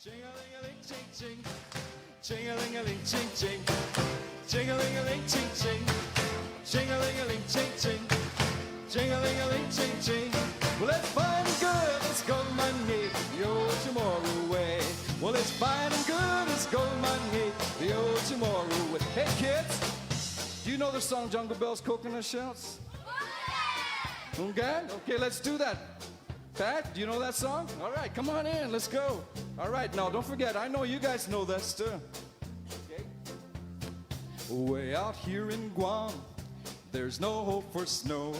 Ching-a-ling-a-ling, ching-ching. Ching-a-ling-a-ling, ching-ching. Ching-a-ling-a-ling, ching-ching. Ching-a-ling-a-ling, ching-ching. Ching-a-ling-a-ling, ching-ching. Well, it's fine and good, it's gold money, the old tomorrow way. Well, it's fine and good, it's gold money, the old tomorrow way. Hey, kids, do you know the song Jungle Bells, Coconut Shells? Okay, let's do that. Pat, do you know that song? All right, come on in, let's go. All right, now don't forget, I know you guys know this too. Okay. Way out here in Guam, there's no hope for snow.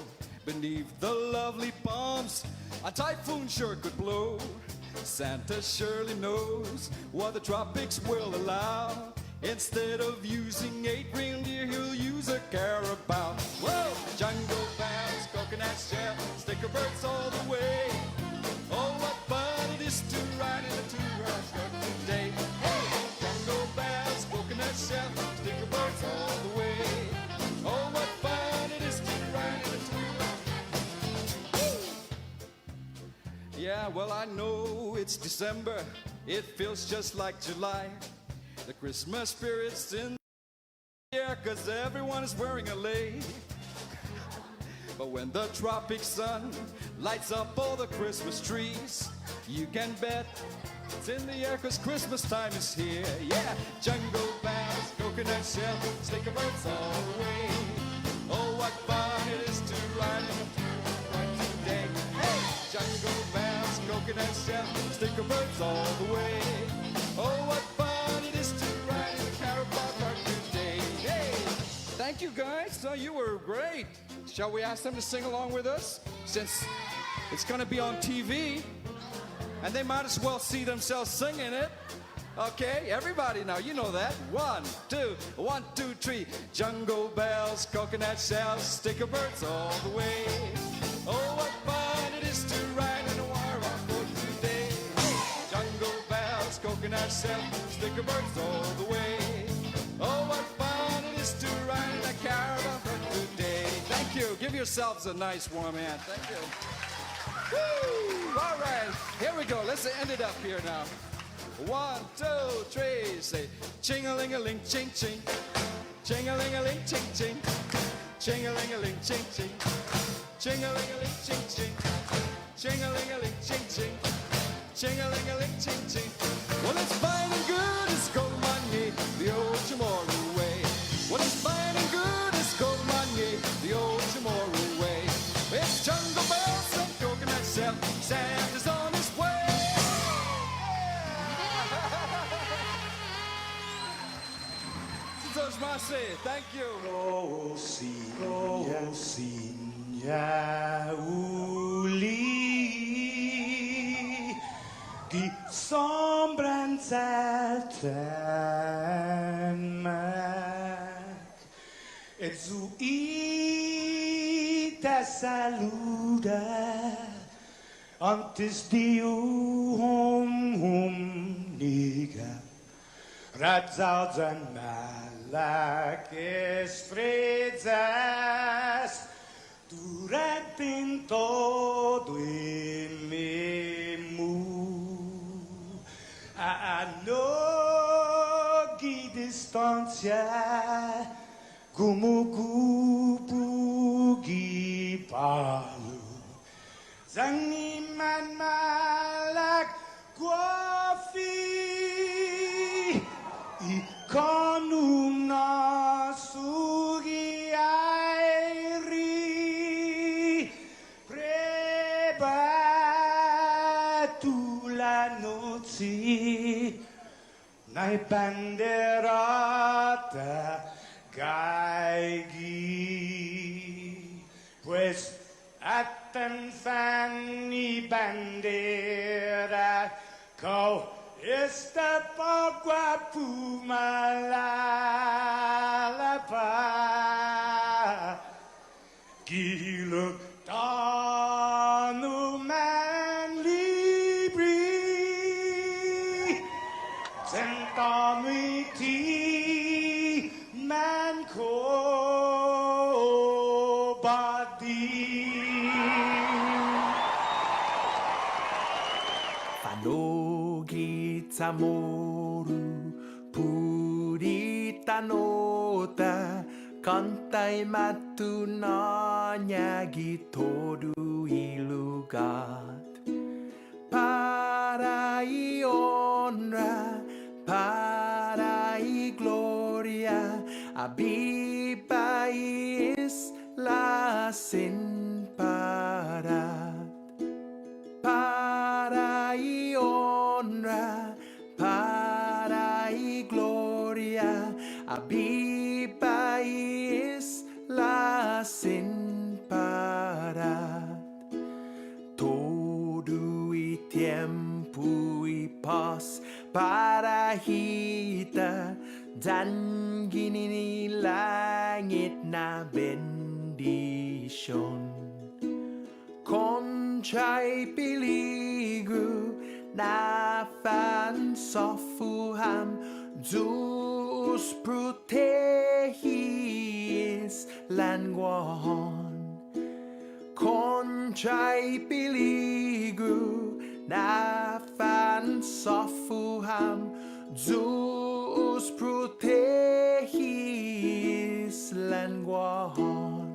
Beneath the lovely palms, a typhoon sure could blow. Santa surely knows what the tropics will allow. Instead of using 8 reindeer, he'll use a carabao. Whoa! Jungle bells, coconut shell, sticker birds all the way. Oh, what fun it is to ride in a two-horse truck today. Hey! Jungle bells, coconut shell, sticker birds all the way. Oh, what fun it is to ride in a two-horse. Yeah, well, I know it's December. It feels just like July. The Christmas spirit's in the air, 'cause everyone is wearing a lei. But when the tropic sun lights up all the Christmas trees, you can bet it's in the air, 'cause Christmas time is here. Yeah, jungle bells, coconut shell, sticker birds all the way. Oh, what fun it is to ride in a two-horse today. Hey, jungle bells, coconut shell, sticker birds all the way. Oh, what fun it is to ride in a Carabao Park today. Hey, thank you guys. So you were great. Shall we ask them to sing along with us? Since it's going to be on TV, and they might as well see themselves singing it. Okay, everybody now, you know that. 1, 2, 1, 2, 3. Jungle bells, coconut shells, sticker birds all the way. Oh, what fun it is to ride in a wire boat today. Jungle bells, coconut shell, sticker birds all the way. Oh, what fun it is to ride in a caravan today. Thank you. Give yourselves a nice warm hand. Thank you. Woo! All right, here we go. Let's end it up here now. 1, 2, 3. Say ching-a-ling-a-ling, ching-ching. Ching-a-ling-a-ling, ching-ching. Ching-a-ling-a-ling, ching-ching. Ching-a-ling-a-ling, ching-ching. Ching-a-ling-a-ling, ching-ching. Ching-a-ling-a-ling, ching-ching. Well, it's fine and good, it's gold money, the old tomorrow way. Well, it's fine and good, it's gold money, the old tomorrow way. It's jungle bells and coconut shell, Santa's on his way. Thank you. Rosinha uli di sombranza tremach et zu ita saluda antes di niga Razzaus and malak estrezas durante in todo il memu a nogi distancia gumugubugi palu zangiman malak guafi Ikonum nasugi airi prebatu la noci nai banderata gaigi pues atan fanni bandera kau Esta pagua pumalapa Giluk tanu man libri Sentamiti man kobadi Samoru Puritanoda Kantai matu nanyagi todu ilugat Parai honra Parai gloria Abibai isla sin parat Parai honra Parai gloria Abibai isla sin parat Todo y tiempo y paz para kita dan gini langit na bendition Koncai piligu na fan sofuham Zeus protehis languahon Koncai piligu na fan sofuham Zeus protehis languahon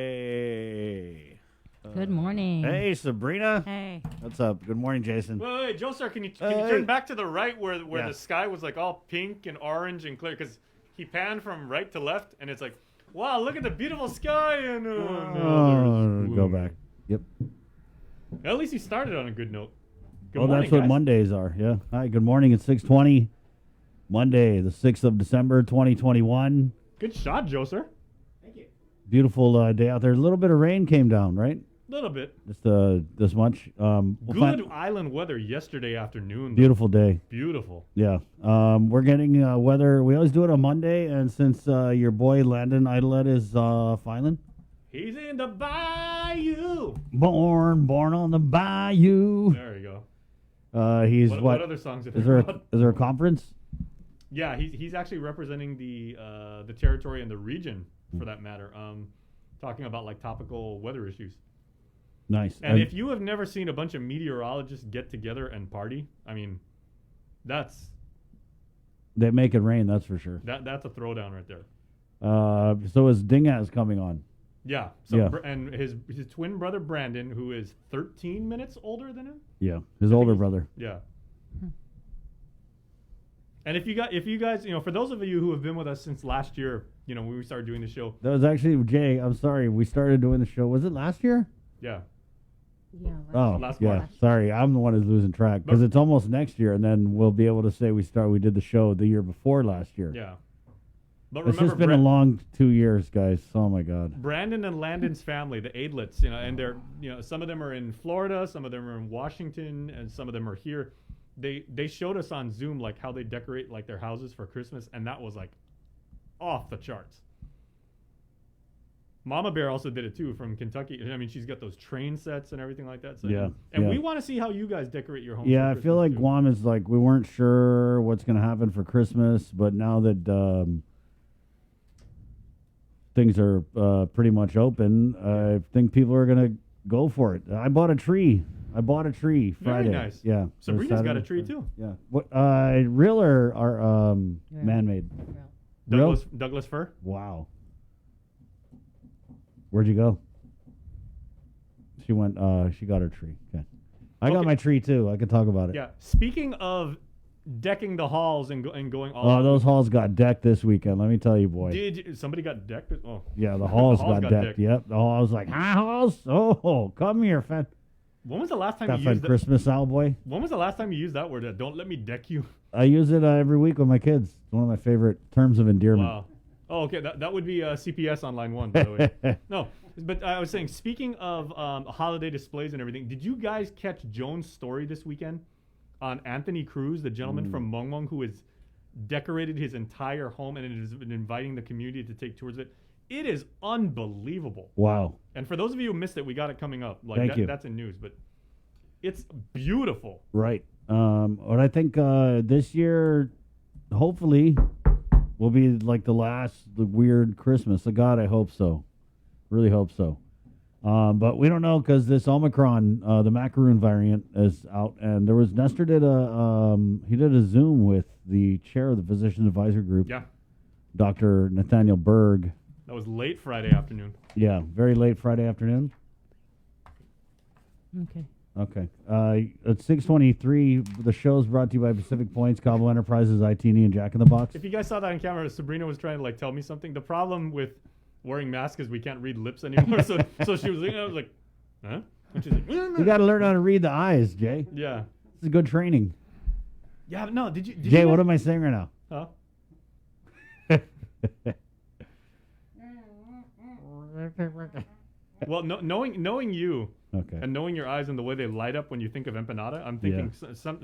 Monday. Good morning. Hey, Sabrina. Hey. What's up? Good morning, Jason. Wait, Joe, sir, can you Hey. turn back to the right where Yeah. the sky was like all pink and orange and clear? Because he panned from right to left, and it's like, wow, look at the beautiful sky. And Go back. Yep. At least he started on a good note. Good Oh, morning, that's what guys. Mondays are. Yeah. Hi, good morning. It's 6:20. Monday, the 6th of December, 2021. Good shot, Joe, sir. Beautiful day out there. A little bit of rain came down, right? A little bit. Just this much. We'll Good find- island weather yesterday afternoon. though. beautiful day. Beautiful. Yeah. We're getting weather. We always do it on Monday, and since your boy Landon Idolette is filing, He's in the bayou. born on the bayou. There you go. He's What other songs have is you there? heard? Is there a conference? Yeah, he's actually representing the territory and the region, for that matter. Talking about like topical weather issues. Nice. And if you have never seen a bunch of meteorologists get together and party, I mean, that's they make it rain, that's for sure. that's a throwdown right there. So is Dingaz coming on? Yeah. So Yeah. And his twin brother Brandon, who is 13 minutes older than him. Yeah, his older brother. Yeah. And if you guys, for those of you who have been with us since last year, when we started doing the show, That was actually Jay. I'm sorry, we started doing the show. Was it last year? yeah. Yeah. Oh, Last yeah. March. Sorry, I'm the one who's losing track because But- it's almost next year, and then we'll be able to say we did the show the year before last year. Yeah. But It's remember, just been a long 2 years, guys. Oh my God. Brandon and Landon's family, the Aidlets, and they're, some of them are in Florida, some of them are in Washington, and some of them are here. They showed us on Zoom like how they decorate like their houses for Christmas, and that was like off the charts. Mama Bear also did it too from Kentucky. I mean, she's got those train sets and everything like that. So, Yeah, and yeah. we want to see how you guys decorate your homes. Yeah, I for feel Christmas, like too. Guam is like we weren't sure what's going to happen for Christmas, but now that things are pretty much open, I think people are going to go for it. I bought a tree. Very Friday. nice. Yeah. Sabrina's got a Saturday. tree too. Yeah. What? Real or man-made? Real? Douglas fir. Wow. Where'd you go? She went. She got her tree. Okay. I got Okay. my tree too. I can talk about it. Yeah. Speaking of decking the halls and going all Oh, out, those halls got decked this weekend. Let me tell you, boy. somebody got decked? Oh, Yeah, the halls, halls got got decked. decked. Yep. The halls like, hi, halls. Oh, come here, fat when was the last time you fat used that? Christmas owl boy. When was the last time you used that word? Don't let me deck you. I use it every week with my kids. It's one of my favorite terms of endearment. Wow. Oh, okay. That would be CPS on line 1, by the way. No, but I was saying, speaking of holiday displays and everything, did you guys catch Joan's story this weekend on Anthony Cruz, the gentleman from Mong Mong who has decorated his entire home and has been inviting the community to take tours of it? It is unbelievable. Wow. And for those of you who missed it, we got it coming up. Like Thank you. That's in news, but it's beautiful. Right. But I think this year, hopefully, will be like the weird Christmas. God, I hope so. Really hope so. But we don't know because this Omicron, the macaroon variant, is out. And there was Nestor did a Zoom with the chair of the Physicians Advisor Group, Yeah. Dr. Nathaniel Berg. That was late Friday afternoon. Yeah, very late Friday afternoon. Okay. Okay. At 6:23, the show is brought to you by Pacific Points, Cabo Enterprises, ITN, and Jack in the Box. If you guys saw that on camera, Sabrina was trying to like tell me something. The problem with wearing masks is we can't read lips anymore. so she was looking, I was like, huh? And she's like, You got to learn how to read the eyes, Jay. yeah. This is good training. Yeah, no, did you Jay, you what guys- am I saying right now? Huh? Well, knowing you Okay. and knowing your eyes and the way they light up when you think of empanada, I'm thinking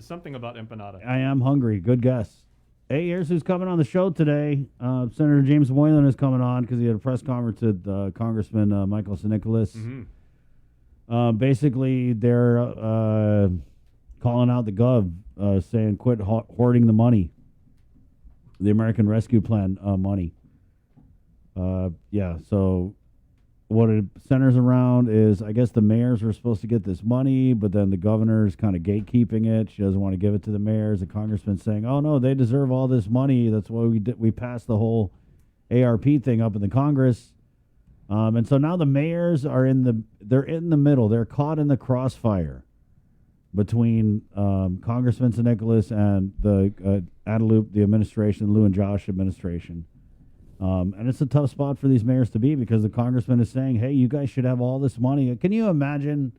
something about empanada. I am hungry. Good guess. Hey, here's who's coming on the show today. Senator James Moylan is coming on because he had a press conference with Congressman Michael St. Nicholas. Mm-hmm. Basically, they're calling out the gov, saying quit hoarding the money, the American Rescue Plan money. Yeah, so what it centers around is, I guess the mayors are supposed to get this money, but then the governor's kind of gatekeeping it. She doesn't want to give it to the mayors. The congressman's saying, "Oh no, they deserve all this money. That's why we passed the whole ARP thing up in the Congress." And so now the mayors are they're in the middle. They're caught in the crossfire between Congressman St. Nicholas and the Adelup, the administration, Lou and Josh administration. And it's a tough spot for these mayors to be because the congressman is saying, hey, you guys should have all this money. Can you imagine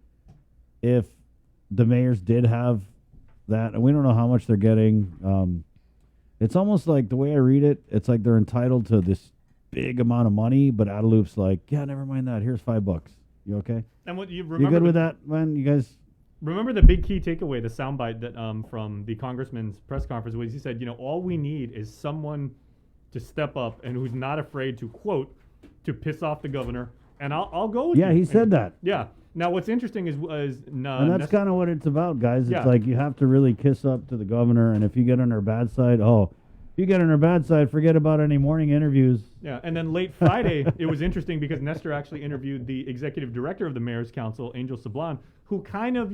if the mayors did have that? And we don't know how much they're getting. It's almost like the way I read it, it's like they're entitled to this big amount of money, but Adelup's like, yeah, never mind that. Here's $5. You okay? And what you You remember? good with that, man? You guys? Remember the big key takeaway, the soundbite that from the congressman's press conference was he said, all we need is someone to step up and who's not afraid to quote to piss off the governor, and I'll go with you. Yeah, he said that. Yeah. Now what's interesting is And that's kind of what it's about, guys. It's Yeah. like you have to really kiss up to the governor, and if you get on her bad side, if you get on her bad side, forget about any morning interviews. Yeah, and then late Friday, it was interesting because Nestor actually interviewed the executive director of the Mayor's Council, Angel Sablan, who kind of,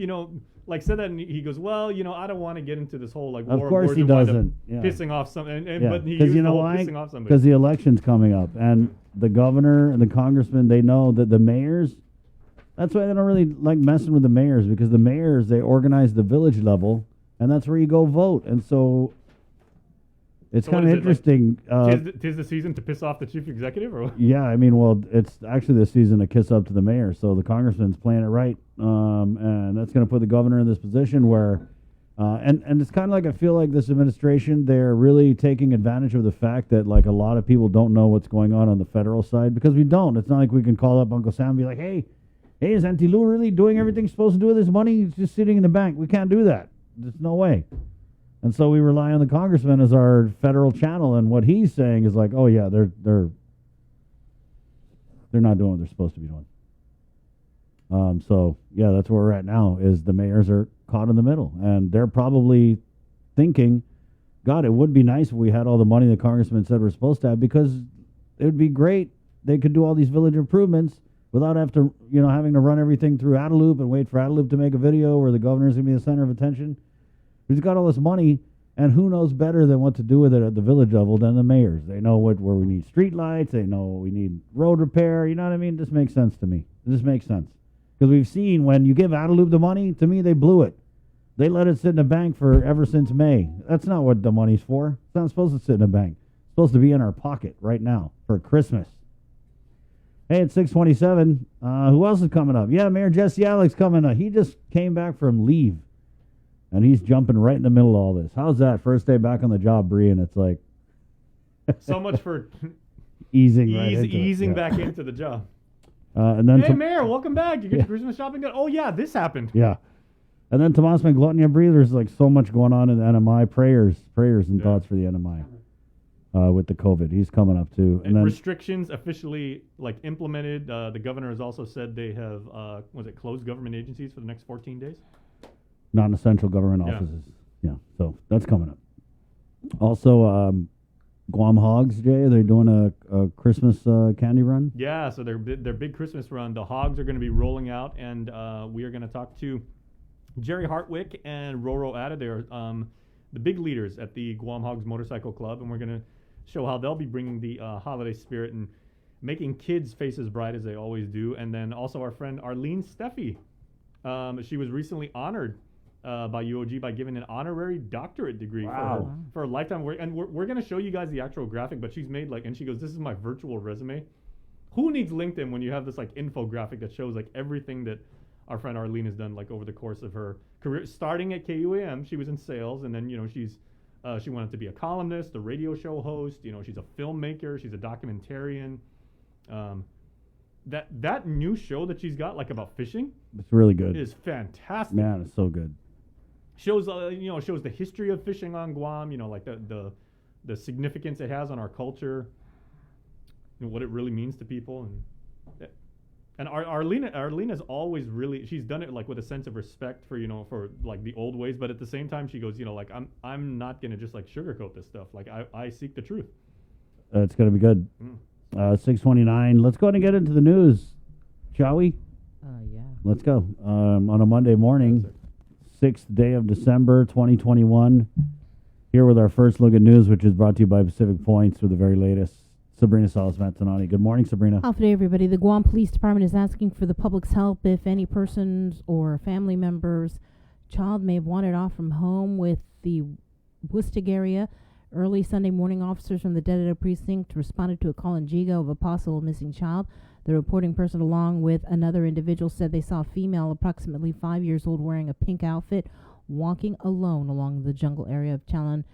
said that, and he goes, well, I don't want to get into this whole Of war of course words he and wind up doesn't. Yeah. pissing off some, Yeah, but he because used you the know whole why? pissing off somebody. Because the election's coming up, and the governor and the congressman, they know that the mayors. That's why they don't really like messing with the mayors, because the mayors, they organize the village level, and that's where you go vote. And so it's So what kind of is it, like, interesting. tis the season to piss off the chief executive, or what? Yeah, I mean, well, it's actually the season to kiss up to the mayor. So the congressman's playing it right, and that's going to put the governor in this position where, and it's kind of like I feel like this administration, they're really taking advantage of the fact that like a lot of people don't know what's going on the federal side, because we don't. It's not like we can call up Uncle Sam and be like, hey, is Auntie Lou really doing everything she's supposed to do with this money? It's just sitting in the bank. We can't do that. There's no way. And so we rely on the congressman as our federal channel, and what he's saying is like, oh yeah, they're not doing what they're supposed to be doing. So yeah, that's where we're at now. Is the mayors are caught in the middle, and they're probably thinking, God, it would be nice if we had all the money the congressman said we're supposed to have, because it would be great. They could do all these village improvements without having to run everything through Adelup and wait for Adelup to make a video where the governor's going to be the center of attention. He's got all this money, and who knows better than what to do with it at the village level than the mayors? They know where we need street lights. They know we need road repair. You know what I mean? This makes sense to me. This makes sense. Because we've seen when you give Adelup the money, to me, they blew it. They let it sit in a bank for ever since May. That's not what the money's for. It's not supposed to sit in a bank. It's supposed to be in our pocket right now for Christmas. Hey, it's 6:27. Who else is coming up? Yeah, Mayor Jesse Alex coming up. He just came back from leave, and he's jumping right in the middle of all this. How's that? First day back on the job, Bree, and it's like So much for easing right into it. easing Yeah. back into the job. And then Hey, Mayor, welcome back. You get your Christmas shopping done? Oh, yeah, this happened. yeah. And then Tomas McGluttony, Bree, there's like so much going on in the NMI. Prayers and Yeah. thoughts for the NMI with the COVID. He's coming up too. And then restrictions officially implemented. The governor has also said they have closed government agencies for the next 14 days. non-essential government Yeah. offices. Yeah, so that's coming up. Also, Guam Hogs, Jay, they're doing a Christmas candy run. Yeah, so their big Christmas run. The Hogs are going to be rolling out, and we are going to talk to Jerry Hartwick and Roro Ada. They're the big leaders at the Guam Hogs Motorcycle Club, and we're going to show how they'll be bringing the holiday spirit and making kids' faces bright as they always do. And then also our friend Arlene Steffi. She was recently honored by UOG by giving an honorary doctorate degree for her lifetime work. And we're going to show you guys the actual graphic, but she's made and she goes, this is my virtual resume. Who needs LinkedIn when you have this infographic that shows everything that our friend Arlene has done over the course of her career, starting at KUAM. She was in sales, and then she wanted to be a columnist, a radio show host. She's a filmmaker, she's a documentarian. That new show that she's got about fishing, It's really good. is fantastic. Man, it's so good. Shows shows the history of fishing on Guam. The significance it has on our culture, and what it really means to people. And Arlene has always she's done it with a sense of respect for the old ways, but at the same time she goes, I'm not gonna just sugarcoat this stuff. I seek the truth. It's going to be good. 6:29. Let's go ahead and get into the news, shall we? Yeah. Let's go. On a Monday morning, 6th day of December, 2021. Here with our first look at news, which is brought to you by Pacific Points with the very latest Sabrina Salas-Mantanani. Good morning, Sabrina. Good day, everybody. The Guam Police Department is asking for the public's help if any persons or family members' child may have wandered off from home with the Woostig area. Early Sunday morning, officers from the Dededo Precinct responded to a call in Jigo of a possible missing child. The reporting person, along with another individual, said they saw a female approximately 5 years old wearing a pink outfit walking alone along the jungle area of Chalan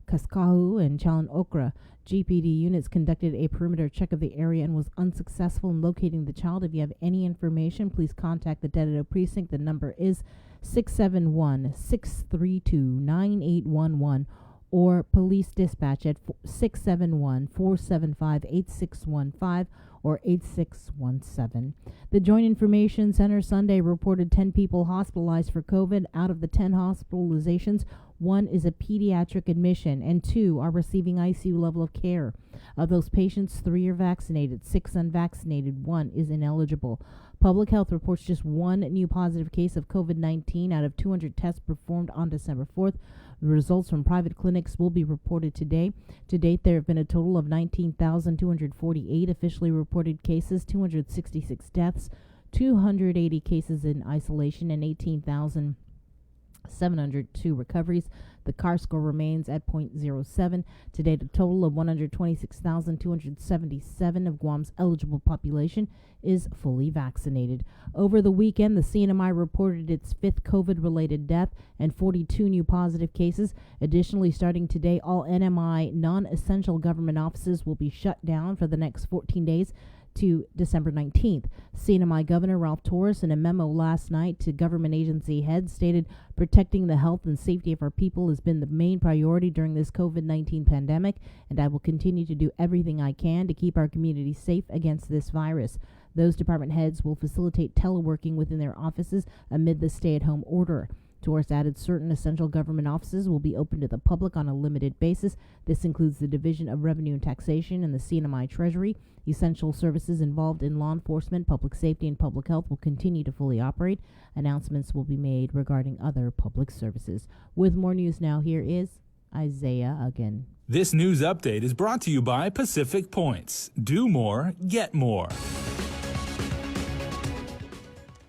Kaskahu and Chalan Okra. GPD units conducted a perimeter check of the area and was unsuccessful in locating the child. If you have any information, please contact the Dededo Precinct. The number is 671-632-9811 or police dispatch at 671-475-8615 or 8617. The Joint Information Center Sunday reported 10 people hospitalized for COVID. Out of the 10 hospitalizations, 1 is a pediatric admission and 2 are receiving ICU level of care. Of those patients, 3 are vaccinated, 6 unvaccinated, 1 is ineligible. Public Health reports just 1 new positive case of COVID-19 out of 200 tests performed on December 4th. The results from private clinics will be reported today. To date, there have been a total of 19,248 officially reported cases, 266 deaths, 280 cases in isolation, and 18,702 recoveries. The CAR score remains at 0.07. To date, a total of 126,277 of Guam's eligible population is fully vaccinated. Over the weekend, the CNMI reported its 5th COVID-related death and 42 new positive cases. Additionally, starting today, all NMI non-essential government offices will be shut down for the next 14 days to December 19th. CNMI Governor Ralph Torres, in a memo last night to government agency heads, stated protecting the health and safety of our people has been the main priority during this COVID-19 pandemic, and I will continue to do everything I can to keep our community safe against this virus. Those department heads will facilitate teleworking within their offices amid the stay-at-home order. Torres added certain essential government offices will be open to the public on a limited basis. This includes the Division of Revenue and Taxation and the CNMI Treasury. Essential services involved in law enforcement, public safety, and public health will continue to fully operate. Announcements will be made regarding other public services. With more news now, here is Isaiah again. This news update is brought to you by Pacific Points. Do more, get more.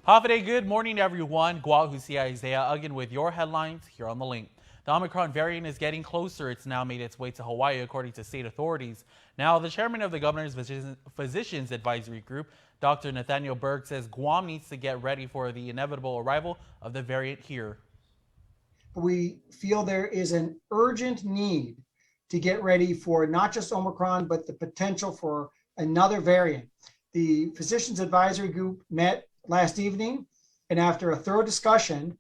Hafide, good morning, everyone. Guahusi Isaiah again with your headlines here on The Link. The Omicron variant is getting closer. It's now made its way to Hawaii, according to state authorities. Now, the chairman of the Governor's Physicians Advisory Group, Dr. Nathaniel Berg, says Guam needs to get ready for the inevitable arrival of the variant here. We feel there is an urgent need to get ready for not just Omicron, but the potential for another variant. The Physicians Advisory Group met last evening, and after a thorough discussion,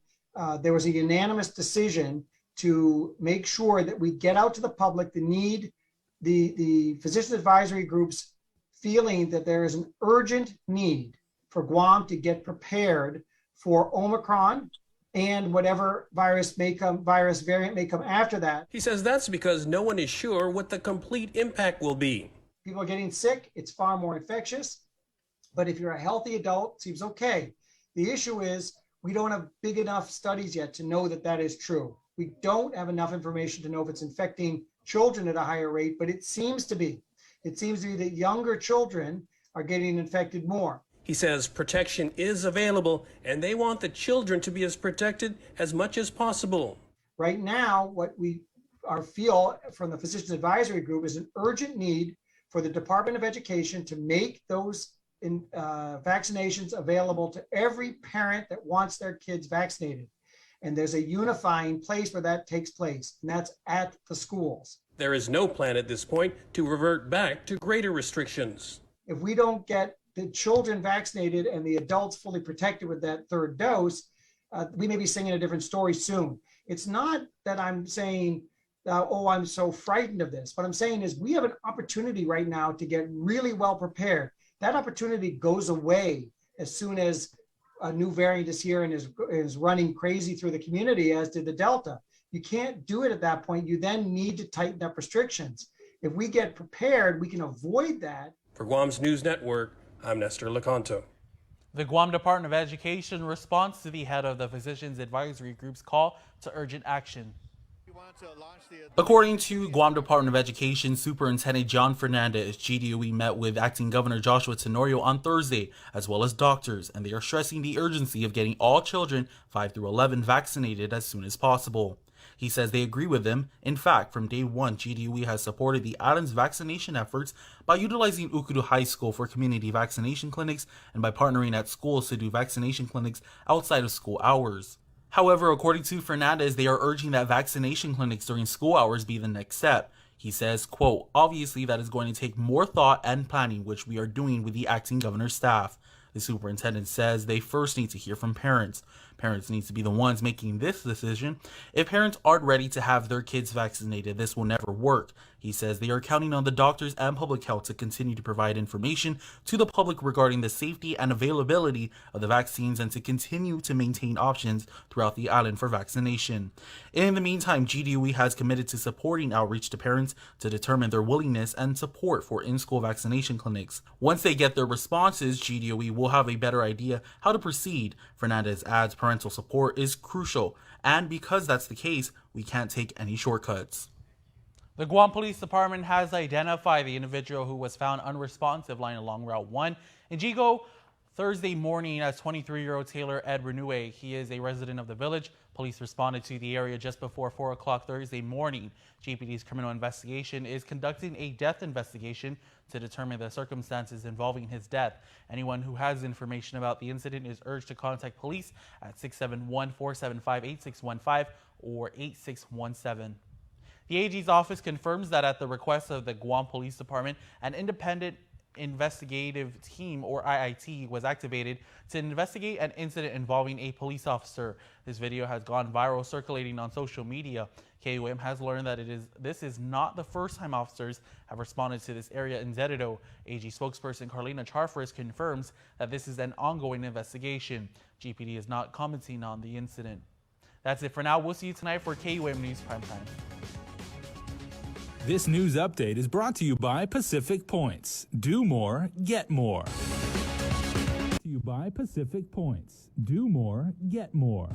there was a unanimous decision to make sure that we get out to the public the Physicians Advisory Group's feeling that there is an urgent need for Guam to get prepared for Omicron and whatever virus variant may come after that. He says that's because no one is sure what the complete impact will be. People are getting sick. It's far more infectious. But if you're a healthy adult, it seems okay. The issue is we don't have big enough studies yet to know that that is true. We don't have enough information to know if it's infecting children at a higher rate, but it seems to be. It seems to be that younger children are getting infected more. He says protection is available, and they want the children to be as protected as much as possible. Right now, what we feel from the Physicians Advisory Group is an urgent need for the Department of Education to make those vaccinations available to every parent that wants their kids vaccinated. And there's a unifying place where that takes place, and that's at the schools. There is no plan at this point to revert back to greater restrictions. If we don't get the children vaccinated and the adults fully protected with that third dose, we may be singing a different story soon. It's not that I'm saying, I'm so frightened of this. What I'm saying is we have an opportunity right now to get really well prepared. That opportunity goes away as soon as a new variant is here and is running crazy through the community, as did the Delta. You can't do it at that point. You then need to tighten up restrictions. If we get prepared, we can avoid that. For Guam's News Network, I'm Nestor Lecanto. The Guam Department of Education responds to the head of the Physicians Advisory Group's call to urgent action. According to Guam Department of Education Superintendent John Fernandez, GDOE met with Acting Governor Joshua Tenorio on Thursday, as well as doctors, and they are stressing the urgency of getting all children 5 through 11 vaccinated as soon as possible. He says they agree with them. In fact, from day one, GDOE has supported the island's vaccination efforts by utilizing Ukudu High School for community vaccination clinics and by partnering at schools to do vaccination clinics outside of school hours. However, according to Fernandez, they are urging that vaccination clinics during school hours be the next step. He says, quote, obviously that is going to take more thought and planning, which we are doing with the acting governor's staff. The superintendent says they first need to hear from parents. Parents need to be the ones making this decision. If parents aren't ready to have their kids vaccinated, this will never work. He says they are counting on the doctors and public health to continue to provide information to the public regarding the safety and availability of the vaccines and to continue to maintain options throughout the island for vaccination. In the meantime, GDOE has committed to supporting outreach to parents to determine their willingness and support for in-school vaccination clinics. Once they get their responses, GDOE will have a better idea how to proceed. Fernandez adds parental support is crucial, and because that's the case, we can't take any shortcuts. The Guam Police Department has identified the individual who was found unresponsive lying along Route 1 in Jigo Thursday morning as 23-year-old Taylor Ed Renue. He is a resident of the village. Police responded to the area just before 4 o'clock Thursday morning. GPD's criminal investigation is conducting a death investigation to determine the circumstances involving his death. Anyone who has information about the incident is urged to contact police at 671-475-8615 or 8617. The AG's office confirms that at the request of the Guam Police Department, an independent investigative team, or IIT, was activated to investigate an incident involving a police officer. This video has gone viral, circulating on social media. KUM has learned that this is not the first time officers have responded to this area in Zerido. AG spokesperson Carlina Charfris confirms that this is an ongoing investigation. GPD is not commenting on the incident. That's it for now. We'll see you tonight for KUM News Primetime. This news update is brought to you by Pacific Points. Do more, get more. To you by Pacific Points. Do more, get more.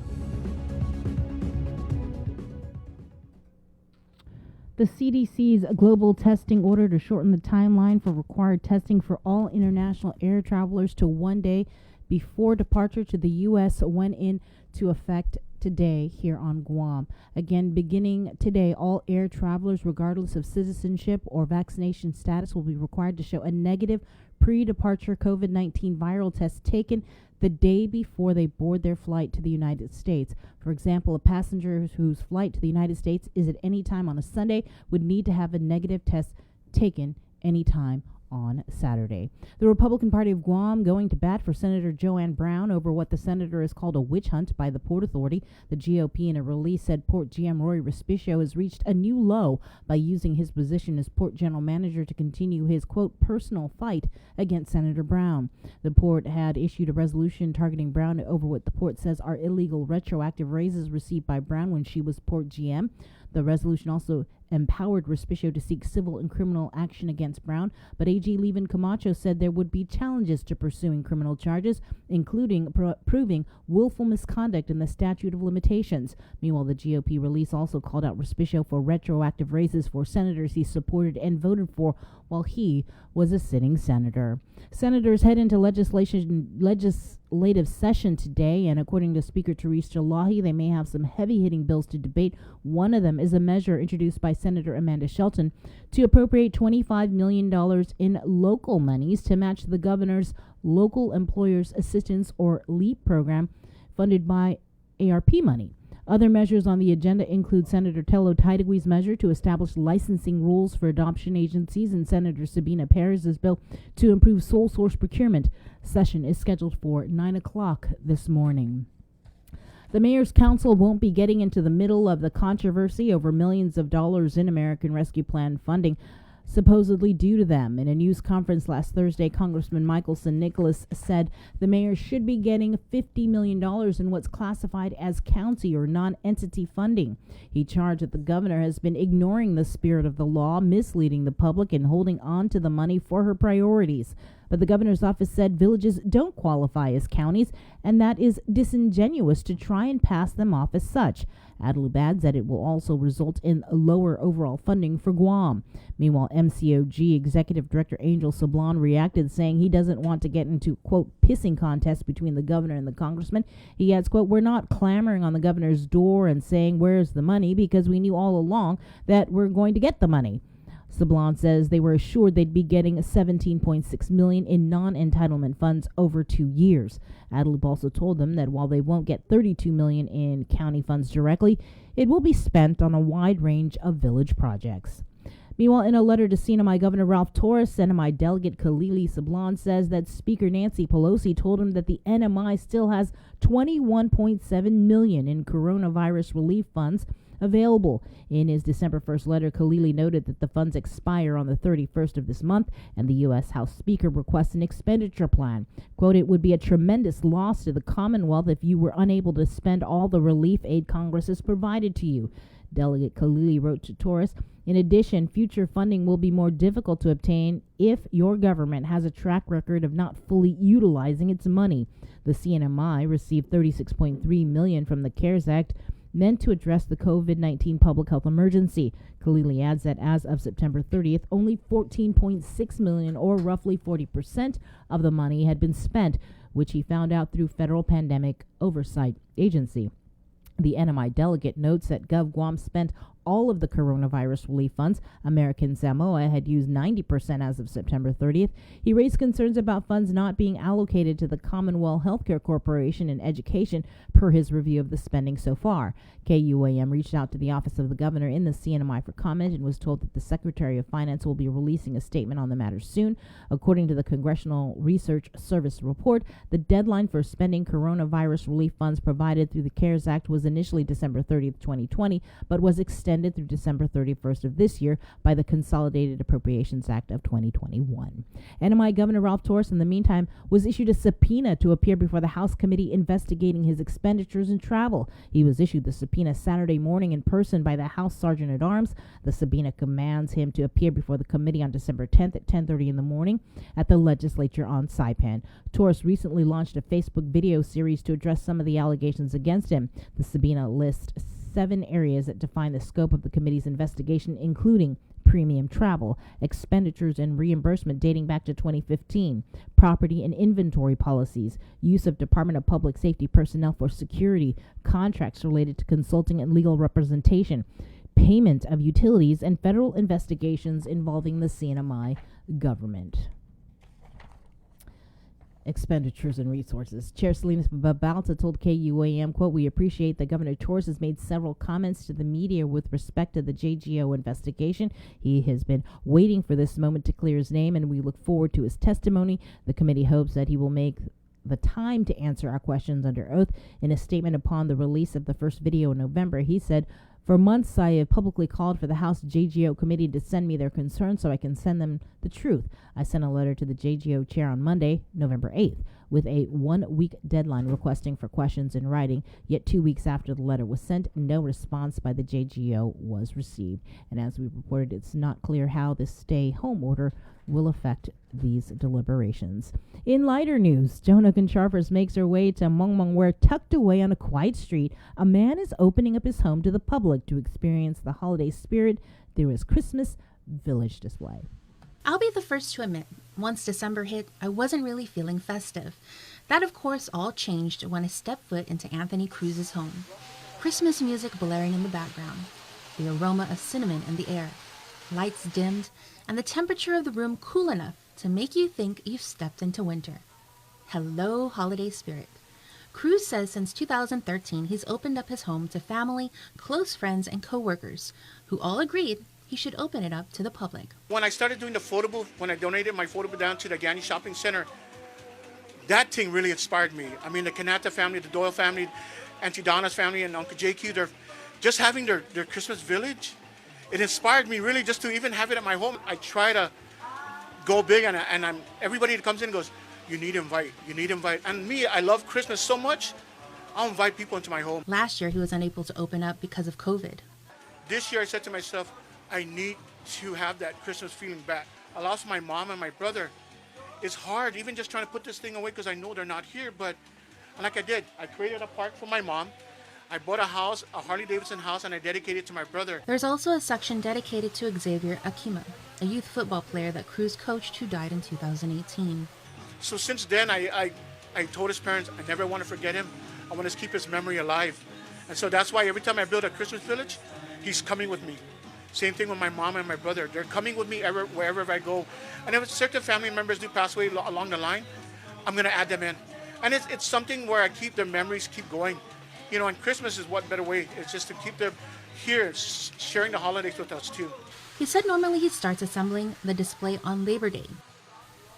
The CDC's global testing order to shorten the timeline for required testing for all international air travelers to 1 day before departure to the U.S. went into effect today here on Guam. Again, beginning today, all air travelers, regardless of citizenship or vaccination status, will be required to show a negative pre-departure COVID-19 viral test taken the day before they board their flight to the United States. For example, a passenger whose flight to the United States is at any time on a Sunday would need to have a negative test taken anytime on Saturday. The Republican Party of Guam going to bat for Senator Joanne Brown over what the senator has called a witch hunt by the Port Authority. The GOP in a release said Port GM Roy Respicio has reached a new low by using his position as Port General Manager to continue his, quote, personal fight against Senator Brown. The Port had issued a resolution targeting Brown over what the Port says are illegal retroactive raises received by Brown when she was Port GM. The resolution also empowered Respicio to seek civil and criminal action against Brown, but AG Levin Camacho said there would be challenges to pursuing criminal charges, including proving willful misconduct in the statute of limitations. Meanwhile, the GOP release also called out Respicio for retroactive raises for senators he supported and voted for while he was a sitting senator. Senators head into legislative session today, and according to Speaker Therese Jalahi, they may have some heavy-hitting bills to debate. One of them is a measure introduced by Senator Amanda Shelton to appropriate $25 million in local monies to match the governor's Local Employers Assistance, or LEAP program, funded by ARP money. Other measures on the agenda include Senator Tello Taidagui's measure to establish licensing rules for adoption agencies and Senator Sabina Perez's bill to improve sole source procurement. Session is scheduled for 9 o'clock this morning. The Mayor's Council won't be getting into the middle of the controversy over millions of dollars in American Rescue Plan funding supposedly due to them. In a news conference last Thursday, Congressman Michelson Nicholas said the mayor should be getting $50 million in what's classified as county or non-entity funding. He charged that the governor has been ignoring the spirit of the law, misleading the public, and holding on to the money for her priorities. But but the governor's office said villages don't qualify as counties, and that is disingenuous to try and pass them off as such. Adelup adds that it will also result in lower overall funding for Guam. Meanwhile, MCOG Executive Director Angel Sablan reacted, saying he doesn't want to get into, quote, pissing contests between the governor and the congressman. He adds, quote, we're not clamoring on the governor's door and saying where's the money, because we knew all along that we're going to get the money. Sablan says they were assured they'd be getting $17.6 million in non-entitlement funds over 2 years. Adelup also told them that while they won't get $32 million in county funds directly, it will be spent on a wide range of village projects. Meanwhile, in a letter to CNMI Governor Ralph Torres, CNMI Delegate Khalili Sablan says that Speaker Nancy Pelosi told him that the NMI still has $21.7 million in coronavirus relief funds available. In his December 1st letter, Khalili noted that the funds expire on the 31st of this month, and the U.S. House Speaker requests an expenditure plan. Quote, it would be a tremendous loss to the Commonwealth if you were unable to spend all the relief aid Congress has provided to you. Delegate Khalili wrote to Torres, in addition, future funding will be more difficult to obtain if your government has a track record of not fully utilizing its money. The CNMI received $36.3 million from the CARES Act, meant to address the COVID-19 public health emergency. Khalili adds that as of September 30th, only $14.6 million, or roughly 40% of the money, had been spent, which he found out through Federal Pandemic Oversight Agency. The NMI delegate notes that Gov Guam spent all of the coronavirus relief funds. American Samoa had used 90% as of September 30th. He raised concerns about funds not being allocated to the Commonwealth Healthcare Corporation and education per his review of the spending so far. KUAM reached out to the Office of the Governor in the CNMI for comment and was told that the Secretary of Finance will be releasing a statement on the matter soon. According to the Congressional Research Service report, the deadline for spending coronavirus relief funds provided through the CARES Act was initially December 30th, 2020, but was extended through December 31st of this year by the Consolidated Appropriations Act of 2021. NMI Governor Ralph Torres, in the meantime, was issued a subpoena to appear before the House committee investigating his expenditures and travel. He was issued the subpoena Saturday morning in person by the House Sergeant at Arms. The subpoena commands him to appear before the committee on December 10th at 10:30 in the morning at the legislature on Saipan. Torres recently launched a Facebook video series to address some of the allegations against him. The subpoena lists 7 areas that define the scope of the committee's investigation, including premium travel, expenditures and reimbursement dating back to 2015, property and inventory policies, use of Department of Public Safety personnel for security, contracts related to consulting and legal representation, payment of utilities, and federal investigations involving the CNMI government. Expenditures and resources. Chair Salinas Babalta told KUAM, quote, we appreciate that Governor Torres has made several comments to the media with respect to the JGO investigation. He has been waiting for this moment to clear his name, and we look forward to his testimony. The committee hopes that he will make the time to answer our questions under oath. In a statement upon the release of the first video in November, he said, for months, I have publicly called for the House JGO committee to send me their concerns so I can send them the truth. I sent a letter to the JGO chair on Monday, November 8th, with a 1-week deadline requesting for questions in writing. Yet 2 weeks after the letter was sent, no response by the JGO was received. And as we reported, it's not clear how this stay-home order will affect these deliberations. In lighter news, Joan Oguncharfers makes her way to Mongmong, where, tucked away on a quiet street, a man is opening up his home to the public to experience the holiday spirit through his Christmas village display. I'll be the first to admit, once December hit, I wasn't really feeling festive. That, of course, all changed when I stepped foot into Anthony Cruz's home. Christmas music blaring in the background, the aroma of cinnamon in the air, lights dimmed, and the temperature of the room cool enough to make you think you've stepped into winter. Hello, holiday spirit. Cruz says since 2013 he's opened up his home to family, close friends, and co-workers who all agreed he should open it up to the public. When I started doing the photo booth, when I donated my photo booth down to the Gani Shopping Center, that thing really inspired me. I mean, the Kanata family, the Doyle family, Auntie Donna's family, and Uncle JQ, they're just having their Christmas village. It inspired me really just to even have it at my home. I try to go big, and I'm everybody that comes in goes, you need to invite. And me, I love Christmas so much, I'll invite people into my home. Last year, he was unable to open up because of COVID. This year, I said to myself, I need to have that Christmas feeling back. I lost my mom and my brother it's hard, even just trying to put this thing away because I know they're not here. But like I did, I created a park for my mom. I bought a house, a Harley-Davidson house, and I dedicated it to my brother. There's also a section dedicated to Xavier Akima, a youth football player that Cruz coached who died in 2018. So since then, I told his parents I never want to forget him. I want to keep his memory alive. And so that's why every time I build a Christmas village, he's coming with me. Same thing with my mom and my brother. They're coming with me wherever I go. And if certain family members do pass away along the line, I'm going to add them in. And it's something where I keep their memories keep going. You know, and Christmas is what better way. It's just to keep them here, sharing the holidays with us too. He said normally he starts assembling the display on Labor Day.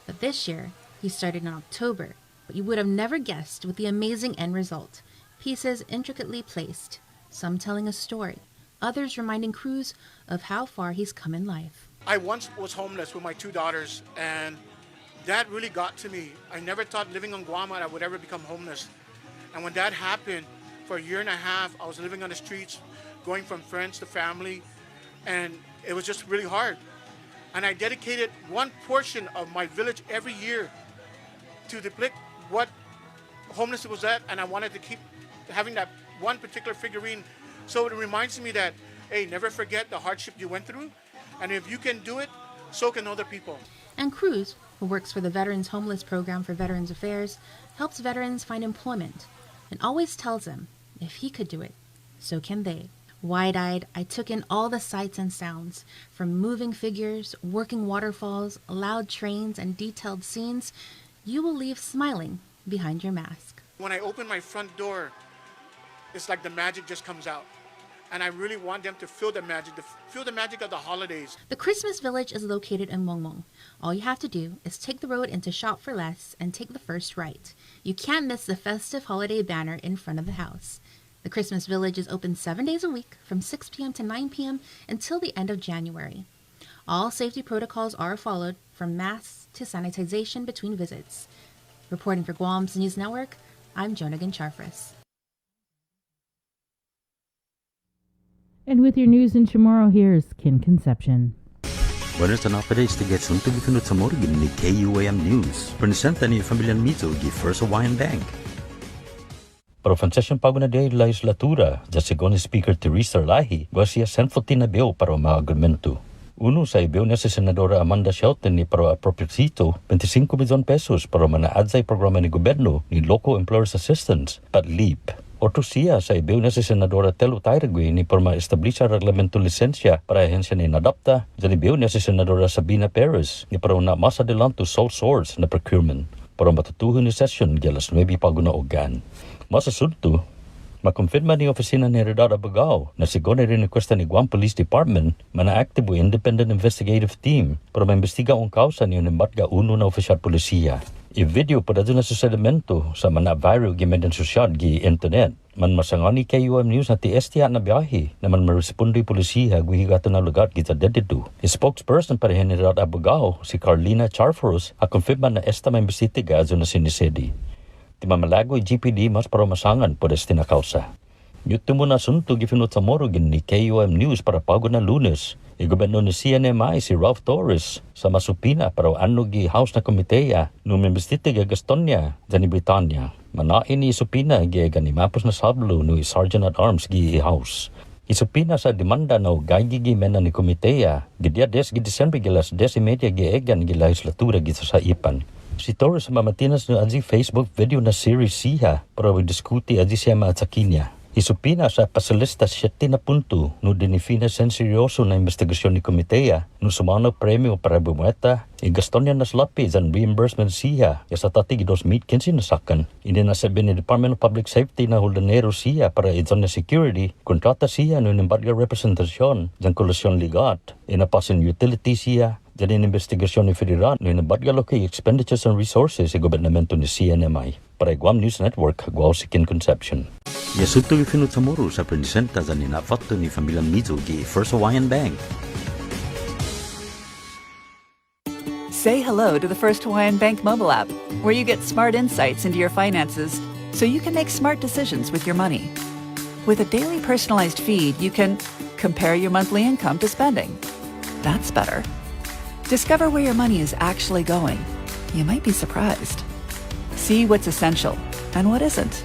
But this year, he started in October. But you would have never guessed with the amazing end result. Pieces intricately placed, some telling a story, others reminding Cruz of how far he's come in life. I once was homeless with my 2 daughters, and that really got to me. I never thought living on Guam I would ever become homeless. And when that happened, for a year and a half, I was living on the streets, going from friends to family, and it was just really hard. And I dedicated one portion of my village every year to depict what homelessness was at, and I wanted to keep having that one particular figurine. So it reminds me that, hey, never forget the hardship you went through, and if you can do it, so can other people. And Cruz, who works for the Veterans Homeless Program for Veterans Affairs, helps veterans find employment, and always tells them, if he could do it, so can they. Wide-eyed, I took in all the sights and sounds, from moving figures, working waterfalls, loud trains, and detailed scenes. You will leave smiling behind your mask. When I open my front door, it's like the magic just comes out. And I really want them to feel the magic of the holidays. The Christmas Village is located in Mongmong. All you have to do is take the road into Shop for Less and take the first right. You can't miss the festive holiday banner in front of the house. The Christmas Village is open 7 days a week from 6 p.m. to 9 p.m. until the end of January. All safety protocols are followed, from masks to sanitization between visits. Reporting for Guam's News Network, I'm Jonagan Charfris. And with your news in Chamorro, here's Kin Conception. Buenos updates to get soon to be finut sa morgan ni KUAM News. Presenta ni Familian Mizo gi First Hawaiian Bank. Para session pago na day legislatura, ja según Speaker Teresa Lahi, guasya senfotin na bill para mga argumento. Uno sa ibiw na si Senadora Amanda Shelton ni para apropiasito 25 milyon pesos para manaadzay programa ni gobyerno ni Local Employers Assistance at LEAP. Otro siya sa ibiw na si Senadora Telo Tairagui ni para ma-establisa reglamento lisensya para ahensya ni Nadapta. Jan ibiw na si Senadora Sabina Perez ni para na mas adelanto sole source na procurement para matutuhan ni session gilas 9 paguna ogan. Masasunto, makonfirma ni Opisina ni Redad Abogao na sigon rin requesta ni Guam Police Department mana-active independent investigative team para maimbestiga ang kausa ni Unimbatga uno na opisyal polisiya. I-video pa na sa sedimento sa mana-viral gimedan sosyal gi internet. Man masangani KUAM News na tiestiya na biyahe na man marespondi polisiya guhigato na lugar kita dedito. Spokesperson para ni Redad Abogao, si Carlina Charfros, akonfirma na esta maimbestiga azo na sinisedi. Timamalago GPD mas para masangan po destina kausa. Yuto mo na sunto gifinot sa morogin ni KUAM News para pago na Lunes. Igobernador ni CNMI si Ralph Torres sa Masupina para ano gi House na komiteya nung membestite gi Gastonia dyan ni Britanya. Manain ni Supina gi ganimapos na sablo no Sergeant at Arms gi House. Isupina sa demanda na gagi gi mena ni komiteya gidia des gi December gilas 10:30 gi egan gi legislatura gi sa ipan. Si Torres mamatinas no anzi Facebook video na series siya para diskuti anzi siya maatsakinya. Isupina sa pasalista 7 na punto no dinifina seryoso na investigasyon ni komiteya no sumano premyo para bumueta gaston niya naslapi and reimbursement siya sa tati 2015 nasakan. Hindi na sabi ni Department of Public Safety na huldanero siya para iton na security kontrata siya no nimbarga representasyon dyan kolusyon ligat inapasin utility siya dyan investigasyon ni Federal no nimbarga loki expenditures and resources sa gobernamento ni CNMI. Para Guam News Network, Guao si Kin Conception. Yasuto ifinut sa moro sa presenta sa ninafatto ni Familian Mizo gi First Hawaiian Bank. Say hello to the First Hawaiian Bank mobile app, where you get smart insights into your finances so you can make smart decisions with your money. With a daily personalized feed, you can compare your monthly income to spending. That's better. Discover where your money is actually going You might be surprised. See what's essential and what isn't.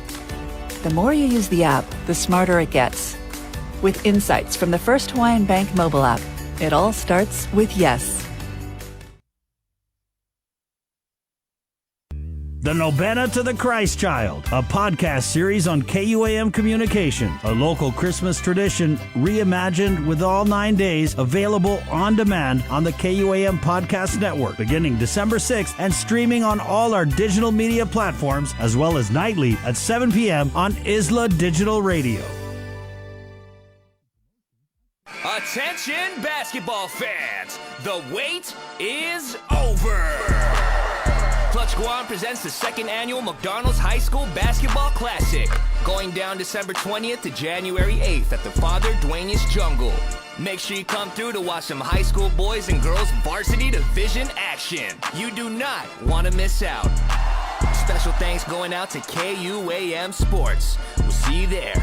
The more you use the app, the smarter it gets. With insights from the First Hawaiian Bank mobile app, it all starts with yes. The Novena to the Christ Child, a podcast series on KUAM Communication, a local Christmas tradition reimagined with all 9 days available on demand on the KUAM Podcast Network, beginning December 6th and streaming on all our digital media platforms, as well as nightly at 7 p.m. on Isla Digital Radio. Attention basketball fans, the wait is over. Clutch Guam presents the second annual McDonald's High School Basketball Classic, going down December 20th to January 8th at the Father Duenas Jungle. Make sure you come through to watch some high school boys and girls varsity division action. You do not want to miss out. Special thanks going out to KUAM Sports. We'll see you there.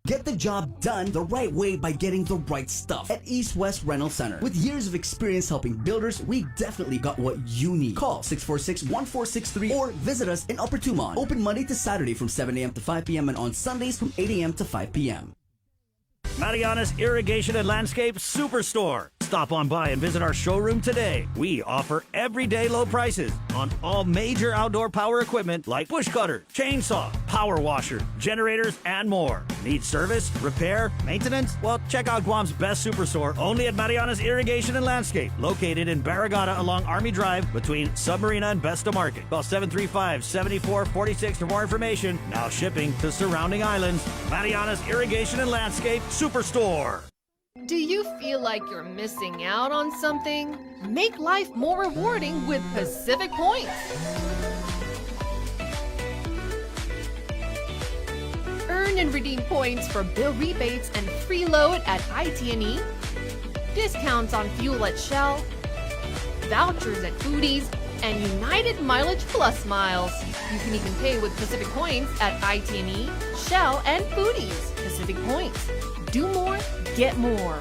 Get the job done the right way by getting the right stuff at East West Rental Center. With years of experience helping builders, we definitely got what you need. Call 646-1463 or visit us in Upper Tumon. Open Monday to Saturday from 7 a.m. to 5 p.m. and on Sundays from 8 a.m. to 5 p.m. Marianas Irrigation and Landscape Superstore. Stop on by and visit our showroom today. We offer everyday low prices on all major outdoor power equipment like bush cutter, chainsaw, power washer, generators, and more. Need service, repair, maintenance? Well, check out Guam's best superstore only at Marianas Irrigation and Landscape, located in Barragata along Army Drive between Submarina and Besta Market. Call 735-7446 for more information. Now shipping to surrounding islands. Marianas Irrigation and Landscape Superstore. Do you feel like you're missing out on something? Make life more rewarding with Pacific Points. Earn and redeem points for bill rebates and free load at IT&E, discounts on fuel at Shell, vouchers at Foodies, and United Mileage Plus miles. You can even pay with Pacific Points at IT&E, Shell, and Foodies. Pacific Points. Do more, get more.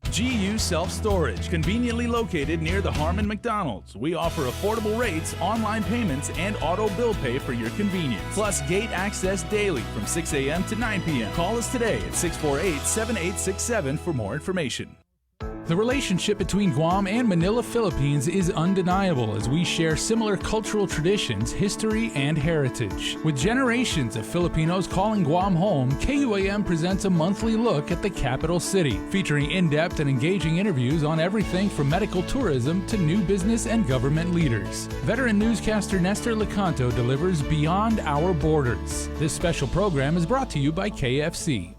GU Self-Storage, conveniently located near the Harmon McDonald's. We offer affordable rates, online payments, and auto bill pay for your convenience. Plus gate access daily from 6 a.m. to 9 p.m. Call us today at 648-7867 for more information. The relationship between Guam and Manila, Philippines is undeniable as we share similar cultural traditions, history, and heritage. With generations of Filipinos calling Guam home, KUAM presents a monthly look at the capital city, featuring in-depth and engaging interviews on everything from medical tourism to new business and government leaders. Veteran newscaster Nestor Lecanto delivers Beyond Our Borders. This special program is brought to you by KFC.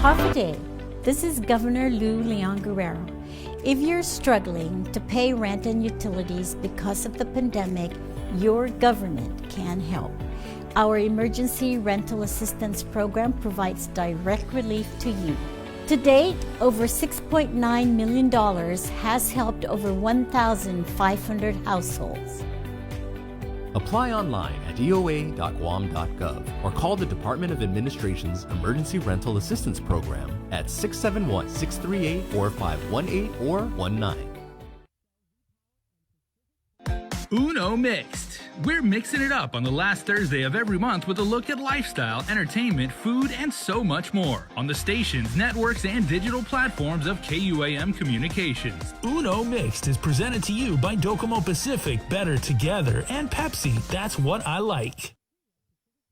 Half a day. This is Governor Lou Leon Guerrero. If you're struggling to pay rent and utilities because of the pandemic, your government can help. Our Emergency Rental Assistance Program provides direct relief to you. To date, over $6.9 million has helped over 1,500 households. Apply online at eoa.guam.gov or call the Department of Administration's Emergency Rental Assistance Program at 671-638-4518 or 19. Uno Mixed. We're mixing it up on the last Thursday of every month with a look at lifestyle, entertainment, food, and so much more on the stations, networks, and digital platforms of KUAM Communications. Uno Mixed is presented to you by Docomo Pacific, Better Together, and Pepsi. That's what I like.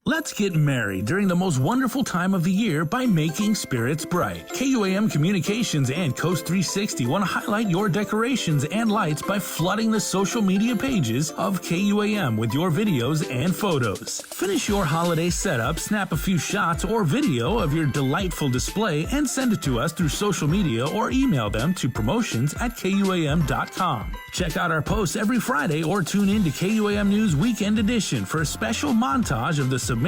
Let's get merry during the most wonderful time of the year by making spirits bright. KUAM Communications and Coast 360 want to highlight your decorations and lights by flooding the social media pages of KUAM with your videos and photos. Finish your holiday setup, snap a few shots or video of your delightful display, and send it to us through social media or email them to promotions@KUAM.com. Check out our posts every Friday or tune in to KUAM News Weekend Edition for a special montage of the submissions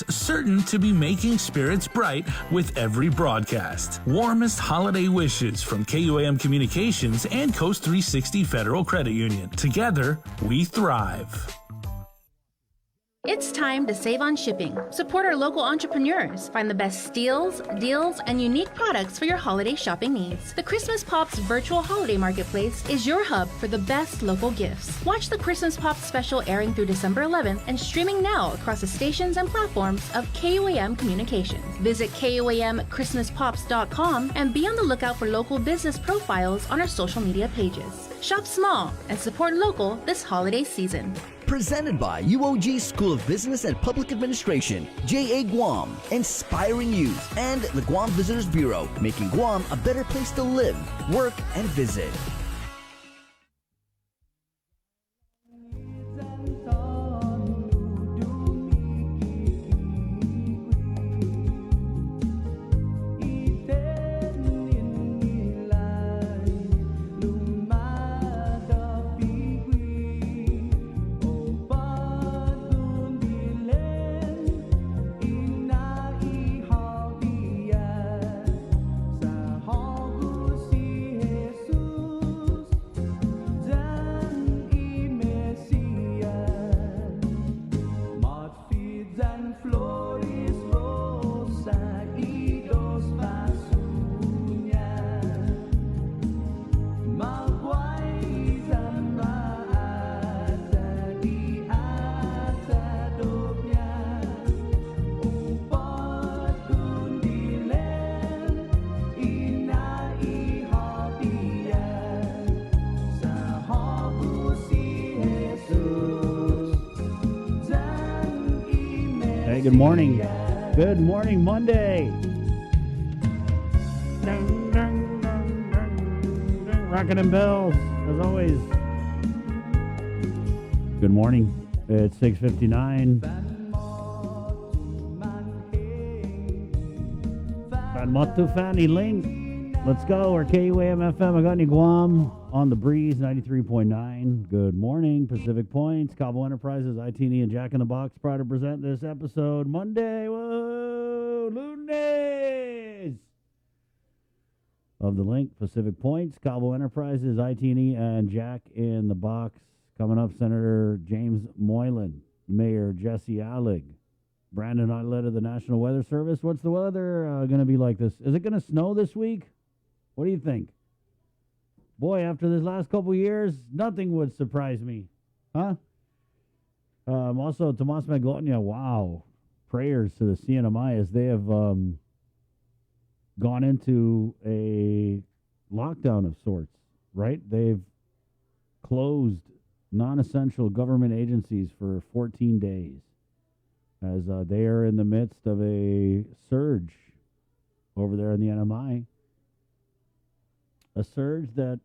certain to be making spirits bright with every broadcast. Warmest holiday wishes from KUAM Communications and Coast 360 Federal Credit Union. Together, we thrive. It's time to save on shipping. Support our local entrepreneurs. Find the best steals, deals, and unique products for your holiday shopping needs. The Christmas Pops virtual holiday marketplace is your hub for the best local gifts. Watch the Christmas Pops special airing through December 11th and streaming now across the stations and platforms of KUAM Communications. Visit KUAMChristmasPops.com and be on the lookout for local business profiles on our social media pages. Shop small and support local this holiday season. Presented by UOG School of Business and Public Administration, JA Guam, inspiring youth, and the Guam Visitors Bureau, making Guam a better place to live, work, and visit. Good morning. Good morning, Monday. Rockin' them bells, as always. Good morning. It's 6:59. Van Motu Fanny Link. Let's go. We're KUAM FM. I got any Guam on the breeze, 93.9. Good morning, Pacific Points, Cabo Enterprises, ITNE, and Jack in the Box. Proud to present this episode Monday. Whoa, lunes of the Link, Pacific Points, Cabo Enterprises, ITNE, and Jack in the Box. Coming up, Senator James Moylan, Mayor Jesse Allig, Brandon Ailette of the National Weather Service. What's the weather going to be like this? Is it going to snow this week? What do you think? Boy, after this last couple years, nothing would surprise me. Huh? Also, Tomas Maglonia, wow. Prayers to the CNMI as they have gone into a lockdown of sorts, right? They've closed non-essential government agencies for 14 days as they are in the midst of a surge over there in the NMI. A surge that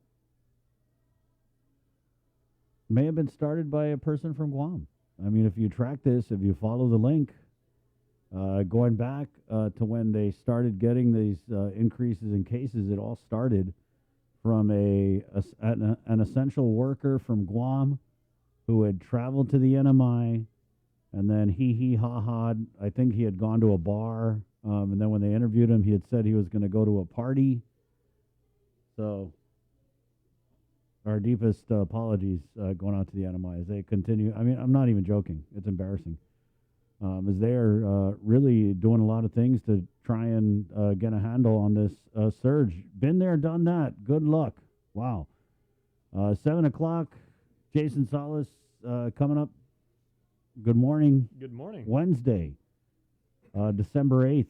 may have been started by a person from Guam. I mean, if you track this, if you follow the link, Going back to when they started getting these increases in cases, it all started from an essential worker from Guam who had traveled to the NMI, and then he-ha-ha'd. I think he had gone to a bar, and then when they interviewed him, he had said he was going to go to a party. So our deepest apologies going out to the NMI as they continue. I mean, I'm not even joking. It's embarrassing. As they are really doing a lot of things to try and get a handle on this surge. Been there, done that. Good luck. Wow. 7 o'clock, Jason Salas coming up. Good morning. Good morning. Wednesday, December 8th.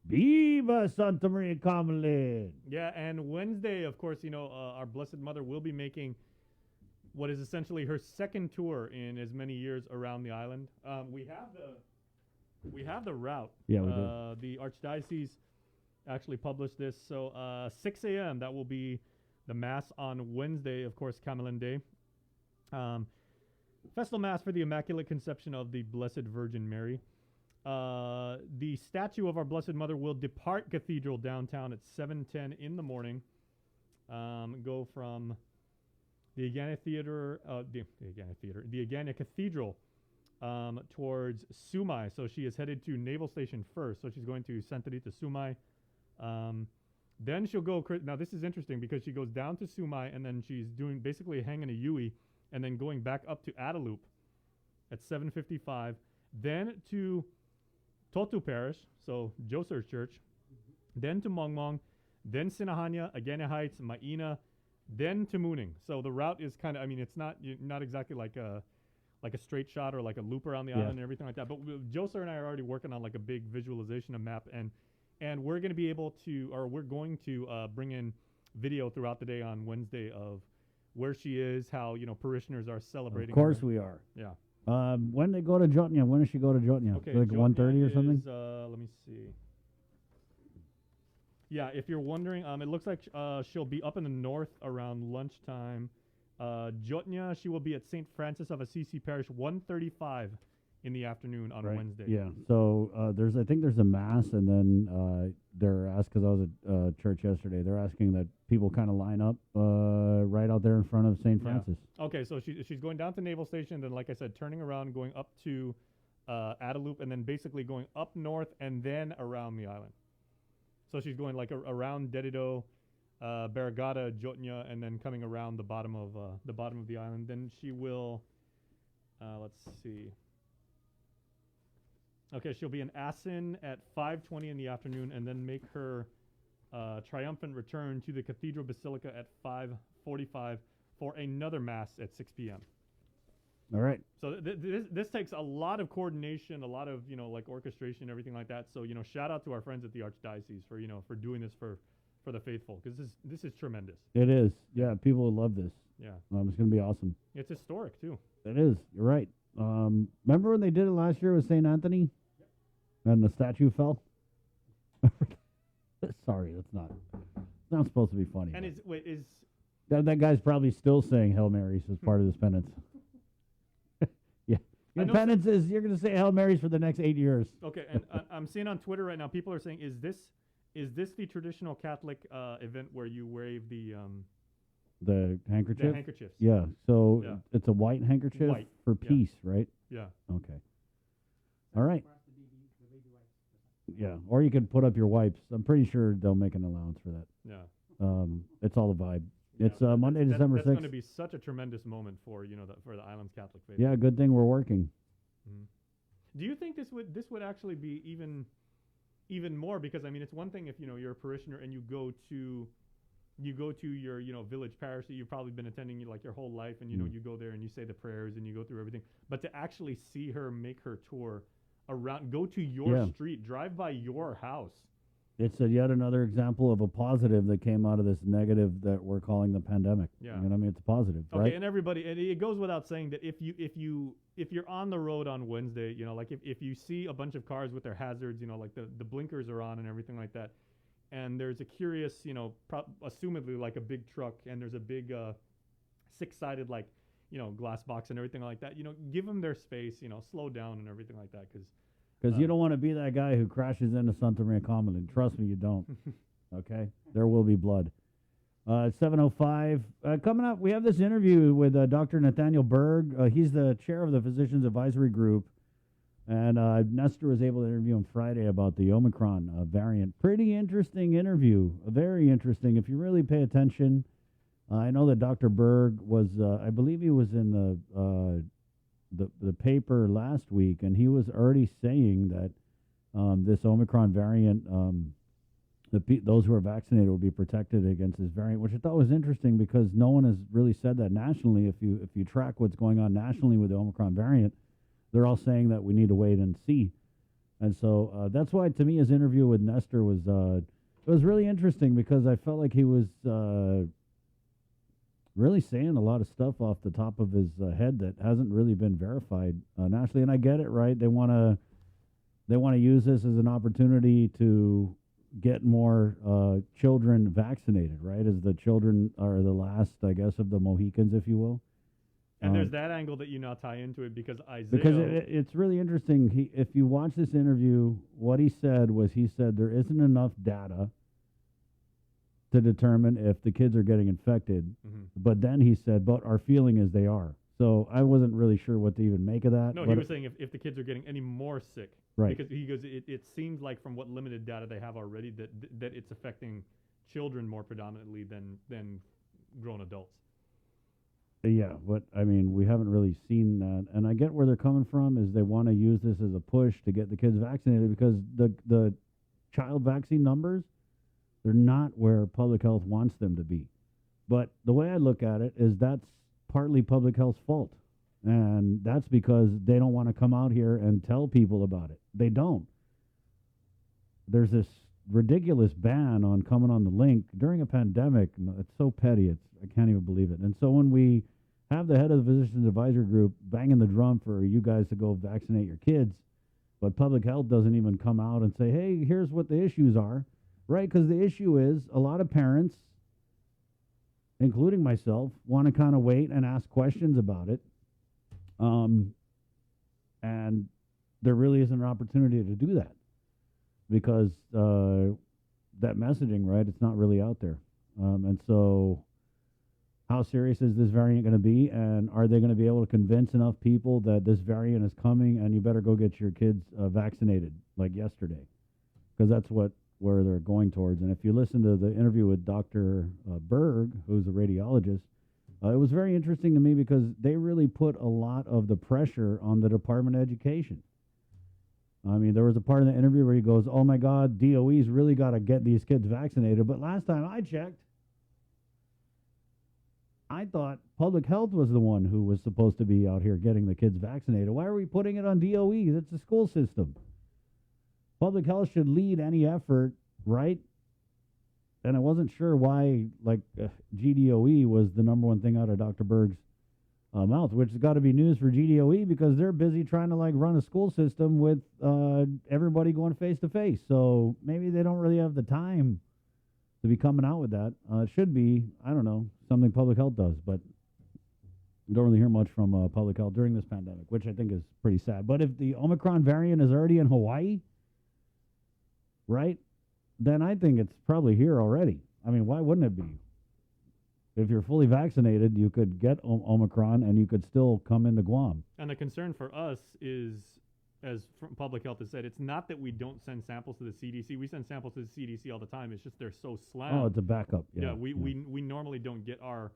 Viva Santa Maria Carmelita. Yeah, and Wednesday, of course, our Blessed Mother will be making what is essentially her second tour in as many years around the island. We have the route. Yeah, we do. The Archdiocese actually published this. So 6 a.m. that will be the mass on Wednesday, of course, Camelin Day. Festal Mass for the Immaculate Conception of the Blessed Virgin Mary. The statue of our Blessed Mother will depart Cathedral downtown at 7:10 in the morning. Go from the Agana Theater, the Agana Cathedral towards Sumai. So she is headed to Naval Station first. So she's going to Santa Rita Sumai. Then she'll go. Now this is interesting because she goes down to Sumai and then she's doing basically hanging a Yui and then going back up to Adaloop at 7:55. Then to Totu Parish, so Joser's Church. Then to Mongmong. Then Sinahanya, Agana Heights, Maina. Then to Mooning. So the route is kind of, I mean, it's not exactly like a straight shot or like a loop around the island and everything like that. But Joser and I are already working on like a big visualization of map, and we're going to be able to, or we're going to bring in video throughout the day on Wednesday of where she is, how parishioners are celebrating. Of course her. we are. Yeah. When they go to Jotnya, when does she go to Jotnya? Okay, Like Jotnya 1:30 or something? Let me see. Yeah, if you're wondering, it looks like she'll be up in the north around lunchtime. Jotnya, she will be at St. Francis of Assisi Parish, 1:35 in the afternoon on Wednesday. Yeah. So I think there's a mass, and then they're asked, because I was at church yesterday. They're asking that people kind of line up right out there in front of St. Francis. Yeah. Okay, so she's going down to Naval Station, then like I said, turning around, going up to Adaloop, and then basically going up north and then around the island. So she's going like around Dedido, Barragata, Jotnya, and then coming around the bottom of the island. Then she will, let's see. Okay, she'll be in Asin at 5:20 in the afternoon, and then make her triumphant return to the Cathedral Basilica at 5:45 for another mass at 6 p.m. All right. So this takes a lot of coordination, a lot of like orchestration, everything like that. So shout out to our friends at the Archdiocese for doing this for the faithful, because this is tremendous. It is. Yeah, people will love this. Yeah. It's going to be awesome. It's historic too. It is. You're right. Remember when they did it last year with St. Anthony? Yep. And the statue fell? Sorry, that's not supposed to be funny. And that guy's probably still saying Hail Marys as part of his penance. Yeah. Your penance is you're going to say Hail Marys for the next 8 years. Okay, and I'm seeing on Twitter right now, people are saying, is this the traditional Catholic event where you wave the handkerchief? The handkerchiefs. Yeah. So Yeah. it's a white handkerchief for Yeah. peace, right? Yeah. Okay. All right. Yeah. Or you could put up your wipes. I'm pretty sure they'll make an allowance for that. Yeah. It's all the vibe. Yeah, It's Monday, December 6th. That's going to be such a tremendous moment for for the island's Catholic faith. Yeah, good thing we're working. Do you think this would actually be even more? Because I mean, it's one thing if you're a parishioner and you go to your village parish that you've probably been attending like your whole life, and you go there and you say the prayers and you go through everything. But to actually see her make her tour around, go to your street, drive by your house. It's yet another example of a positive that came out of this negative that we're calling the pandemic. Yeah. I mean, it's a positive, Okay, right? and everybody, and it goes without saying that if you're on the road on Wednesday, like if you see a bunch of cars with their hazards, like the blinkers are on and everything like that, and there's a curious, assumedly like a big truck, and there's a big 6-sided like glass box and everything like that. Give them their space. Slow down and everything like that, Because you don't want to be that guy who crashes into Santa Maria Common. Trust me, you don't. Okay? There will be blood. 7:05. Coming up, we have this interview with Dr. Nathaniel Berg. He's the chair of the Physicians Advisory Group. And Nestor was able to interview him Friday about the Omicron variant. Pretty interesting interview. Very interesting. If you really pay attention, I know that Dr. Berg was, I believe he was in the paper last week, and he was already saying that this Omicron variant, those who are vaccinated will be protected against this variant, which I thought was interesting because no one has really said that nationally. If you track what's going on nationally with the Omicron variant, they're all saying that we need to wait and see. And so that's why, to me, his interview with Nestor was it was really interesting because I felt like he was really saying a lot of stuff off the top of his head that hasn't really been verified nationally. And I get it, right? They want to use this as an opportunity to get more children vaccinated, right? As the children are the last, I guess, of the Mohicans, if you will. And there's that angle that you now tie into it because Isaiah. Because it's really interesting. If you watch this interview, what he said there isn't enough data to determine if the kids are getting infected. Mm-hmm. But then he said, but our feeling is they are. So I wasn't really sure what to even make of that. No, he was saying if the kids are getting any more sick. Right. Because he goes, it seems like from what limited data they have already that it's affecting children more predominantly than grown adults. Yeah, but I mean, we haven't really seen that, and I get where they're coming from. Is they want to use this as a push to get the kids vaccinated because the child vaccine numbers, they're not where public health wants them to be. But the way I look at it is that's partly public health's fault, and that's because they don't want to come out here and tell people about it. They don't. There's this ridiculous ban on coming on the link during a pandemic. It's so petty. I can't even believe it. And so when we have the head of the Physicians Advisory Group banging the drum for you guys to go vaccinate your kids, but public health doesn't even come out and say, hey, here's what the issues are, right? Because the issue is a lot of parents, including myself, want to kind of wait and ask questions about it. And there really isn't an opportunity to do that because that messaging, right, it's not really out there. And so how serious is this variant going to be? And are they going to be able to convince enough people that this variant is coming and you better go get your kids vaccinated like yesterday? Because that's where they're going towards. And if you listen to the interview with Dr. Berg, who's a radiologist, it was very interesting to me because they really put a lot of the pressure on the Department of Education. I mean, there was a part of the interview where he goes, oh my God, DOE's really got to get these kids vaccinated. But last time I checked, I thought public health was the one who was supposed to be out here getting the kids vaccinated. Why are we putting it on DOE? It's the school system. Public health should lead any effort, right? And I wasn't sure why, GDOE was the number one thing out of Dr. Berg's mouth, which has got to be news for GDOE because they're busy trying to run a school system with everybody going face to face. So maybe they don't really have the time to be coming out with that. It should be, I don't know, something public health does, but we don't really hear much from public health during this pandemic, which I think is pretty sad. But if the Omicron variant is already in Hawaii, right, then I think it's probably here already. I mean, why wouldn't it be? If you're fully vaccinated, you could get Omicron and you could still come into Guam. And the concern for us is, as public health has said, it's not that we don't send samples to the CDC. We send samples to the CDC all the time. It's just they're so slammed. Oh, it's a backup. Yeah, we normally don't get our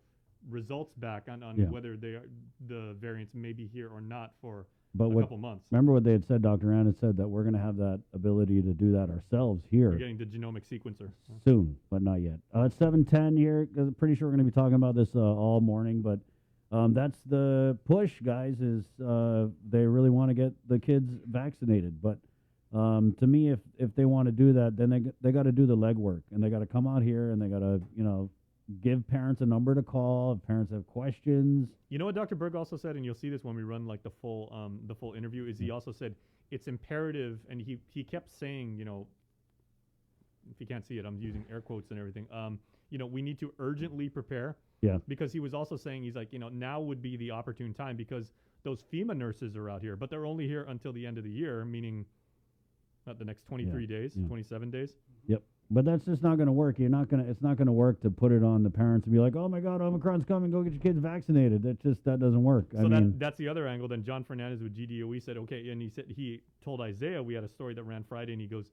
results back on whether the variants may be here or not for a couple months. Remember what they had said, Dr. Ann had said that we're going to have that ability to do that ourselves here. We're getting the genomic sequencer. Soon, but not yet. It's 7:10 here. I'm pretty sure we're going to be talking about this all morning, but that's the push, guys, is they really want to get the kids vaccinated. But to me, if they want to do that, then they got to do the legwork, and they got to come out here, and they got to, give parents a number to call if parents have questions. You know what Dr. Berg also said, and you'll see this when we run the full interview, is he also said it's imperative, and he kept saying, if you can't see it, I'm using air quotes and everything. We need to urgently prepare Yeah. Because he was also saying, he's like, now would be the opportune time because those FEMA nurses are out here, but they're only here until the end of the year, meaning not the next 23 days, 27 days. Yep. But that's just not going to work. It's not going to work to put it on the parents and be like, oh my God, Omicron's coming, go get your kids vaccinated. That doesn't work. So that's the other angle. Then John Fernandez with GDOE said, okay, and he told Isaiah, we had a story that ran Friday, and he goes,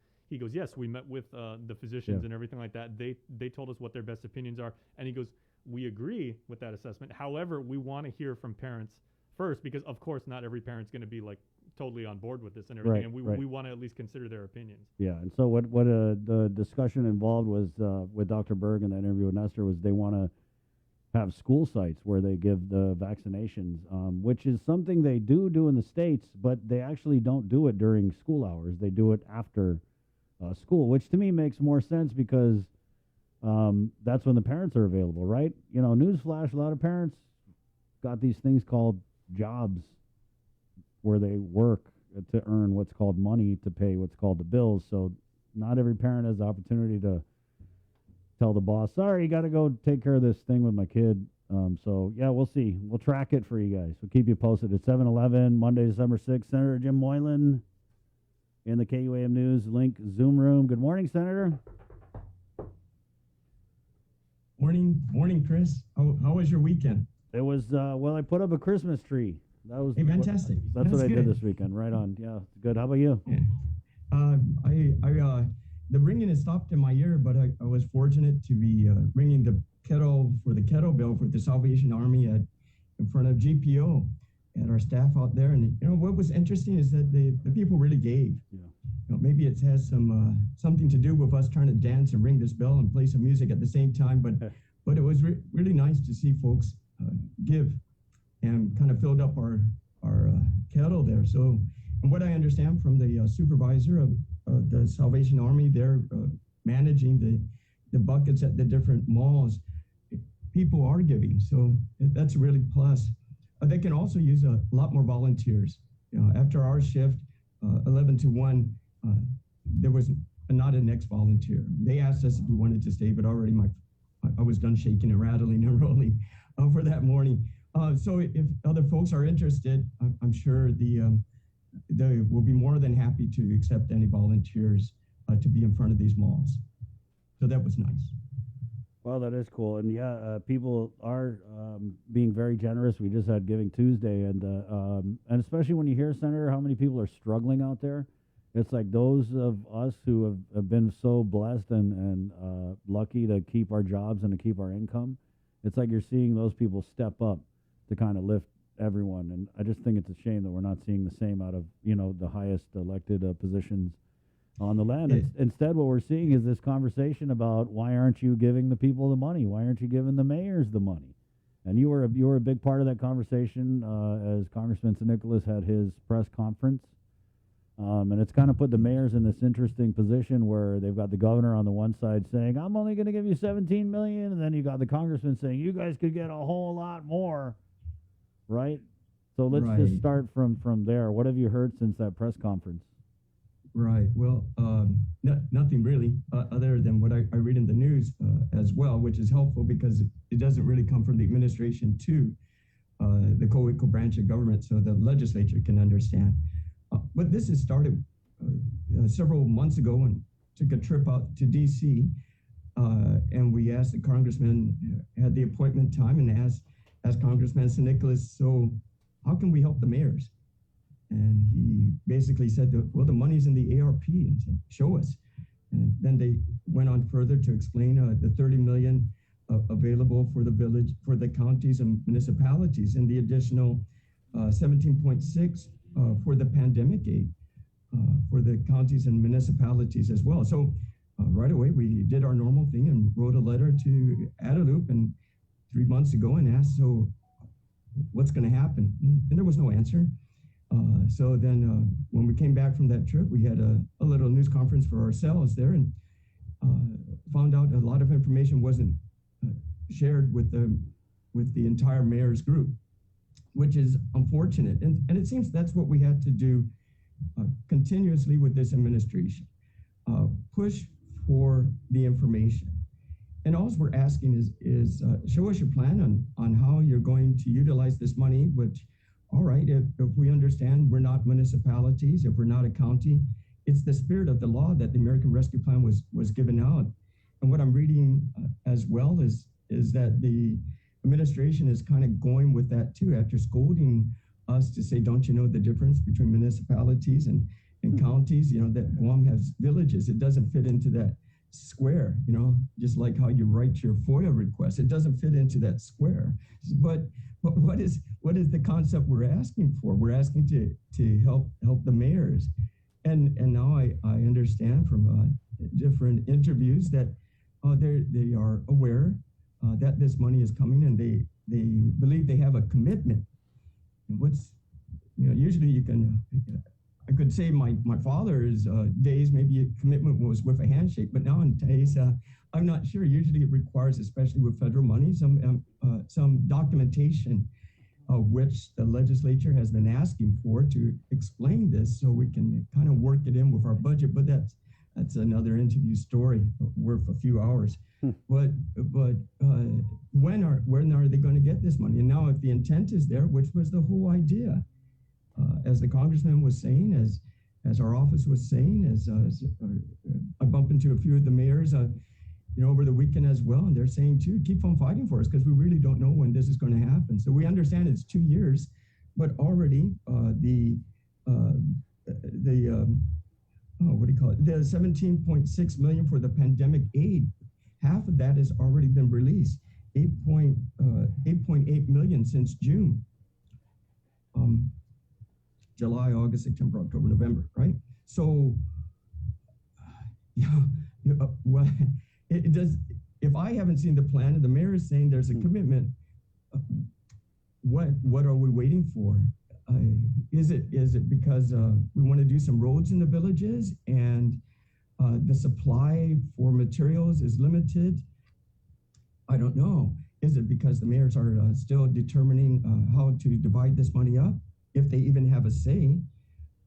yes, we met with the physicians and everything like that. They told us what their best opinions are, and he goes, we agree with that assessment. However, we want to hear from parents first, because of course not every parent's going to be like totally on board with this and everything, and we want to at least consider their opinions. Yeah, and so what the discussion involved was with Dr. Berg in that interview with Nestor was they want to have school sites where they give the vaccinations, which is something they do in the States, but they actually don't do it during school hours. They do it after school, which to me makes more sense because that's when the parents are available, right? Newsflash, a lot of parents got these things called jobs where they work to earn what's called money to pay what's called the bills. So not every parent has the opportunity to tell the boss, sorry, you got to go take care of this thing with my kid. So, yeah, we'll see. We'll track it for you guys. We'll keep you posted. It's 7-11, Monday, December 6th. Senator Jim Moylan in the KUAM News Link Zoom room. Good morning, Senator. Morning, Chris. How was your weekend? It was, I put up a Christmas tree. That was fantastic. That's what I did this weekend. Right on. Yeah, good. How about you? Yeah. The ringing has stopped in my ear, but I was fortunate to be ringing the kettle for the kettle bell for the Salvation Army in front of GPO and our staff out there. And what was interesting is that the people really gave. Yeah. Maybe it has something to do with us trying to dance and ring this bell and play some music at the same time. But it was really nice to see folks give and kind of filled up our kettle there. So, and what I understand from the supervisor of the Salvation Army, they're managing the buckets at the different malls. People are giving, so that's a really plus. They can also use a lot more volunteers. After our shift, 11 to 1, there was not an ex-volunteer. They asked us if we wanted to stay, but already I was done shaking and rattling and rolling for that morning. So if other folks are interested, I'm sure they will be more than happy to accept any volunteers to be in front of these malls. So that was nice. Well, that is cool. And yeah, people are being very generous. We just had Giving Tuesday, and especially when you hear, Senator, how many people are struggling out there. It's like those of us who have been so blessed and lucky to keep our jobs and to keep our income. It's like you're seeing those people step up to kind of lift everyone. And I just think it's a shame that we're not seeing the same out of, the highest elected positions on the land. Instead, what we're seeing is this conversation about why aren't you giving the people the money? Why aren't you giving the mayors the money? And you were a big part of that conversation as Congressman St. Nicholas had his press conference. And it's kind of put the mayors in this interesting position where they've got the governor on the one side saying, I'm only going to give you $17 million. And then you got the congressman saying, you guys could get a whole lot more. Right? So let's just start from there. What have you heard since that press conference? Right. Well, nothing really other than what I read in the news as well, which is helpful because it doesn't really come from the administration to the co-equal branch of government so the legislature can understand. But this has started several months ago when I took a trip out to D.C. And we asked the congressman, had the appointment time, and asked Congressman St. Nicholas, so how can we help the mayors? And he basically said, well, the money's in the ARP, and said, show us. And then they went on further to explain the $30 million available for the village, for the counties and municipalities, and the additional 17.6 for the pandemic aid for the counties and municipalities as well. So right away, we did our normal thing and wrote a letter to Adelup and 3 months ago and asked, so what's going to happen? And there was no answer. So then when we came back from that trip, we had a little news conference for ourselves there and found out a lot of information wasn't shared with the entire mayor's group, which is unfortunate. And it seems that's what we had to do continuously with this administration, push for the information. And all we're asking is show us your plan on how you're going to utilize this money, which, all right, if we understand we're not municipalities, if we're not a county, it's the spirit of the law that the American Rescue Plan was given out. And what I'm reading as well is that the administration is kind of going with that too, after scolding us to say, don't you know the difference between municipalities and counties? You know, that Guam has villages. It doesn't fit into that square, you know, just like how you write your FOIA request. It doesn't fit into that square. But what is the concept we're asking for? We're asking to help the mayors. And now I understand from different interviews that they are aware that this money is coming, and they believe they have a commitment. And usually you can, I could say my father's days, maybe a commitment was with a handshake, but nowadays, I'm not sure. Usually it requires, especially with federal money, some documentation which the legislature has been asking for to explain this so we can kind of work it in with our budget. But that's another interview story worth a few hours. But when are they going to get this money? And now if the intent is there, which was the whole idea, as the congressman was saying, as our office was saying, as I bump into a few of the mayors, over the weekend as well, and they're saying too, keep on fighting for us because we really don't know when this is going to happen. So we understand it's 2 years, but already the 17.6 million for the pandemic aid, half of that has already been released, 8.8 million since June. July, August, September, October, November, right? So, well, it does. If I haven't seen the plan and the mayor is saying there's a commitment, what are we waiting for? Is it because we want to do some roads in the villages and the supply for materials is limited? I don't know. Is it because the mayors are still determining how to divide this money up, if they even have a say?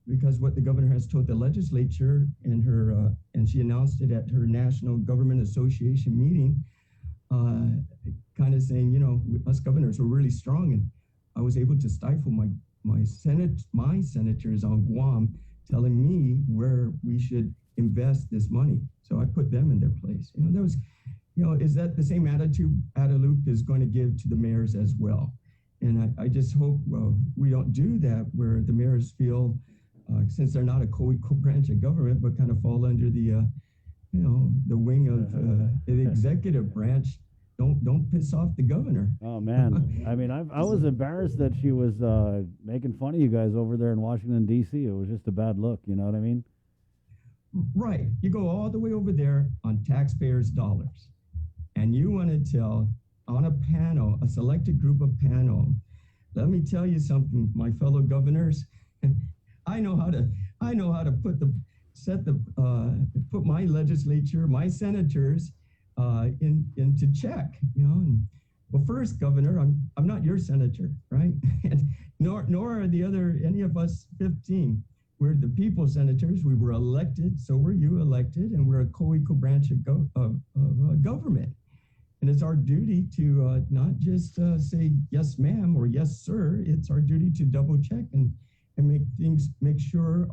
Because what the governor has told the legislature and she announced it at her National Government Association meeting, kind of saying, us governors were really strong, and I was able to stifle my senators on Guam telling me where we should invest this money. So I put them in their place. Is that the same attitude Adelup is going to give to the mayors as well? And I just hope we don't do that, where the mayors feel, since they're not a co-equal branch of government, but kind of fall under the, the wing of the executive branch. Don't piss off the governor. Oh man, I mean, I was embarrassed that she was making fun of you guys over there in Washington D.C. It was just a bad look. You know what I mean? Right. You go all the way over there on taxpayers' dollars, and you want to tell on a panel, a selected group of panel. Let me tell you something, my fellow governors. I know how to put my legislature, my senators, into check. Well, first, Governor, I'm not your senator, right? And nor are any of us 15. We're the people's senators. We were elected, so were you elected, and we're a co-equal branch of government. And it's our duty to not just say yes, ma'am, or yes, sir. It's our duty to double check and make sure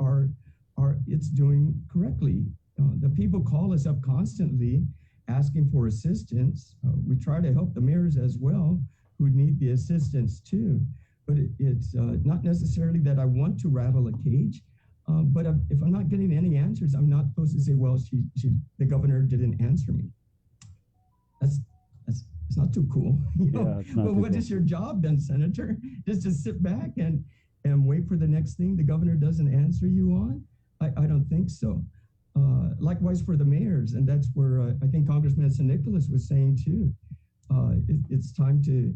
it's doing correctly. The people call us up constantly asking for assistance. We try to help the mayors as well, who need the assistance too. But it's not necessarily that I want to rattle a cage. But if I'm not getting any answers, I'm not supposed to say, well, the governor didn't answer me. It's not too cool. But what is your job then, Senator? Just to sit back and wait for the next thing the governor doesn't answer you on? I don't think so. Likewise for the mayors, and that's where I think Congressman San Nicolas was saying too. It's time to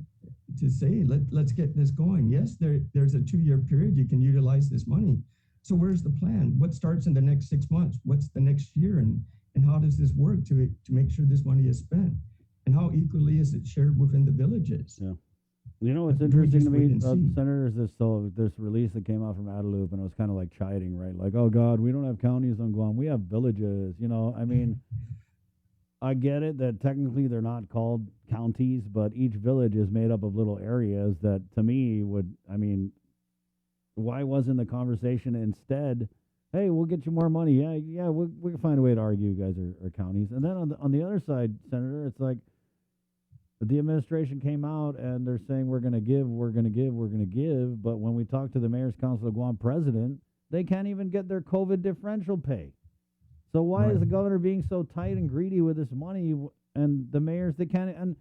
say, let's get this going. Yes, there's a 2-year period you can utilize this money. So where's the plan? What starts in the next 6 months? What's the next year? And how does this work to make sure this money is spent? And how equally is it shared within the villages? Yeah. What's interesting to me, Senator, is this release that came out from Adelup, and it was kind of like chiding, right? Like, oh God, we don't have counties on Guam, we have villages. I mean, I get it that technically they're not called counties, but each village is made up of little areas that, to me, why wasn't the conversation instead, hey, we'll get you more money. Yeah, we'll find a way to argue you guys are counties. And then on the other side, Senator, it's like the administration came out and they're saying we're going to give, but when we talk to the Mayor's Council of Guam president, they can't even get their COVID differential pay. So why is the governor being so tight and greedy with this money, and the mayors, they can't? And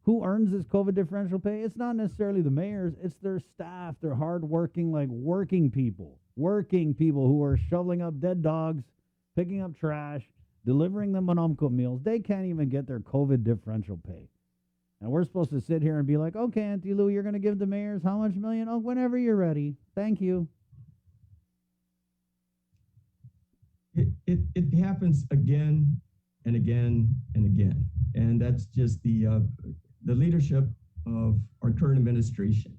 who earns this COVID differential pay? It's not necessarily the mayors. It's their staff. They're hardworking, working people who are shoveling up dead dogs, picking up trash, delivering them Manamco meals. They can't even get their COVID differential pay. And we're supposed to sit here and be like, okay, Auntie Lou, you're going to give the mayors how much million? Oh, whenever you're ready. Thank you. It happens again and again and again, and that's just the leadership of our current administration.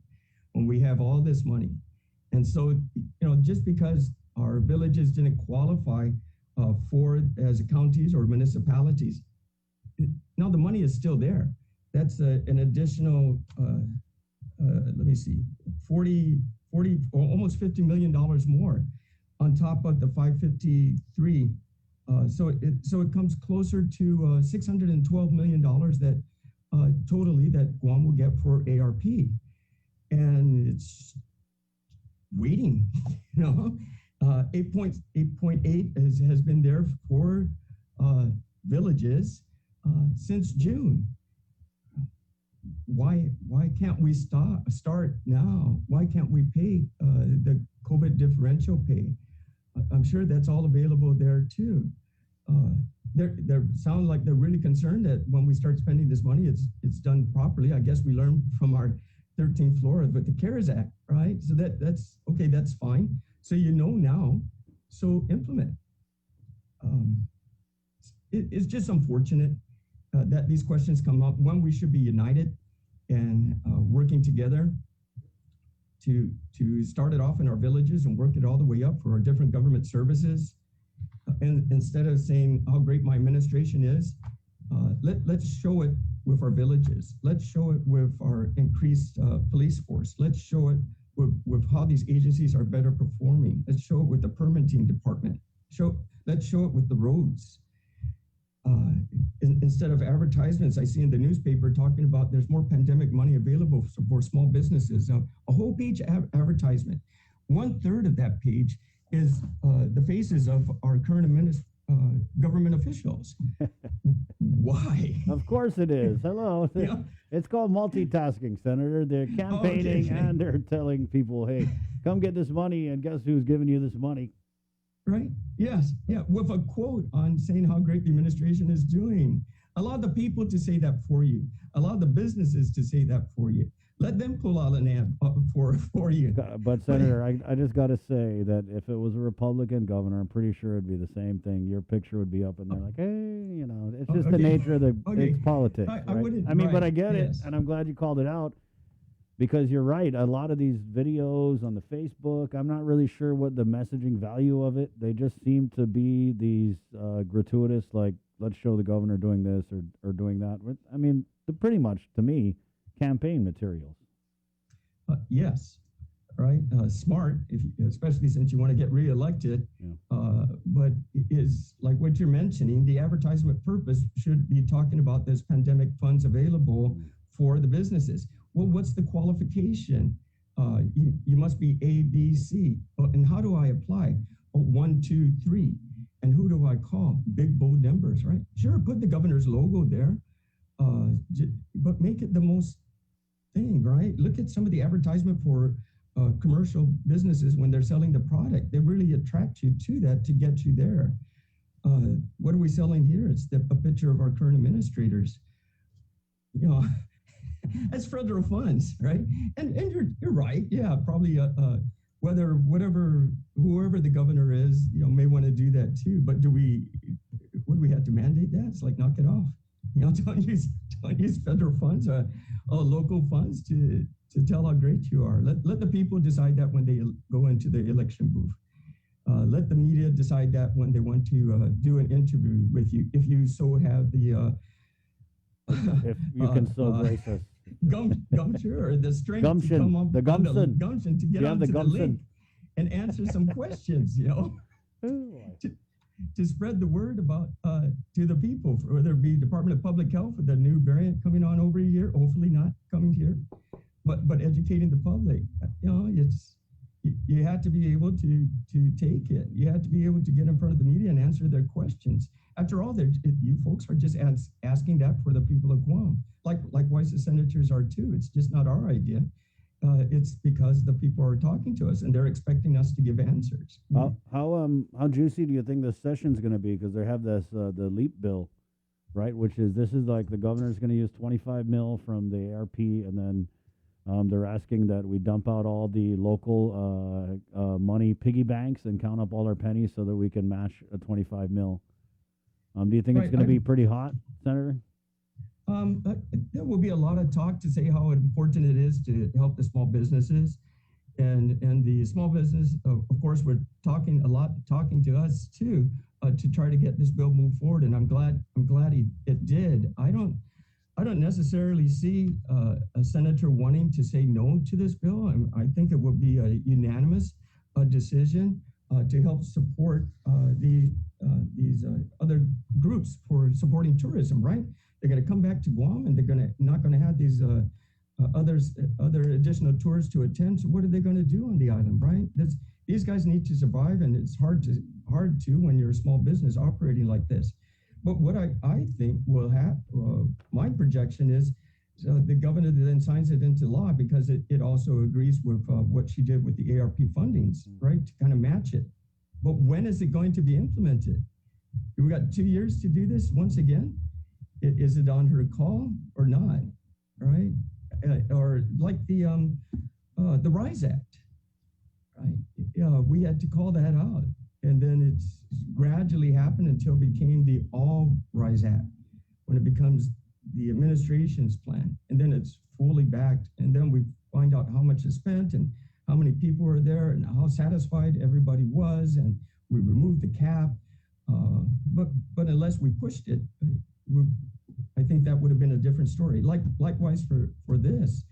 When we have all this money, and so just because our villages didn't qualify for as counties or municipalities, now the money is still there. That's an additional, let me see, 40 or almost $50 million more on top of the 553. So it comes closer to $612 million that totally that Guam will get for ARP. And it's waiting, 8.8 has been there for villages since June. Why can't we start now? Why can't we pay the COVID differential pay? I'm sure that's all available there too. They sound like they're really concerned that when we start spending this money, it's done properly. I guess we learned from our 13th floor with the CARES Act, right? So that's okay. That's fine. So now, so implement. It's just unfortunate that these questions come up. One, we should be united and working together to start it off in our villages and work it all the way up for our different government services. And instead of saying how great my administration is, let's show it with our villages. Let's show it with our increased police force. Let's show it with how these agencies are better performing. Let's show it with the permitting department. Let's show it with the roads. Instead of advertisements, I see in the newspaper talking about there's more pandemic money available for small businesses. A whole page advertisement. 1/3 of that page is the faces of our current government officials. Why? Of course it is. Hello. Yeah. It's called multitasking, Senator. They're campaigning and they're telling people, hey, come get this money, and guess who's giving you this money? Right? Yes. Yeah. With a quote on saying how great the administration is doing. Allow the people to say that for you. Allow the businesses to say that for you. Let them pull out an ad for you. But Senator, I just got to say that if it was a Republican governor, I'm pretty sure it'd be the same thing. Your picture would be up and they're like, hey, it's just the nature of it's politics. I mean, but I get it, and I'm glad you called it out. Because you're right, a lot of these videos on the Facebook, I'm not really sure what the messaging value of it. They just seem to be these gratuitous, like, let's show the governor doing this or doing that. I mean, they're pretty much, to me, campaign materials. Yes, right. Smart, especially since you want to get reelected. Yeah. But is like what you're mentioning, the advertisement purpose should be talking about this pandemic funds available for the businesses. Well, what's the qualification? You must be A, B, C. And how do I apply? 1, 2, 3. And who do I call? Big, bold numbers, right? Sure, put the governor's logo there, but make it the most thing, right? Look at some of the advertisement for commercial businesses when they're selling the product. They really attract you to that to get you there. What are we selling here? It's a picture of our current administrators. That's federal funds, right? And you're right. Yeah, probably whoever the governor is, may want to do that too. But would we have to mandate that? It's like, knock it off. Don't use federal funds or local funds to tell how great you are. Let the people decide that when they go into the election booth. Let the media decide that when they want to do an interview with you, if you so have the If you can so grace us. gumption or the strength Gumption, to come up the on gumption. gumption to get Yeah, onto the the link gumption. and answer some questions, to spread the word about to the people, whether it be Department of Public Health with the new variant coming on over here, hopefully not coming here, but educating the public. It's you have to be able to take it. You have to be able to get in front of the media and answer their questions. After all, you folks are just asking that for the people of Guam. Likewise, the senators are too. It's just not our idea. It's because the people are talking to us and they're expecting us to give answers. How juicy do you think this session's going to be? Because they have this the LEAP bill, right? This is like the governor's going to use 25 mil from the ARP, and then they're asking that we dump out all the local money piggy banks and count up all our pennies so that we can match a 25 mil. Do you think it's going to be pretty hot, Senator? There will be a lot of talk to say how important it is to help the small businesses, and the small business. Of course, we're talking to us too, to try to get this bill moved forward. And I'm glad it did. I don't necessarily see a senator wanting to say no to this bill. I think it would be a unanimous decision to help support these other groups for supporting tourism, right? They're going to come back to Guam, and they're not going to have these other additional tours to attend. So what are they going to do on the island, right? These guys need to survive, and it's hard to when you're a small business operating like this. But what I think will happen, my projection is the governor then signs it into law, because it also agrees with what she did with the ARP fundings, right, to kind of match it. But when is it going to be implemented? We got 2 years to do this once again. Is it on her call or not, right? Or like the RISE Act, right? We had to call that out, and then it's gradually happened until it became the All RISE Act, when it becomes the administration's plan, and then it's fully backed, and then we find out how much is spent and how many people were there and how satisfied everybody was, and we removed the cap. But unless we pushed it, I think that would have been a different story. Likewise for this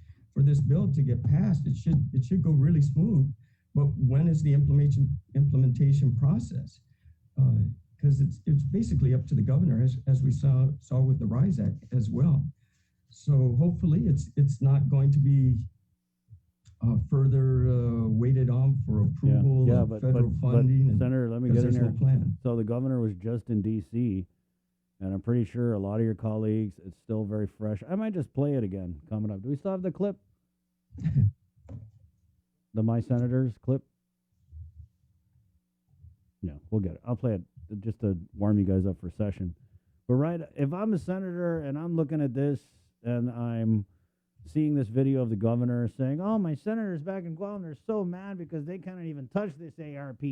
bill to get passed, it should go really smooth. But when is the implementation process? Because it's basically up to the governor, as we saw with the RISE Act as well. So hopefully it's not going to be further waited on for approval of federal funding. But Senator, let me get in here. So the governor was just in D.C., and I'm pretty sure a lot of your colleagues, it's still very fresh. I might just play it again coming up. Do we still have the clip? The My Senators clip? Yeah, we'll get it. I'll play it just to warm you guys up for session. But right, if I'm a senator and I'm looking at this and I'm seeing this video of the governor saying, oh, my senators back in Guam, they're so mad because they can't even touch this ARP.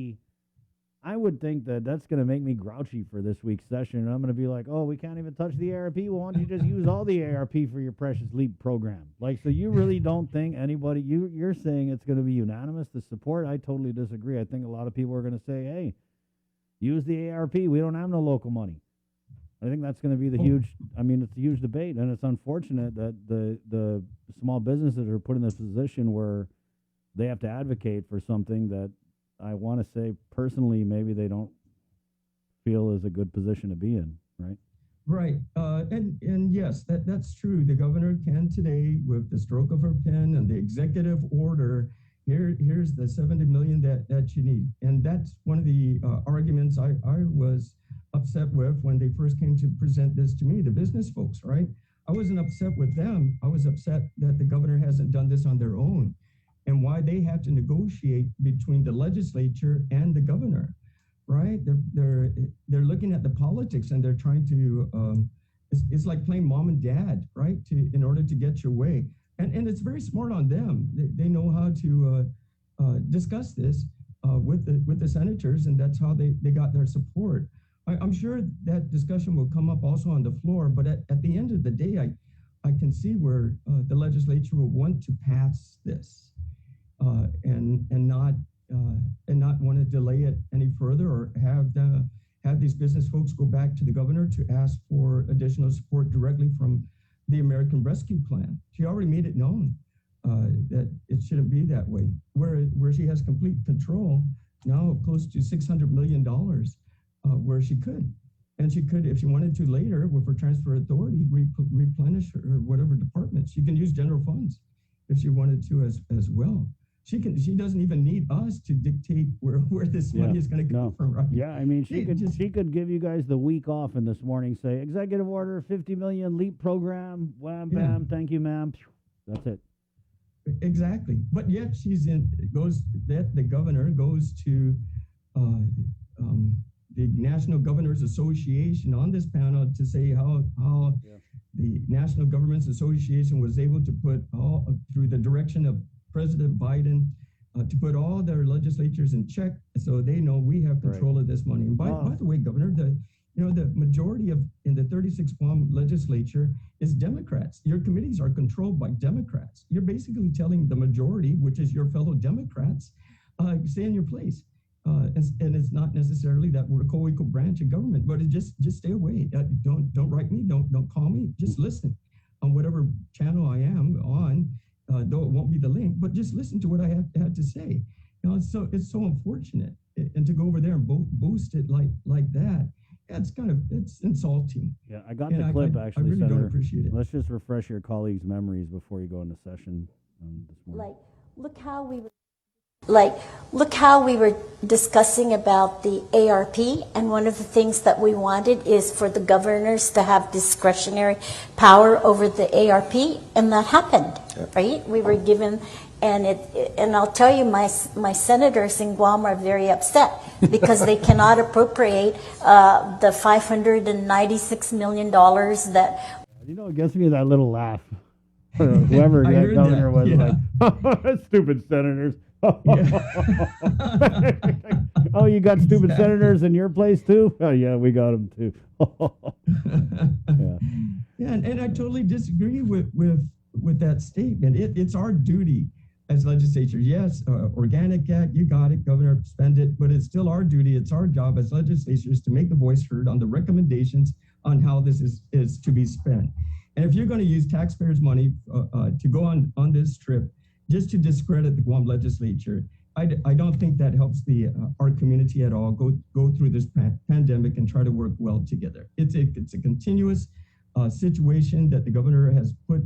I would think that that's going to make me grouchy for this week's session. And I'm going to be like, oh, we can't even touch the ARP. Well, why don't you just use all the ARP for your precious LEAP program? Like, so you really don't think anybody, you're saying it's going to be unanimous, the support? I totally disagree. I think a lot of people are going to say, hey, use the ARP. We don't have no local money. I think that's going to be the it's a huge debate. And it's unfortunate that the small businesses are put in this position where they have to advocate for something that I want to say personally, maybe they don't feel is a good position to be in, right? Right. And yes, that's true. The governor can today, with the stroke of her pen and the executive order, here's the $70 million that you need. And that's one of the arguments I was upset with when they first came to present this to me, the business folks, right? I wasn't upset with them. I was upset that the governor hasn't done this on their own, and why they had to negotiate between the legislature and the governor, right? They're looking at the politics, and they're trying to, it's like playing mom and dad, right? In order to get your way. And it's very smart on them. They know how to discuss this with the senators, and that's how they got their support. I'm sure that discussion will come up also on the floor, but at the end of the day, I can see where the legislature will want to pass this. And not want to to delay it any further or have these business folks go back to the governor to ask for additional support directly from the American Rescue Plan. She already made it known that it shouldn't be that way. Where she has complete control now of close to $600 million, where she could. And she could, if she wanted to later, with her transfer authority, replenish her whatever department. She can use general funds if she wanted to as well. She doesn't even need us to dictate where this money is going to come from, right? Yeah, I mean, she could give you guys the week off and this morning say, executive order, 50 million LEAP program, wham, bam, thank you, ma'am. That's it. Exactly. But yet the governor goes to the National Governors Association on this panel to say how the National Governments Association was able to put all through the direction of President Biden to put all their legislatures in check so they know we have control of this money. And by the way, Governor, the majority in the 36 Guam legislature is Democrats. Your committees are controlled by Democrats. You're basically telling the majority, which is your fellow Democrats, stay in your place. And it's not necessarily that we're a co-equal branch of government, but it just stay away. Don't write me. Don't call me. Just listen on whatever channel I am on. Though it won't be the link, but just listen to what I had to say. It's so unfortunate, and to go over there and boost it like that. It's insulting. Yeah, I got the clip actually. I really Senator. don't appreciate it. Let's just refresh your colleagues' memories before you go into session this morning. Look how we were discussing about the ARP, and one of the things that we wanted is for the governors to have discretionary power over the ARP, and that happened, right? We were given, and I'll tell you, my senators in Guam are very upset because they cannot appropriate the $596 million that. It gets me that little laugh. Whoever that governor was like, stupid senators. Oh, you got stupid senators in your place too? Oh, yeah, we got them too. Yeah, and I totally disagree with that statement. It's our duty as legislatures. Yes, Organic Act, you got it, Governor, spend it, but it's still our duty. It's our job as legislatures to make the voice heard on the recommendations on how this is to be spent. And if you're going to use taxpayers' money to go on this trip just to discredit the Guam legislature, I don't think that helps our community at all. Go through this pandemic and try to work well together. It's a continuous situation that the governor has put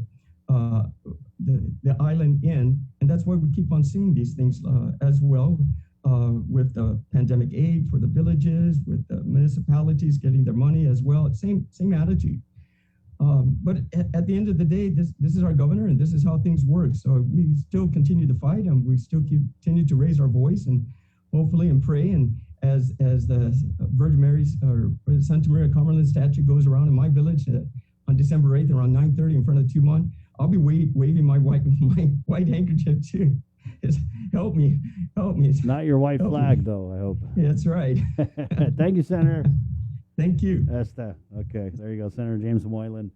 the island in, and that's why we keep on seeing these things as well with the pandemic aid for the villages, with the municipalities getting their money as well. Same attitude. But at the end of the day, this is our governor, and this is how things work. So we still continue to fight, and we still continue to raise our voice, and hopefully and pray. And as the Virgin Mary's or Santa Maria Cumberland statue goes around in my village on December 8th around 9:30 in front of Tumon, I'll be waving my white handkerchief too. Help me. Not your white flag, though, I hope. Yeah, that's right. Thank you, Senator. Thank you. Okay, there you go, Senator James Moylan.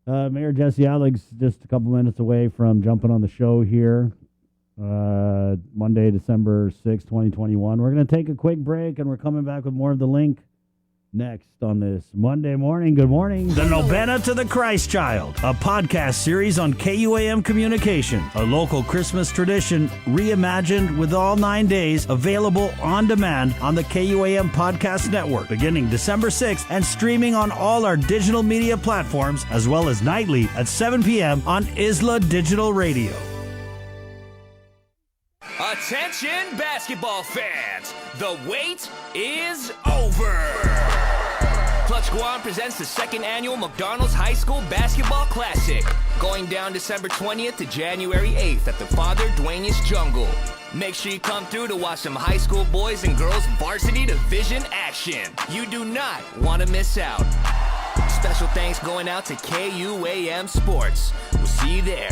Mayor Jesse Alex just a couple minutes away from jumping on the show here. Monday, December 6, 2021. We're going to take a quick break, and we're coming back with more of the link next on this Monday morning. Good morning. The Novena to the Christ Child, a podcast series on KUAM Communication, a local Christmas tradition reimagined with all 9 days available on demand on the KUAM Podcast Network, beginning December 6th and streaming on all our digital media platforms, as well as nightly at 7 p.m. on Isla Digital Radio. Attention basketball fans, the wait is over. Clutch Guam presents the second annual McDonald's High School Basketball Classic, going down December 20th to January 8th at the Father Duenas Jungle. Make sure you come through to watch some high school boys and girls varsity division action. You do not want to miss out. Special thanks going out to KUAM Sports. We'll see you there.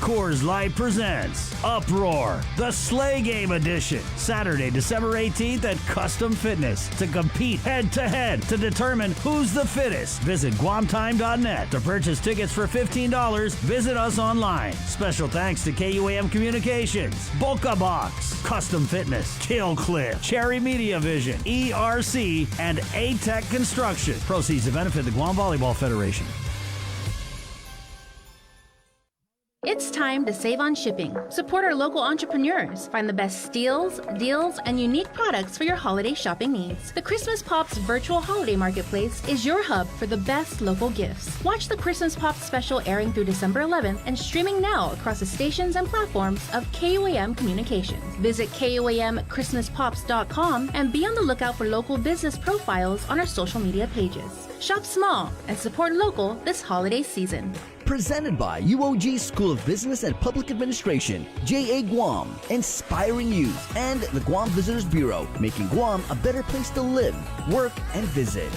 Coors Light presents Uproar, the Sleigh Game Edition, Saturday, December 18th at Custom Fitness to compete head-to-head to determine who's the fittest. Visit guamtime.net. To purchase tickets for $15, visit us online. Special thanks to KUAM Communications, Boca Box, Custom Fitness, Kill Cliff, Cherry Media Vision, ERC, and A-Tech Construction. Proceeds to benefit the Guam Volleyball Federation. It's time to save on shipping. Support our local entrepreneurs. Find the best steals, deals, and unique products for your holiday shopping needs. The Christmas Pops virtual holiday marketplace is your hub for the best local gifts. Watch the Christmas Pops special airing through December 11th and streaming now across the stations and platforms of KUAM Communications. Visit KUAMChristmasPops.com and be on the lookout for local business profiles on our social media pages. Shop small and support local this holiday season. Presented by UOG School of Business and Public Administration, JA Guam, inspiring youth, and the Guam Visitors Bureau, making Guam a better place to live, work, and visit.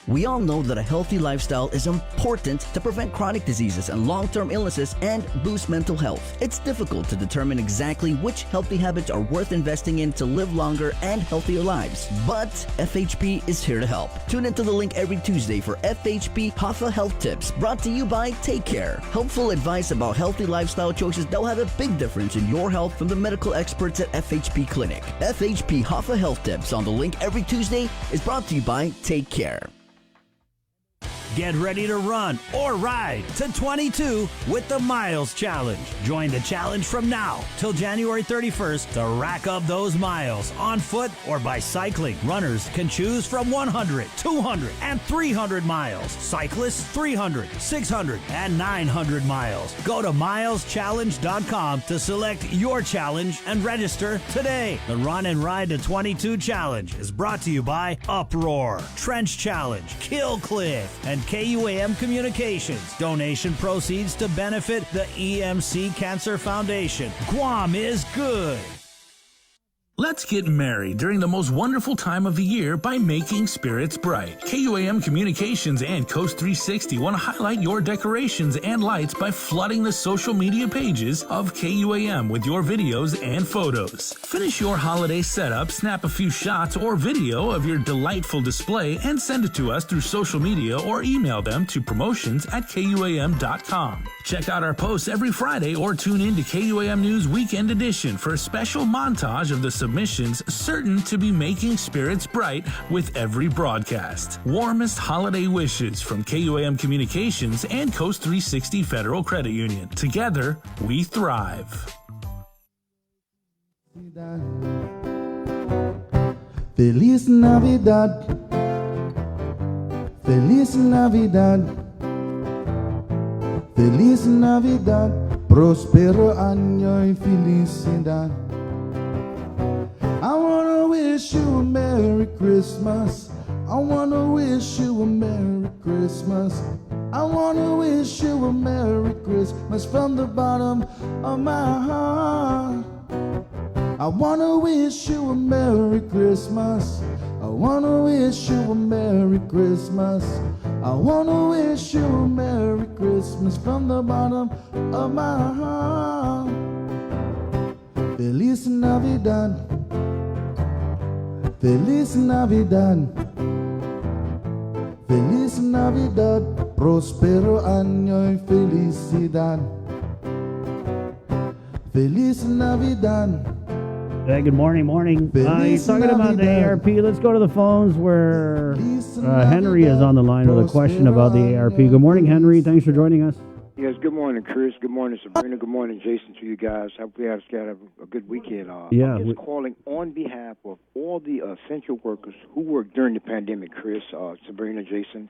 We all know that a healthy lifestyle is important to prevent chronic diseases and long-term illnesses and boost mental health. It's difficult to determine exactly which healthy habits are worth investing in to live longer and healthier lives. But FHP is here to help. Tune into the link every Tuesday for FHP HAFA Health Tips, brought to you by Take Care. Helpful advice about healthy lifestyle choices that will have a big difference in your health from the medical experts at FHP Clinic. FHP HAFA Health Tips on the link every Tuesday is brought to you by Take Care. Get ready to run or ride to 22 with the Miles Challenge. Join the challenge from now till January 31st to rack up those miles on foot or by cycling. Runners can choose from 100, 200, and 300 miles. Cyclists 300, 600, and 900 miles. Go to mileschallenge.com to select your challenge and register today. The Run and Ride to 22 Challenge is brought to you by Uproar, Trench Challenge, Kill Cliff, and KUAM Communications. Donation proceeds to benefit the EMC Cancer Foundation. Guam is good. Let's get merry during the most wonderful time of the year by making spirits bright. KUAM Communications and Coast 360 want to highlight your decorations and lights by flooding the social media pages of KUAM with your videos and photos. Finish your holiday setup, snap a few shots or video of your delightful display, and send it to us through social media or email them to promotions@KUAM.com. Check out our posts every Friday or tune in to KUAM News Weekend Edition for a special montage of the submissions certain to be making spirits bright with every broadcast. Warmest holiday wishes from KUAM Communications and Coast 360 Federal Credit Union. Together, we thrive. Feliz Navidad. Feliz Navidad. Feliz Navidad. Prospero año y felicidad. I wanna wish you a Merry Christmas. I wanna wish you a Merry Christmas. I wanna wish you a Merry Christmas from the bottom of my heart. I wanna wish you a Merry Christmas. I wanna wish you a Merry Christmas. I wanna wish you a Merry Christmas from the bottom of my heart. Feliz Navidad. Feliz Navidad. Feliz Navidad. Prospero año y felicidad. Feliz Navidad. Hey, good morning. He's talking about the ARP. Let's go to the phones where Henry is on the line with a question about the ARP. Good morning, Henry. Thanks for joining us. Yes, good morning, Chris. Good morning, Sabrina. Good morning, Jason, to you guys. Hope you guys have a good weekend. Yeah, I'm just calling on behalf of all the essential workers who worked during the pandemic, Chris, Sabrina, Jason.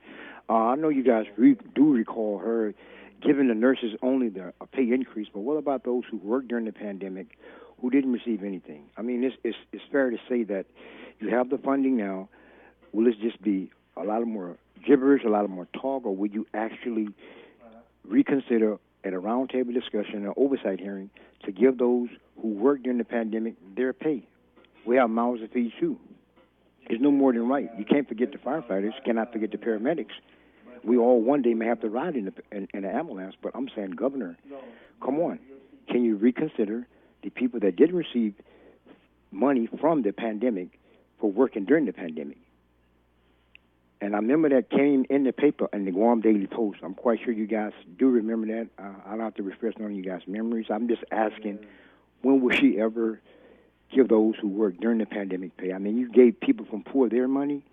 I know you guys do recall her giving the nurses only a pay increase, but what about those who worked during the pandemic who didn't receive anything? I mean, it's fair to say that you have the funding now. Will it just be a lot of more gibberish, a lot of more talk, or will you actually reconsider at a roundtable discussion or oversight hearing to give those who worked during the pandemic their pay? We have mouths to feed too. It's no more than right. You can't forget the firefighters. You cannot forget the paramedics. we all one day may have to ride in an ambulance. But I'm saying, Governor, come on. Can you reconsider the people that did receive money from the pandemic for working during the pandemic? And I remember that came in the paper in the Guam Daily Post. I'm quite sure you guys do remember that. I'll have to refresh on you guys' memories. I'm just asking, when will she ever give those who worked during the pandemic pay? I mean, you gave people from poor their money.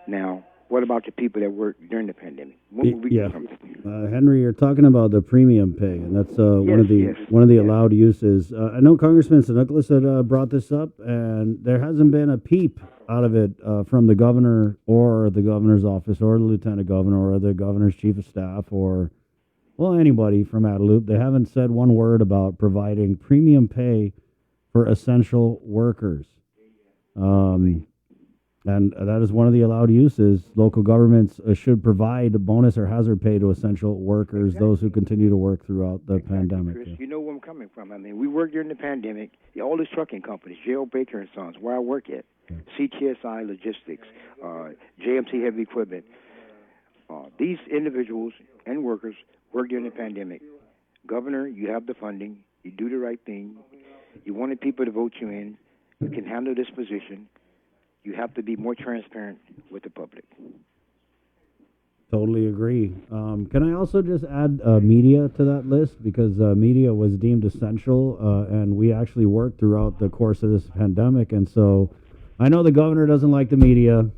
Now, what about the people that worked during the pandemic? When will we get something? Henry, you're talking about the premium pay, and that's one of the allowed uses. I know Congressman St. Nicholas had brought this up, and there hasn't been a peep out of it from the governor or the governor's office or the lieutenant governor or the governor's chief of staff or, well, anybody from Adelup. They haven't said one word about providing premium pay for essential workers. And that is one of the allowed uses. Local governments should provide a bonus or hazard pay to essential workers, those who continue to work throughout the pandemic. Chris, you know where I'm coming from. I mean, we worked during the pandemic. All these trucking companies, J.L. Baker and Sons, where I work at, CTSI Logistics, JMT Heavy Equipment. These individuals and workers worked during the pandemic. Governor, you have the funding. You do the right thing. You wanted people to vote you in. You can handle this position. You have to be more transparent with the public. Totally agree. Can I also just add media to that list? Because media was deemed essential, and we actually worked throughout the course of this pandemic. And so I know the governor doesn't like the media.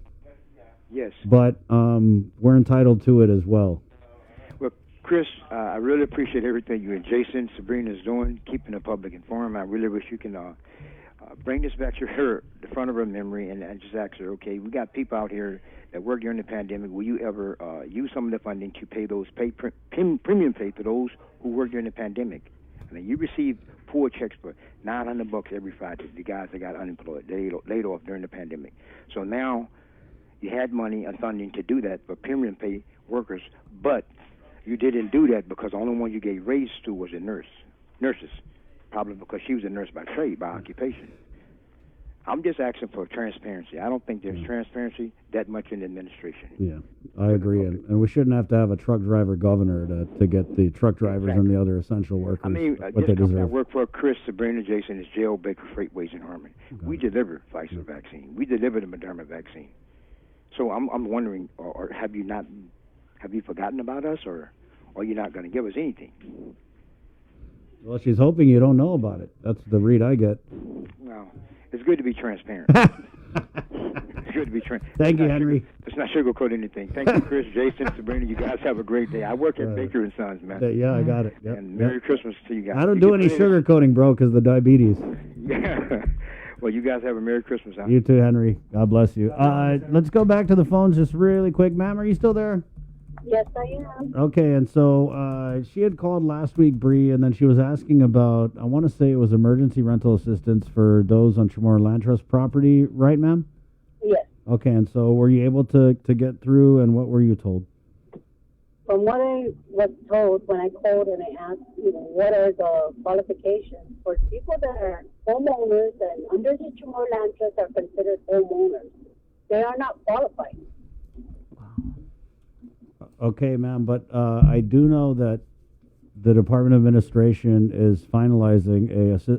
Yes. But we're entitled to it as well. Well, Chris, I really appreciate everything you and Jason, Sabrina is doing, keeping the public informed. I really wish you can bring this back to her, the front of her memory, and just ask her, okay, we got people out here that work during the pandemic. Will you ever use some of the funding to pay those premium pay to those who work during the pandemic? I mean, you receive poor checks for $900 every Friday, the guys that got unemployed, they laid off during the pandemic. So now you had money and funding to do that for premium pay workers, but you didn't do that because the only one you gave raise to was the nurses, probably because she was a nurse by trade, by occupation. I'm just asking for transparency. I don't think there's transparency that much in the administration. Yeah, I agree. And we shouldn't have to have a truck driver governor to get the truck drivers and the other essential workers I mean, what this they company I deserve. work for, Chris, Sabrina, Jason, is J.L. Baker Freightways in Harmon. We deliver Pfizer vaccine. We deliver the Moderna vaccine. So I'm wondering, or have you forgotten about us, or are you not going to give us anything? Well, she's hoping you don't know about it. That's the read I get. Well, it's good to be transparent. It's good to be transparent. Thank you, Henry. Let's not sugarcoat anything. Thank you, Chris, Jason, Sabrina. You guys have a great day. I work at Baker and Sons, man. Yeah, I got it. Yep. And Merry Christmas to you guys. I don't You do can any put it in- sugarcoating, bro, because of the diabetes. Yeah. Well, you guys have a Merry Christmas. Huh? You too, Henry. God bless you. Let's go back to the phones just really quick. Ma'am, are you still there? Yes, I am. Okay, and so she had called last week, Bree, and then she was asking about, I want to say it was emergency rental assistance for those on Chamorro Land Trust property, right, ma'am? Yes. Okay, and so were you able to get through, and what were you told? From what I was told when I called and I asked, what are the qualifications for people that are homeowners and under the Chamorro Land Trust are considered homeowners. They are not qualified. Okay, ma'am, but I do know that the Department of Administration is finalizing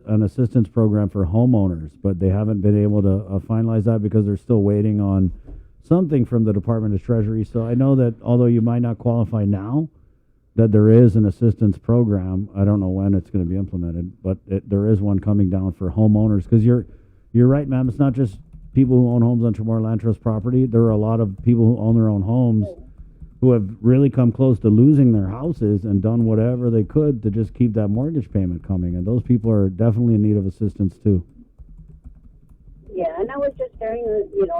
an assistance program for homeowners, but they haven't been able to finalize that because they're still waiting on something from the Department of Treasury. So I know that although you might not qualify now, that there is an assistance program. I don't know when it's going to be implemented, but there is one coming down for homeowners. Because you're right, ma'am. It's not just people who own homes on Chamorro Land Trust property. There are a lot of people who own their own homes who have really come close to losing their houses and done whatever they could to just keep that mortgage payment coming. And those people are definitely in need of assistance too. Yeah, and I was just hearing,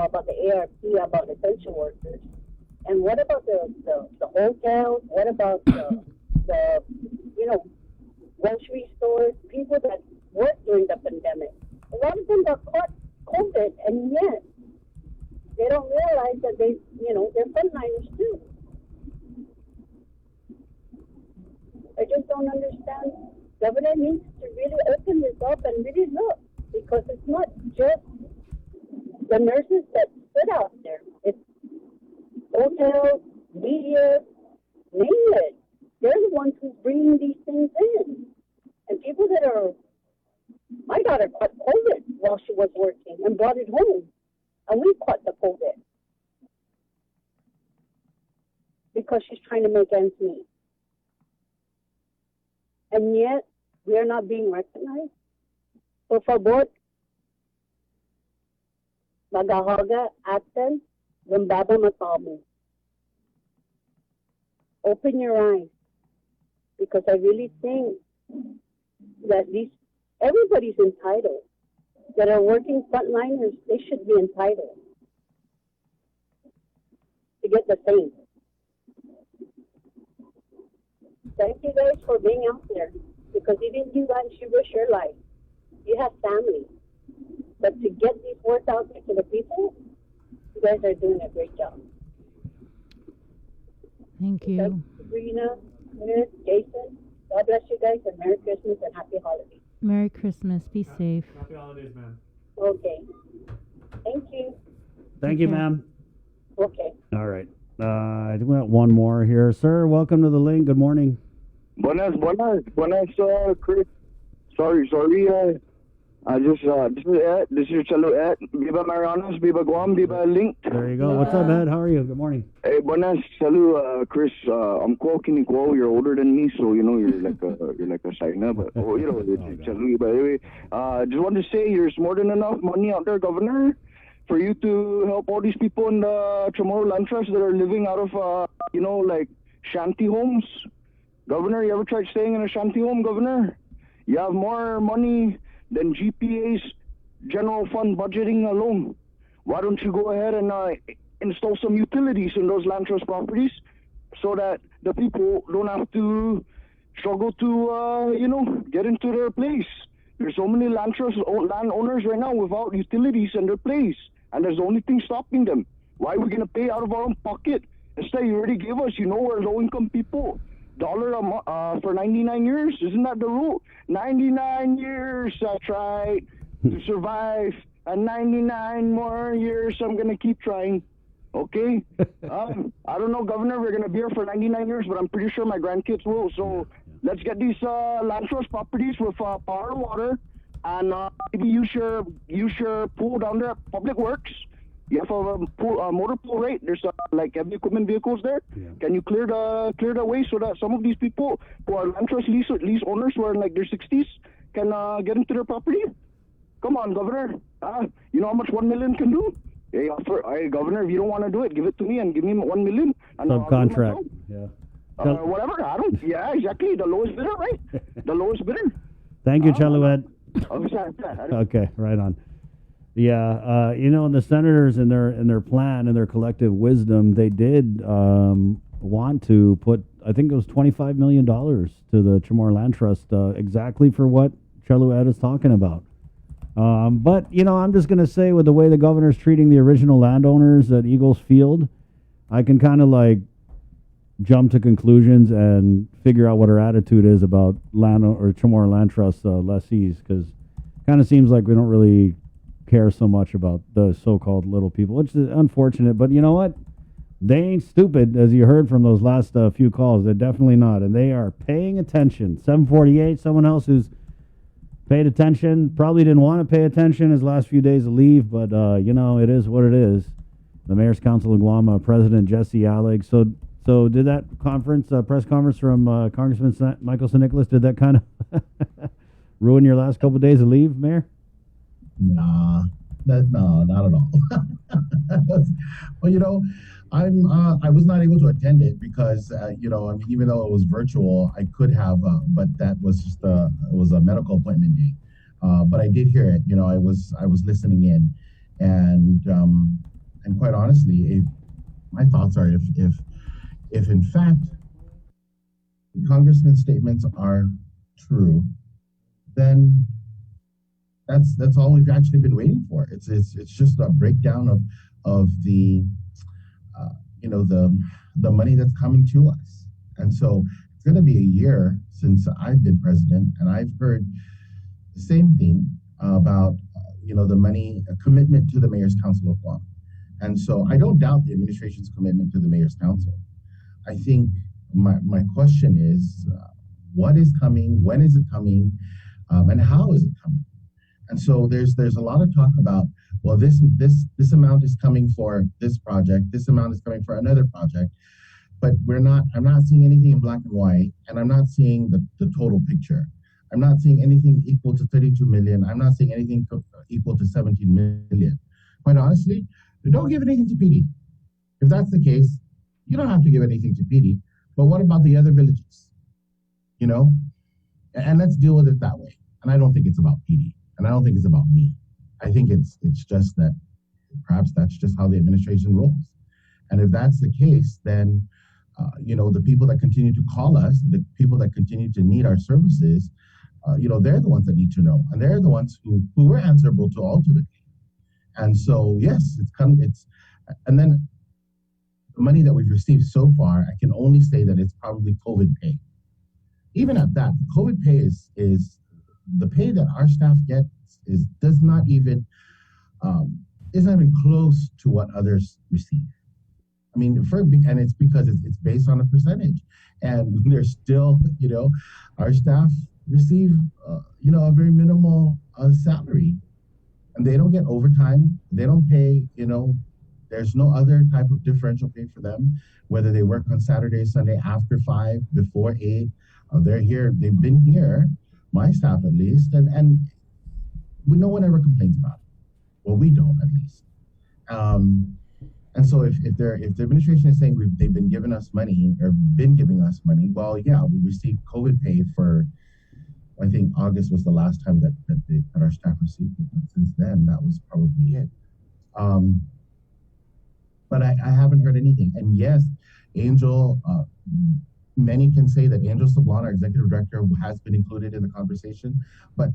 about the ARP, about essential workers. And what about the hotels? What about the grocery stores? People that worked during the pandemic. A lot of them got caught COVID, and yet they don't realize that they're frontliners too. I just don't understand. Government needs to really open this up and really look, because it's not just the nurses that sit out there. It's hotels, media, name it. They're the ones who's bringing these things in. And people that are, my daughter caught COVID while she was working and brought it home. And we caught the COVID. Because she's trying to make ends meet. And yet, we are not being recognized. Por favor, magahaga atin, gumbaba matamu. Open your eyes. Because I really think that everybody's entitled. That are working frontliners, they should be entitled to get the same. Thank you guys for being out there. Because even you guys, you risk your life. You have family. But to get these words out there to the people, you guys are doing a great job. Thank you. Thank you, Sabrina, Smith, Jason. God bless you guys, and Merry Christmas and Happy Holidays. Merry Christmas. Be safe. Happy holidays, man. Okay. Thank you. Thank you, ma'am. Okay. All right. I think we got one more here. Sir, welcome to the link. Good morning. Buenas, Chris. Sorry. This is Ed. This is Chalo Ed. Viva Marianas, Viva Guam, Viva Link. There you go. What's up, Ed? How are you? Good morning. Hey, buenas, Chalo, Chris. I'm Kini Kuo. You're older than me, so you know you're like a China, but Chalo. By the way, just want to say there's more than enough money out there, Governor, for you to help all these people in the Chamorro Land Trust that are living out of like shanty homes. Governor, you ever tried staying in a shanty home, Governor? You have more money than GPA's general fund budgeting alone. Why don't you go ahead and install some utilities in those land trust properties so that the people don't have to struggle to, get into their place? There's so many land owners right now without utilities in their place, and there's the only thing stopping them. Why are we going to pay out of our own pocket? Instead, you already gave us, we're low-income people. $1 for 99 years. Isn't that the rule? 99 years I tried to survive, and 99 more years I'm going to keep trying. Okay? I don't know, Governor, we're going to be here for 99 years, but I'm pretty sure my grandkids will. So let's get these land trust properties with power and water, and maybe use your pool down there at Public Works. You have a motor pool, right? There's like heavy equipment vehicles there. Yeah. Can you clear the way so that some of these people who are land trust lease owners who are in like their 60s can get into their property? Come on, Governor. You know how much 1 million can do? Hey, Governor, if you don't want to do it, give it to me and give me 1 million. And subcontract. Yeah. Whatever. I don't. Yeah, exactly. The lowest bidder, right? The lowest bidder. Thank you, Chaluet. Okay, right on. Yeah, the senators in their plan and their collective wisdom, they did want to put, I think it was $25 million to the Chamorro Land Trust, exactly for what Chaluet is talking about. But I'm just going to say, with the way the governor's treating the original landowners at Eagles Field, I can kind of like jump to conclusions and figure out what her attitude is about Chamorro Land Trust lessees, because it kind of seems like we don't really care so much about the so-called little people, which is unfortunate. But you know what? They ain't stupid, as you heard from those last few calls. They're definitely not, and they are paying attention. 748, someone else who's paid attention, probably didn't want to pay attention his last few days of leave, but it is what it is. The Mayor's Council of Guam, President Jesse Alleg. So did that press conference from Congressman Michael San Nicolas, did that kind of ruin your last couple of days of leave, Mayor? No, not at all. Well, I was not able to attend it because, even though it was virtual, I could have, but that was just it was a medical appointment day. But I did hear it. I was listening in, and quite honestly, my thoughts are if in fact the congressman's statements are true, then that's all we've actually been waiting for. It's just a breakdown of the the money that's coming to us. And so it's going to be a year since I've been president, and I've heard the same thing about the money commitment to the Mayor's Council of Guam. And so I don't doubt the administration's commitment to the Mayor's Council. I think my question is, what is coming? When is it coming? And how is it coming? And so there's a lot of talk about, well, this amount is coming for this project, this amount is coming for another project, but I'm not seeing anything in black and white, and I'm not seeing the total picture. I'm not seeing anything equal to 32 million. I'm not seeing anything equal to 17 million. Quite honestly, don't give anything to PD. If that's the case, you don't have to give anything to PD, but what about the other villages? You know? And let's deal with it that way. And I don't think it's about PD, and I don't think it's about me. I think it's just that perhaps that's just how the administration rolls. And if that's the case, then the people that continue to call us, the people that continue to need our services, they're the ones that need to know, and they're the ones who we're answerable to ultimately. And so, yes, and then the money that we've received so far, I can only say that it's probably COVID pay. Even at that, COVID pay is the pay that our staff gets isn't even close to what others receive. I mean, and it's because it's based on a percentage, and there's still, our staff receive, a very minimal salary, and they don't get overtime. They don't pay, there's no other type of differential pay for them, whether they work on Saturday, Sunday, after 5, before 8. They're here. They've been here, my staff at least, and no one ever complains about it. Well, we don't, at least. And so if the administration is saying they've been giving us money, or been giving us money, well, yeah, we received COVID pay for, I think August was the last time that our staff received it. But since then, that was probably it. But I haven't heard anything. And yes, Angel, many can say that Angel Sablan, our executive director, has been included in the conversation, but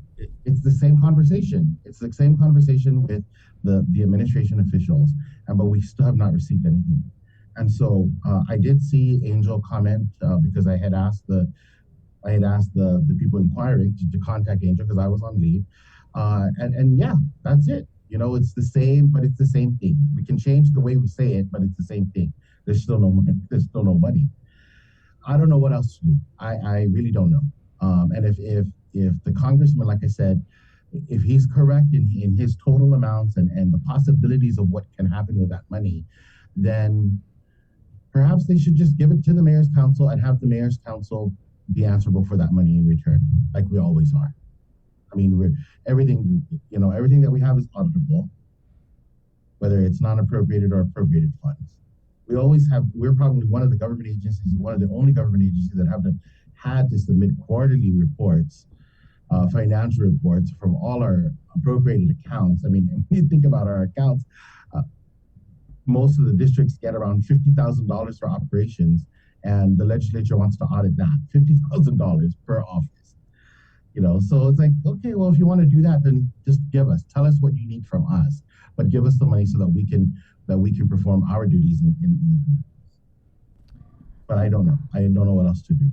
it's the same conversation. It's the same conversation with the administration officials, but we still have not received anything. And so I did see Angel comment because I had asked the people inquiring to contact Angel because I was on leave, and yeah, that's it. It's the same, but it's the same thing. We can change the way we say it, but it's the same thing. There's still no money. There's still no money. I don't know what else to do. I really don't know. And if the congressman, like I said, if he's correct in his total amounts and the possibilities of what can happen with that money, then perhaps they should just give it to the mayor's council and have the mayor's council be answerable for that money in return, like we always are. I mean, everything that we have is auditable, whether it's non-appropriated or appropriated funds. We're probably one of the government agencies, one of the only government agencies that haven't had to submit quarterly reports, financial reports from all our appropriated accounts. I mean, when you think about our accounts, most of the districts get around $50,000 for operations, and the legislature wants to audit that, $50,000 per office. So it's like, okay, well, if you want to do that, then just tell us what you need from us, but give us the money so that we can perform our duties in. But I don't know. I don't know what else to do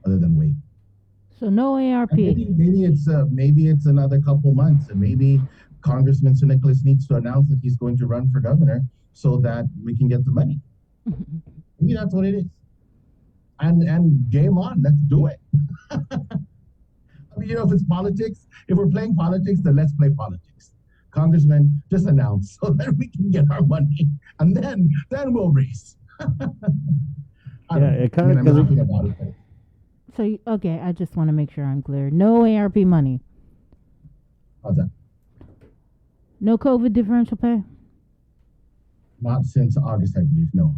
other than wait. So no ARP. Maybe it's another couple months, and maybe Congressman Sir Nicholas needs to announce that he's going to run for governor so that we can get the money. Maybe that's what it is. And game on. Let's do it. I mean, if it's politics, if we're playing politics, then let's play politics. Congressman, just announce so that we can get our money, and then we'll race. It kind of laughing about it. So okay, I just want to make sure I'm clear. No ARP money. How's that? No COVID differential pay. Not since August, I believe. No.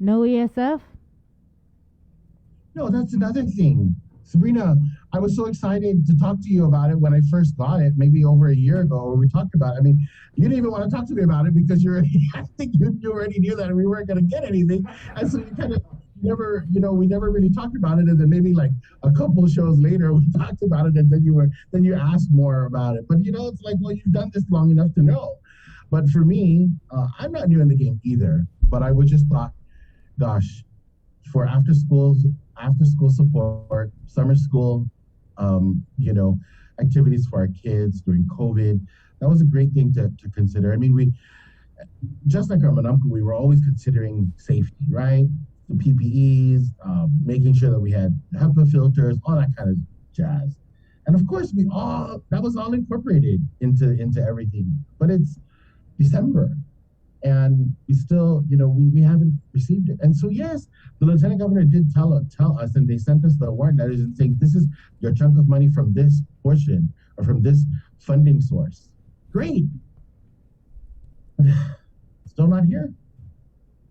No ESF. No, that's another thing. Sabrina, I was so excited to talk to you about it when I first got it, maybe over a year ago, where we talked about it. I mean, you didn't even want to talk to me about it because I think you already knew that we weren't going to get anything. And so you kind of we never really talked about it. And then maybe like a couple of shows later, we talked about it, and then you asked more about it. But it's like, well, you've done this long enough to know. But for me, I'm not new in the game either, but I would just thought, gosh, for after school support, summer school, activities for our kids during COVID. That was a great thing to consider. I mean, just like our Manamco, we were always considering safety, right? The PPEs, making sure that we had HEPA filters, all that kind of jazz. And of course, that was all incorporated into everything. But it's December, and we still, we haven't received it. And so, yes, the Lieutenant Governor did tell us, and they sent us the warrant letters and saying, this is your chunk of money from this portion or from this funding source. Great. Still not here.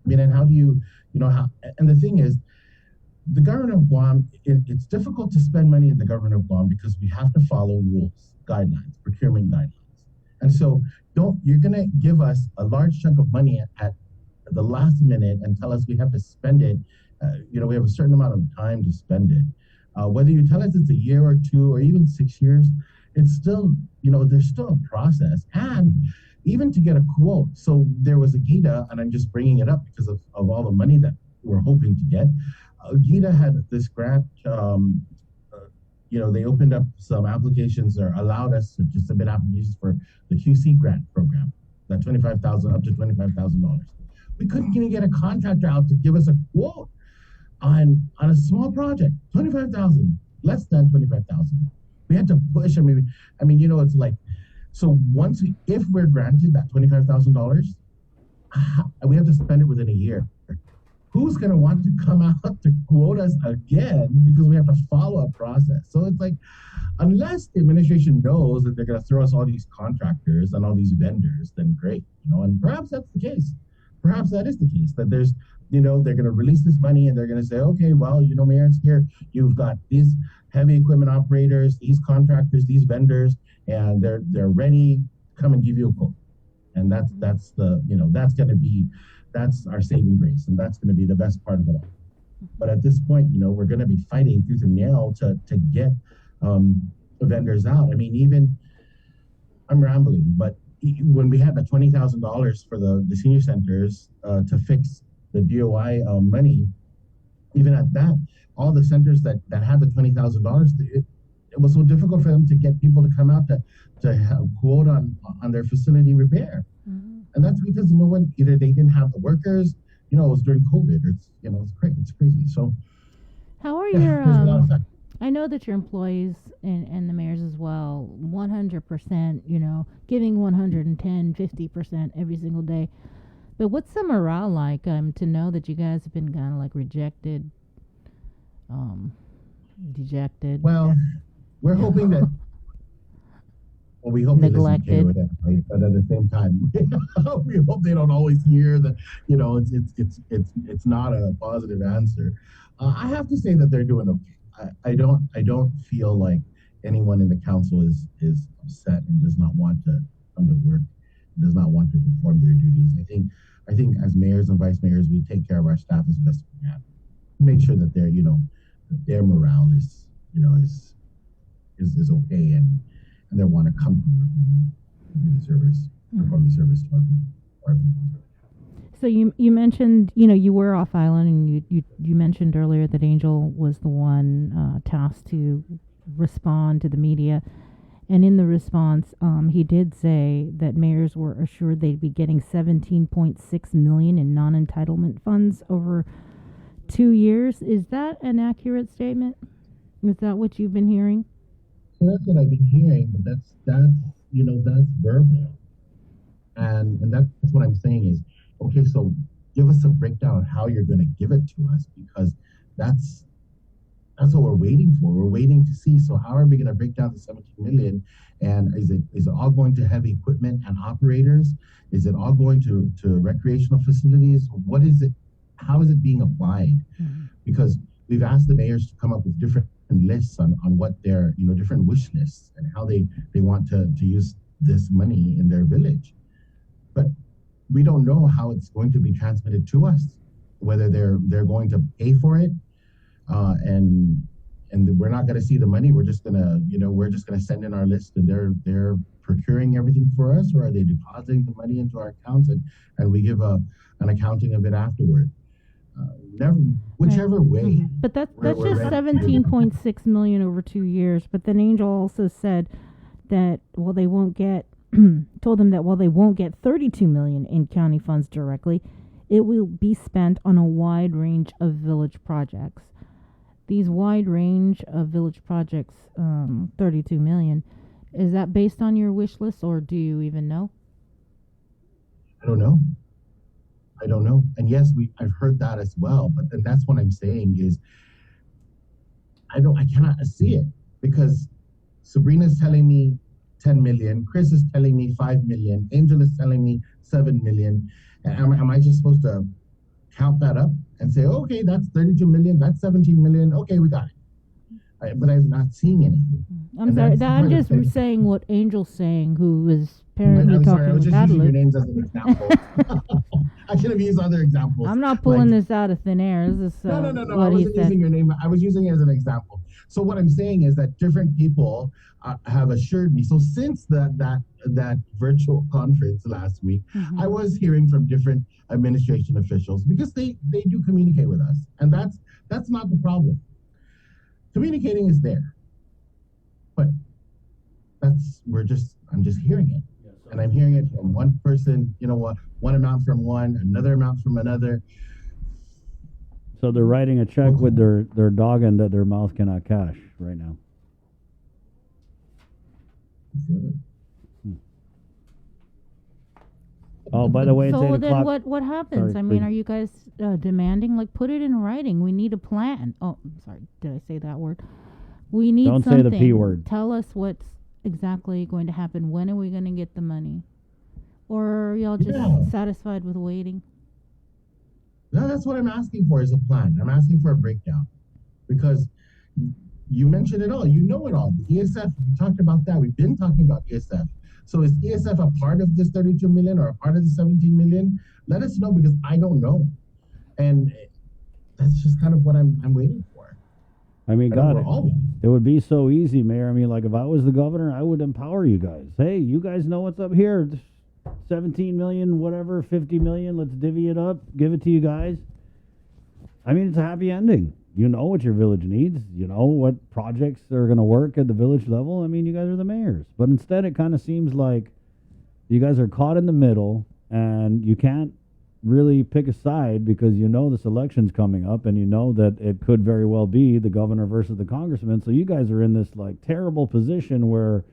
I mean, and how do you, and the thing is, the government of Guam, it's difficult to spend money in the government of Guam because we have to follow rules, guidelines, procurement guidelines. And so you're going to give us a large chunk of money at the last minute and tell us we have to spend it. We have a certain amount of time to spend it. Whether you tell us it's a year or 2 or even 6 years, it's still, there's still a process. And even to get a quote. So there was a GIDA, and I'm just bringing it up because of all the money that we're hoping to get. GIDA had this grant, they opened up some applications or allowed us to submit applications for the QC grant program, that $25,000 up to $25,000. We couldn't even get a contractor out to give us a quote on a small project, $25,000, less than $25,000. We had to push. It's like, so if we're granted that $25,000, we have to spend it within a year. Who's going to want to come out to quote us again because we have to follow a process? So it's like, unless the administration knows that they're going to throw us all these contractors and all these vendors, then great, and perhaps that's the case. Perhaps that is the case, that there's, they're going to release this money and they're going to say, okay, well, Mayor's here. You've got these heavy equipment operators, these contractors, these vendors, and they're ready. Come and give you a quote. And that's our saving grace, and that's going to be the best part of it all. But at this point, we're going to be fighting tooth and nail to get vendors out. I mean, even I'm rambling, but when we had the $20,000 for the senior centers to fix the DOI money, even at that, all the centers that had the $20,000, it was so difficult for them to get people to come out to have quote on their facility repair. Mm-hmm. And that's because either they didn't have the workers, it was during COVID, or it's crazy. So how are your I know that your employees and the mayors as well, 100%, giving 110, 50% every single day. But what's the morale like to know that you guys have been kind of like rejected, dejected? Well, we're hoping that. Well, we hope neglected, with that, right? But at the same time, we hope they don't always hear that. It's not a positive answer. I have to say that they're doing okay. I don't feel like anyone in the council is upset and does not want to come to work, does not want to perform their duties. I think as mayors and vice mayors, we take care of our staff as best we can. Make sure that their morale is okay and they want to come to work and do the service, perform the service to everyone. So you mentioned, you were off island, and you mentioned earlier that Angel was the one tasked to respond to the media. And in the response, he did say that mayors were assured they'd be getting $17.6 million in non-entitlement funds over 2 years. Is that an accurate statement? Is that what you've been hearing? So that's what I've been hearing, but that's verbal. And that's what I'm saying is, okay, so give us a breakdown of how you're going to give it to us, because that's what we're waiting for. We're waiting to see. So how are we going to break down the 17 million? And is it all going to heavy equipment and operators? Is it all going to recreational facilities? What is it? How is it being applied? Mm-hmm. Because we've asked the mayors to come up with different lists on what their, different wish lists and how they want to use this money in their village. But we don't know how it's going to be transmitted to us, whether they're going to pay for it, and we're not going to see the money. We're just gonna send in our list, and they're procuring everything for us, or are they depositing the money into our accounts and we give an accounting of it afterward? Whichever way. Mm-hmm. But that's just $17.6 million over 2 years. But then Angel also said that they won't get told them that while they won't get $32 million in county funds directly, it will be spent on a wide range of village projects. These wide range of village projects, $32 million, is that based on your wish list, or do you even know? I don't know. And yes, I've heard that as well. But then that's what I'm saying is I cannot see it, because Sabrina's telling me 10 million, Chris is telling me 5 million, Angel is telling me 7 million. And am I just supposed to count that up and say, okay, that's 32 million, that's 17 million, okay, we got it. But I'm not seeing anything. I'm sorry, I'm just saying what Angel's saying, who was apparently talking sorry, I was just about using your names as an example. I should have used other examples. I'm not pulling this out of thin air. This is no. what I he wasn't said. using your name. I was using it as an example. So what I'm saying is that different people have assured me. So since that virtual conference last week, I was hearing from different administration officials, because they do communicate with us, and that's not the problem. Communicating is there, but I'm just hearing it. And I'm hearing it from one person, one amount from one, another amount from another. So they're writing a check with their dog and that their mouth cannot cash right now. Oh, by the way, it's 8 So then o'clock. what happens? Sorry, I mean, please. are you guys demanding, like, put it in writing? We need a plan. Oh, I'm sorry. Did I say that word? We need Don't say something. the P word. Tell us what's exactly going to happen. When are we going to get the money? Or are y'all just satisfied with waiting? No, that's what I'm asking for, is a plan. I'm asking for a breakdown, because you mentioned it all. You know it all. The ESF, we talked about that. We've been talking about ESF. So is ESF a part of this 32 million or a part of the 17 million? Let us know, because I don't know. And that's just kind of what I'm waiting for. I mean, I know God, we're all waiting. it would be so easy, Mayor. I mean, like, if I was the governor, I would empower you guys. Hey, you guys know what's up here. 17 million, whatever, 50 million, let's divvy it up, give it to you guys. I mean, it's a happy ending. You know what your village needs. You know what projects are going to work at the village level. I mean, you guys are the mayors. But instead, it kind of seems like you guys are caught in the middle, and you can't really pick a side, because you know this election's coming up, and you know that it could very well be the governor versus the congressman. So you guys are in this, like, terrible position where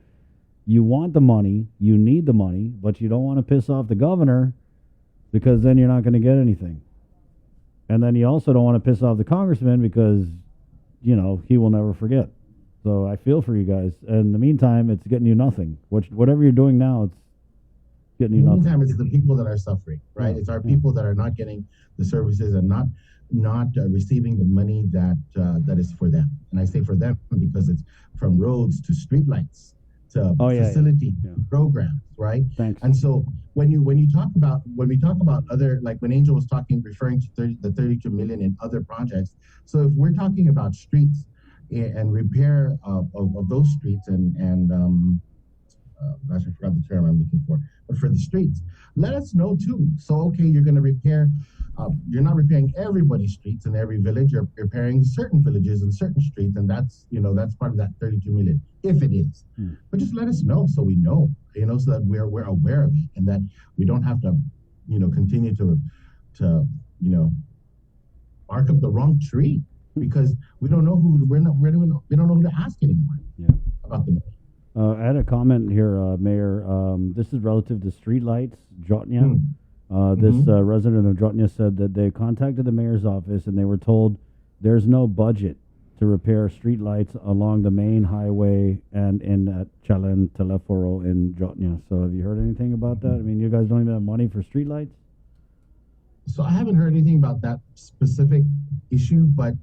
you want the money, you need the money, but you don't want to piss off the governor, because then you're not going to get anything. And then you also don't want to piss off the congressman, because, he will never forget. So I feel for you guys. And in the meantime, it's getting you nothing. Whatever you're doing now, it's getting you nothing. Meantime, it's the people that are suffering, right? It's our people that are not getting the services and not receiving the money that is for them. And I say for them because it's from roads to streetlights to facility programs, right? Thanks. And so when we talk about other, like when Angel was referring to the 32 million in other projects. So if we're talking about streets and repair of those streets and gosh, I forgot the term I'm looking for, but for the streets, let us know too. So, okay, you're going to repair, you're not repairing everybody's streets in every village, you're repairing certain villages and certain streets, and that's part of that 32 million, if it is. But just let us know, so we know, so that we're aware of it, and that we don't have to, continue to bark up the wrong tree, because we don't know who, we don't know who to ask anymore about the money. I had a comment here, Mayor. This is relative to streetlights, Jotnia. This resident of Jotnia said that they contacted the mayor's office and they were told there's no budget to repair streetlights along the main highway and in Chalan Teleforo in Jotnia. So have you heard anything about that? I mean, you guys don't even have money for streetlights? So I haven't heard anything about that specific issue, but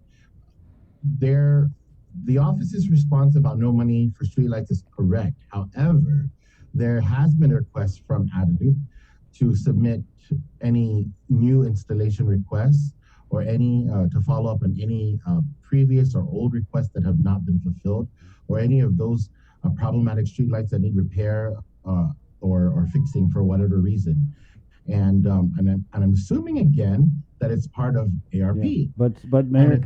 the office's response about no money for streetlights is correct. However, there has been a request from Adelup to submit any new installation requests or any to follow up on any previous or old requests that have not been fulfilled, or any of those problematic streetlights that need repair or fixing for whatever reason. And I'm assuming again that it's part of ARP. Yeah. But Mayor,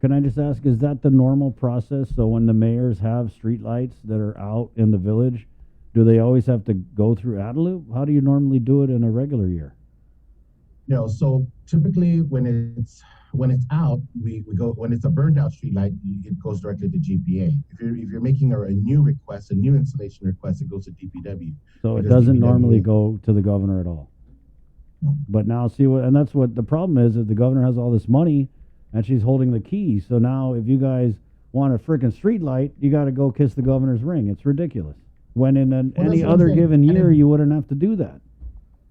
can I just ask, is that the normal process? So when the mayors have streetlights that are out in the village, Do they always have to go through Adelup? How do you normally do it in a regular year? So typically when it's out, we go, when it's a burned out street light, it goes directly to GPA. If you're making a new request, a new installation request, it goes to DPW. So it Because doesn't DPW normally go to the governor at all. But now and that's what the problem is the governor has all this money and she's holding the keys. So now if you guys want a freaking street light, you got to go kiss the governor's ring. It's ridiculous. When in any other given year, you wouldn't have to do that.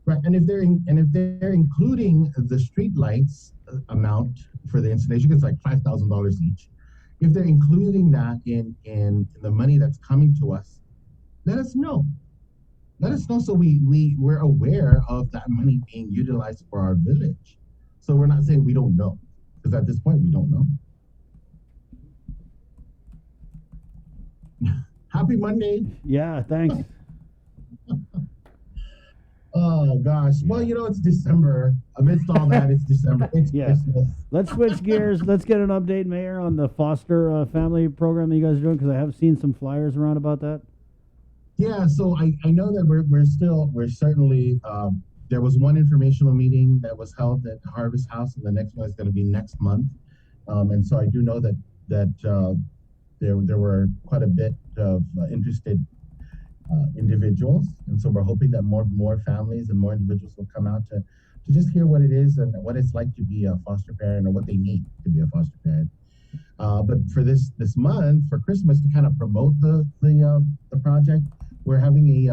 Right, and if they're including the street lights amount for the installation, it's like $5,000 each. If they're including that in the money that's coming to us, let us know. Let us know so we're aware of that money being utilized for our village. So we're not saying we don't know, because at this point we don't know. Happy Monday. Yeah, thanks. Oh gosh. Well, it's December. Amidst all that, it's December. It's Christmas. Let's switch gears. Let's get an update, Mayor, on the foster family program that you guys are doing, because I have seen some flyers around about that. Yeah, so I know that we're certainly there was one informational meeting that was held at Harvest House, and the next one is going to be next month. And so I do know that there were quite a bit of interested individuals, and so we're hoping that more families and more individuals will come out to just hear what it is and what it's like to be a foster parent or what they need to be a foster parent. But for this month, for Christmas, to kind of promote the project, we're having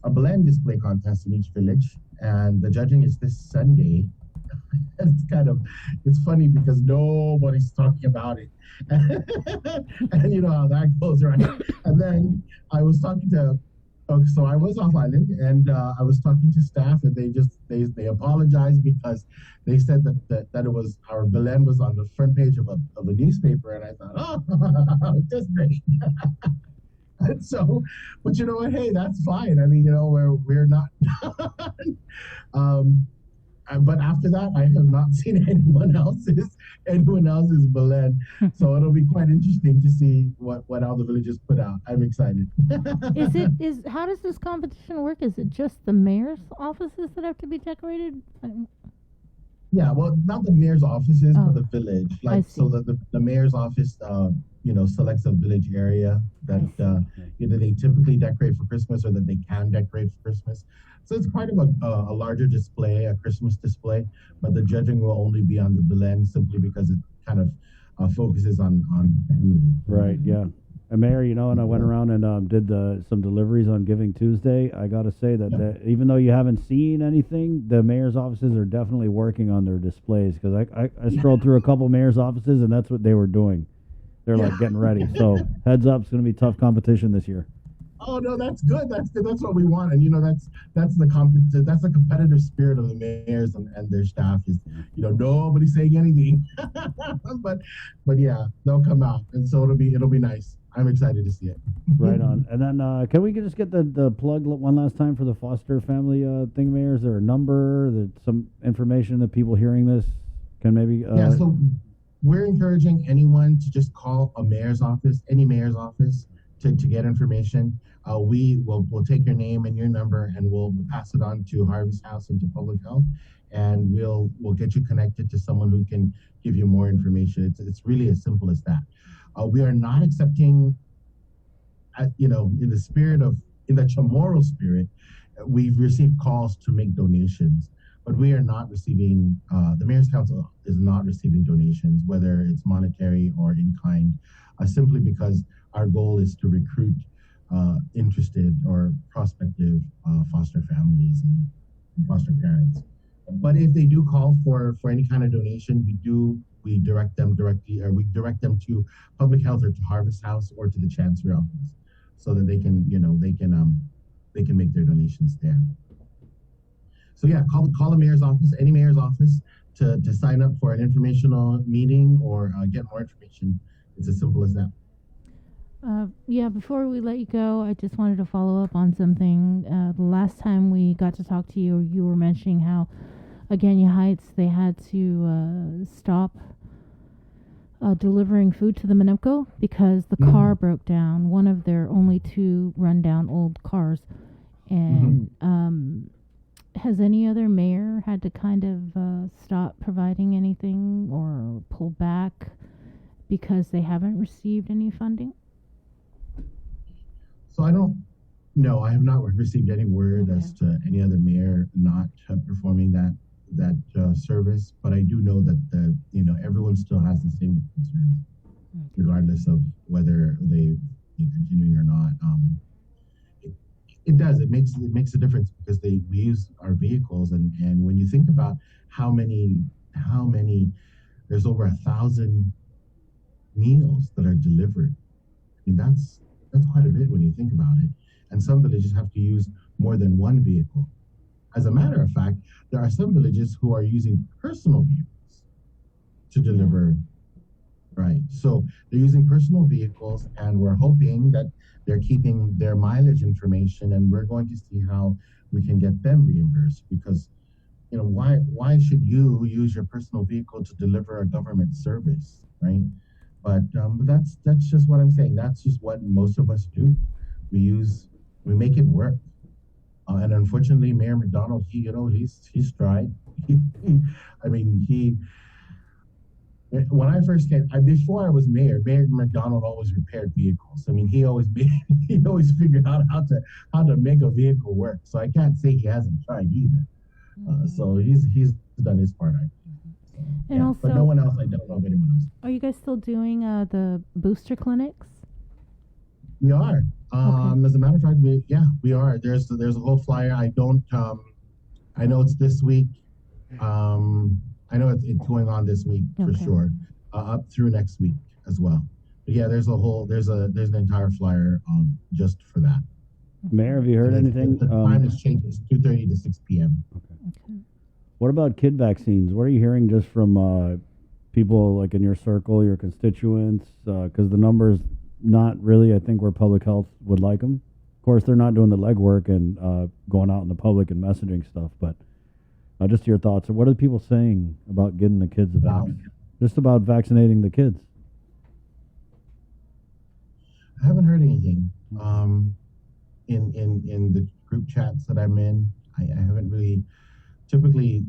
a blend display contest in each village, and the judging is this Sunday. It's funny because nobody's talking about it. And you know how that goes, right? And then I was talking to, so I was off island, and I was talking to staff, and they apologized because they said that it was, our Belen was on the front page of a newspaper, and I thought, oh, that's great. And so, but you know what? Hey, that's fine. I mean, we're not. But after that, I have not seen anyone else's Belen. So it'll be quite interesting to see what all the villages put out. I'm excited. How does this competition work? Is it just the mayor's offices that have to be decorated? Yeah, well, not the mayor's offices, but the village. Like, so the mayor's office, selects a village area that either they typically decorate for Christmas or that they can decorate for Christmas. So it's part of a larger display, a Christmas display, but the judging will only be on the Belen simply because it kind of focuses on family. Right, yeah. And Mayor, and I went around and did some deliveries on Giving Tuesday. I got to say that even though you haven't seen anything, the mayor's offices are definitely working on their displays, because I strolled through a couple mayor's offices, and that's what they were doing. They're like getting ready. So heads up, it's going to be tough competition this year. Oh no, that's good. That's good. That's what we want, and that's the competitive spirit of the mayors and their staff is, nobody's saying anything, but yeah, they'll come out, and so it'll be nice. I'm excited to see it. Right on. And then can we just get the plug one last time for the foster family thing, Mayor? Is there a number, some information that people hearing this can maybe? So we're encouraging anyone to just call any mayor's office to get information. We'll take your name and your number, and we'll pass it on to Harvest House and to Public Health, and we'll get you connected to someone who can give you more information. It's really as simple as that. We are not accepting, in the Chamorro spirit, we've received calls to make donations, but we are not receiving, the Mayor's Council is not receiving donations, whether it's monetary or in kind, simply because our goal is to recruit interested or prospective foster families and foster parents. But if they do call for any kind of donation, we direct them to Public Health or to Harvest House or to the Chancery office, so that they can make their donations there. So yeah, call the mayor's office, any mayor's office, to sign up for an informational meeting or get more information. It's as simple as that. Before we let you go, I just wanted to follow up on something. The last time we got to talk to you, you were mentioning how Agana Heights, they had to stop delivering food to the Minimco because the car broke down, one of their only 2 rundown old cars. And has any other mayor had to kind of stop providing anything or pull back because they haven't received any funding? So I don't know. I have not received any word as to any other mayor not performing that service, but I do know that everyone still has the same concerns, regardless of whether they continuing or not. It does. It makes a difference because we use our vehicles, and when you think about how many, there's over 1,000 meals that are delivered. I mean, that's quite a bit when you think about it. And some villages have to use more than one vehicle. As a matter of fact, there are some villages who are using personal vehicles to deliver. Right. So they're using personal vehicles, and we're hoping that they're keeping their mileage information, and we're going to see how we can get them reimbursed, because why should you use your personal vehicle to deliver a government service, right? But that's just what I'm saying. That's just what most of us do. We make it work. And unfortunately, Mayor McDonald, he's tried. When I first came, before I was mayor, Mayor McDonald always repaired vehicles. I mean, he always figured out how to make a vehicle work. So I can't say he hasn't tried either. So he's done his part. Also, but no one else. I don't know of anyone else. Are you guys still doing the booster clinics? We are. As a matter of fact, we are. There's a whole flyer. I know it's this week. I know it's going on this week for sure, up through next week as well. But yeah, there's an entire flyer just for that. Mayor, have you heard anything? The time has changed. It's 2:30 to 6 p.m. Okay. What about kid vaccines? What are you hearing just from people like in your circle, your constituents? Because the numbers not really, I think, where public health would like them. Of course, they're not doing the legwork and going out in the public and messaging stuff, but just your thoughts. What are people saying about getting the kids just about vaccinating the kids? I haven't heard anything. In the group chats that I'm in, I haven't really. Typically,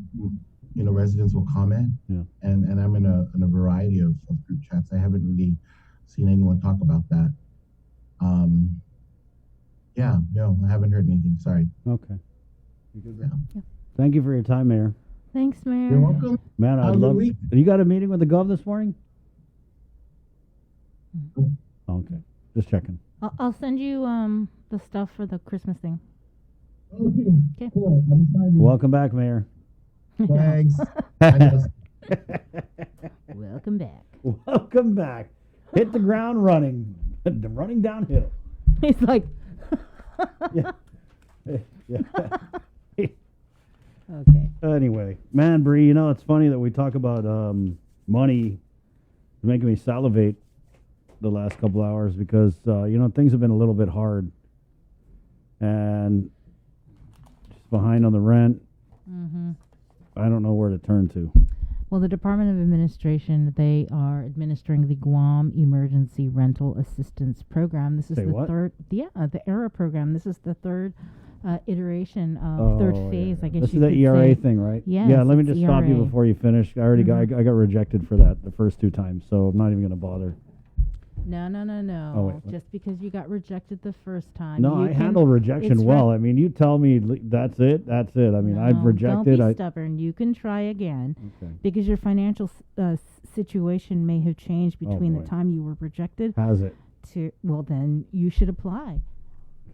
residents will comment, and I'm in a variety of group chats. I haven't really seen anyone talk about that. No, I haven't heard anything. Sorry. Okay. Thank you for your time, Mayor. Thanks, Mayor. You're welcome. Man, I love. You got a meeting with the Gov this morning? Okay, just checking. I'll send you the stuff for the Christmas thing. Okay. Cool. I'm excited. Welcome back, Mayor. Thanks. Welcome back. Welcome back. Hit the ground running. Running downhill. He's like. Yeah. Okay. Anyway, man, Bree, it's funny that we talk about money. It's making me salivate the last couple hours because, things have been a little bit hard. And just behind on the rent. Mm-hmm. I don't know where to turn to. Well, the Department of Administration, they are administering the Guam Emergency Rental Assistance Program. This is third, the ERA program. This is the third iteration of third phase, I guess this you is could the ERA say. thing, right? Yes, yeah, let me just ERA. stop you before you finish. I already got rejected for that the first 2 times, so I'm not even going to bother. No. Oh, wait. Just because you got rejected the first time. No, I handle rejection well. I mean, you tell me that's it. I mean, I've rejected. Don't be stubborn. You can try again because your financial situation may have changed between the time you were rejected. Has it? Well, then you should apply.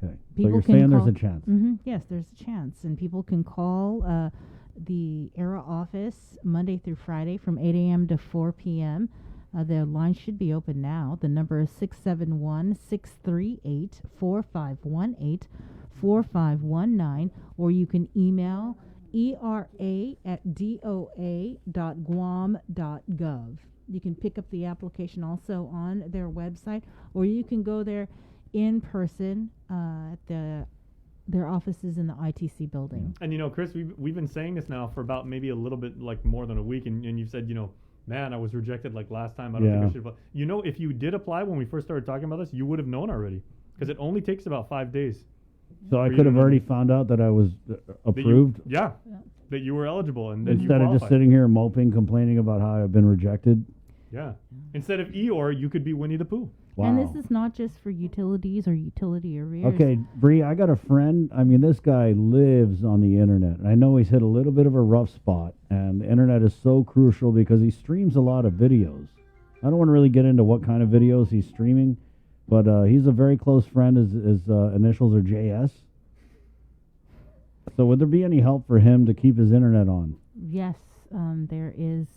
Okay. People so you're can saying call, there's a chance? Mm-hmm, yes, there's a chance. And people can call the ERA office Monday through Friday from 8 a.m. to 4 p.m. The line should be open now. The number is 671-638-4518, 4519, or you can email era@doa.guam.gov. You can pick up the application also on their website, or you can go there in person at their offices in the ITC building. And Chris, we've been saying this now for about maybe a little bit like more than a week, and you've said man, I was rejected like last time. I don't think I should apply. You know, if you did apply when we first started talking about this, you would have known already because it only takes about 5 days. So I could have already found out that I was approved. That you were eligible and then instead of just sitting here moping, complaining about how I've been rejected. Yeah. Instead of Eeyore, you could be Winnie the Pooh. Wow. And this is not just for utilities or utility arrears. Okay, Bree, I got a friend. I mean, this guy lives on the internet. And I know he's hit a little bit of a rough spot. And the internet is so crucial because he streams a lot of videos. I don't want to really get into what kind of videos he's streaming, but he's a very close friend. His initials are JS. So would there be any help for him to keep his internet on? Yes, there is.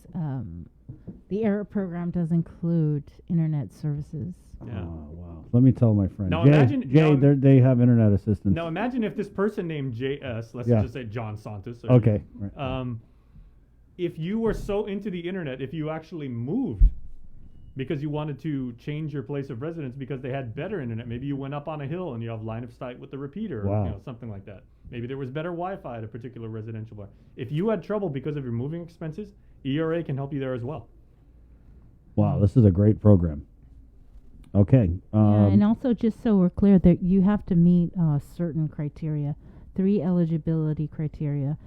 The ERA program does include internet services. Yeah. Oh, wow. Let me tell my friend. Now Jay, imagine- Jay, now- they have internet assistance. Now imagine if this person named JS, let's Yeah. just say John Santos. Okay. If you were so into the internet, if you actually moved because you wanted to change your place of residence because they had better internet, maybe you went up on a hill and you have line of sight with the repeater, Wow. or something like that. Maybe there was better Wi-Fi at a particular residential bar. If you had trouble because of your moving expenses, ERA can help you there as well. Wow, this is a great program. Okay. Yeah, and also just so we're clear that you have to meet certain criteria. 3 eligibility criteria.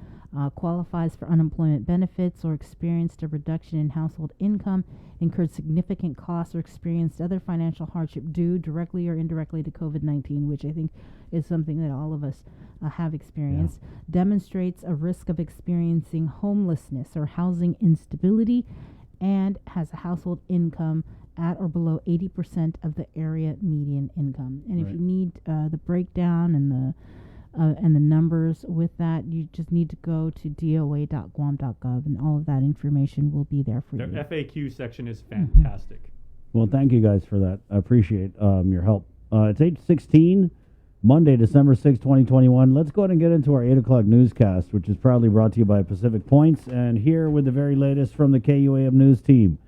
Qualifies for unemployment benefits or experienced a reduction in household income, incurred significant costs or experienced other financial hardship due directly or indirectly to COVID-19, which I think is something that all of us have experienced, demonstrates a risk of experiencing homelessness or housing instability, and has a household income at or below 80% of the area median income. And if you need the breakdown and the numbers with that, you just need to go to doa.guam.gov, and all of that information will be there for Their you. FAQ section is fantastic. Well, thank you guys for that. I appreciate your help. It's 8:16, Monday, December 6, 2021. Let's go ahead and get into our 8 o'clock newscast, which is proudly brought to you by Pacific Points. And here with the very latest from the KUAM News team,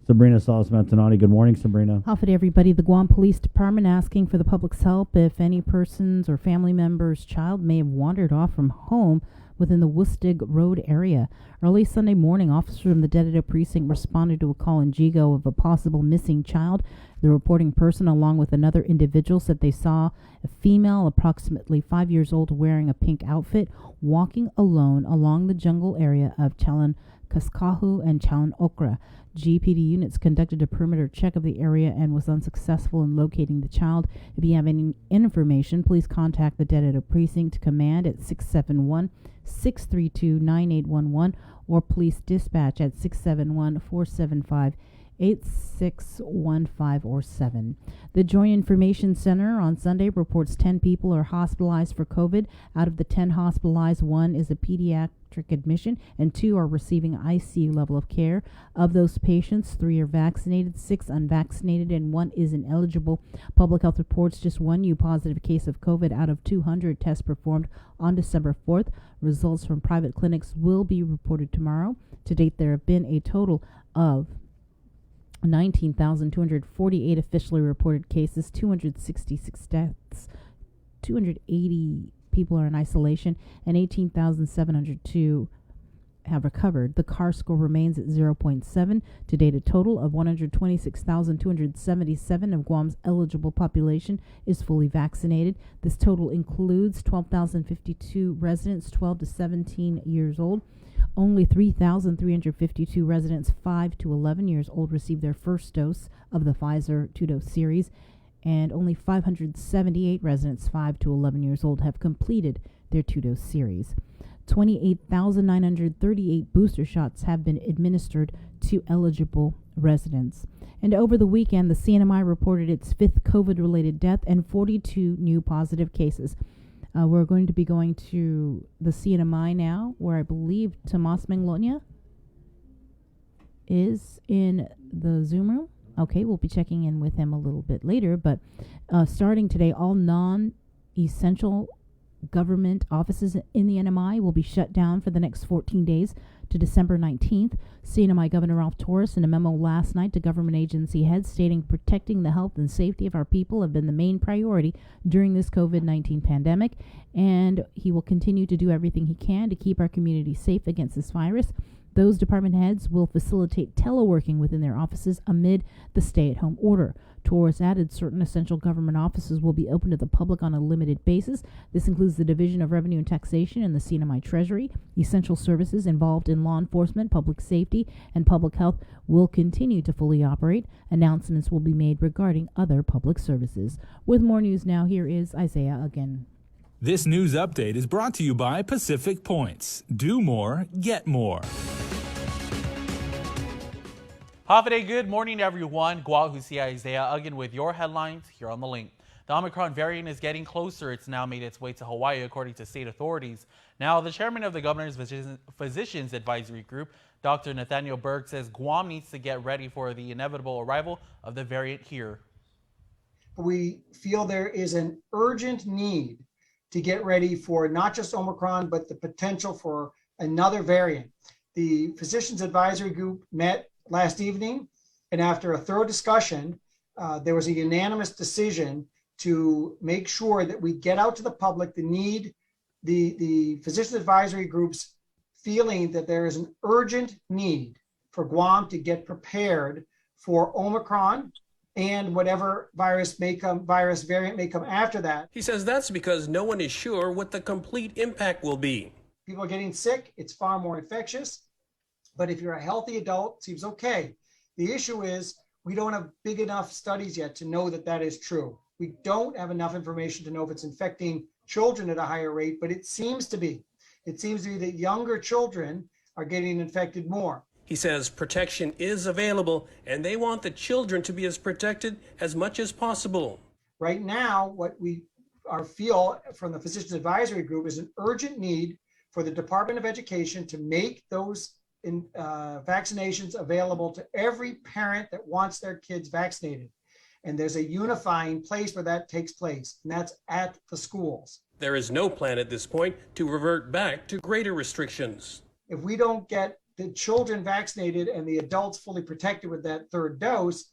Sabrina Salas-Mantanani. Good morning, Sabrina. Alpha to everybody. The Guam Police Department asking for the public's help if any person's or family member's child may have wandered off from home within the Woostig Road area. Early Sunday morning, officers from the Dededo Precinct responded to a call in Jigo of a possible missing child. The reporting person, along with another individual, said they saw a female approximately 5 years old wearing a pink outfit walking alone along the jungle area of Chalan Kaskahu and Chalan Okra. GPD units conducted a perimeter check of the area and was unsuccessful in locating the child. If you have any information, please contact the Dededo Precinct Command at 671-632-9811 or Police Dispatch at 671-475-8615 or 7. The Joint Information Center on Sunday reports 10 people are hospitalized for COVID. Out of the 10 hospitalized, 1 is a pediatric admission and 2 are receiving ICU level of care. Of those patients, 3 are vaccinated, 6 unvaccinated, and 1 is ineligible. Public Health reports just 1 new positive case of COVID out of 200 tests performed on December 4th. Results from private clinics will be reported tomorrow. To date, there have been a total of 19,248 officially reported cases, 266 deaths, 280 people are in isolation, and 18,702 have recovered. The CAR score remains at 0.7. To date, a total of 126,277 of Guam's eligible population is fully vaccinated. This total includes 12,052 residents 12 to 17 years old. Only 3,352 residents 5 to 11 years old received their first dose of the Pfizer 2-dose series, and only 578 residents 5 to 11 years old have completed their 2-dose series. 28,938 booster shots have been administered to eligible residents. And over the weekend, the CNMI reported its 5th COVID-related death and 42 new positive cases. We're going to be going to the CNMI now, where I believe Tomas Menglonia is in the Zoom room. Okay, we'll be checking in with him a little bit later, but starting today, all non-essential government offices in the NMI will be shut down for the next 14 days to December 19th. CNMI Governor Ralph Torres, in a memo last night to government agency heads, stating protecting the health and safety of our people have been the main priority during this COVID-19 pandemic, and he will continue to do everything he can to keep our community safe against this virus. Those department heads will facilitate teleworking within their offices amid the stay-at-home order. Torres added certain essential government offices will be open to the public on a limited basis. This includes the Division of Revenue and Taxation and the CNMI Treasury. Essential services involved in law enforcement, public safety, and public health will continue to fully operate. Announcements will be made regarding other public services. With more news now, here is Isaiah again. This news update is brought to you by Pacific Points. Do more, get more. Hafide, good morning, everyone. Guahusi Isaiah again with your headlines here on The Link. The Omicron variant is getting closer. It's now made its way to Hawaii, according to state authorities. Now, the chairman of the Governor's Physicians Advisory Group, Dr. Nathaniel Berg, says Guam needs to get ready for the inevitable arrival of the variant here. We feel there is an urgent need to get ready for not just Omicron, but the potential for another variant. The Physicians Advisory Group met last evening, and after a thorough discussion, there was a unanimous decision to make sure that we get out to the public the Physicians Advisory Group's feeling that there is an urgent need for Guam to get prepared for Omicron and whatever virus variant may come after that. He says that's because no one is sure what the complete impact will be. People are getting sick. It's far more infectious. But if you're a healthy adult, it seems okay. The issue is we don't have big enough studies yet to know that that is true. We don't have enough information to know if it's infecting children at a higher rate, but it seems to be. It seems to be that younger children are getting infected more. He says protection is available, and they want the children to be as protected as much as possible. Right now, what we feel from the Physicians Advisory Group is an urgent need for the Department of Education to make those vaccinations available to every parent that wants their kids vaccinated. And there's a unifying place where that takes place, and that's at the schools. There is no plan at this point to revert back to greater restrictions. If we don't get the children vaccinated and the adults fully protected with that third dose,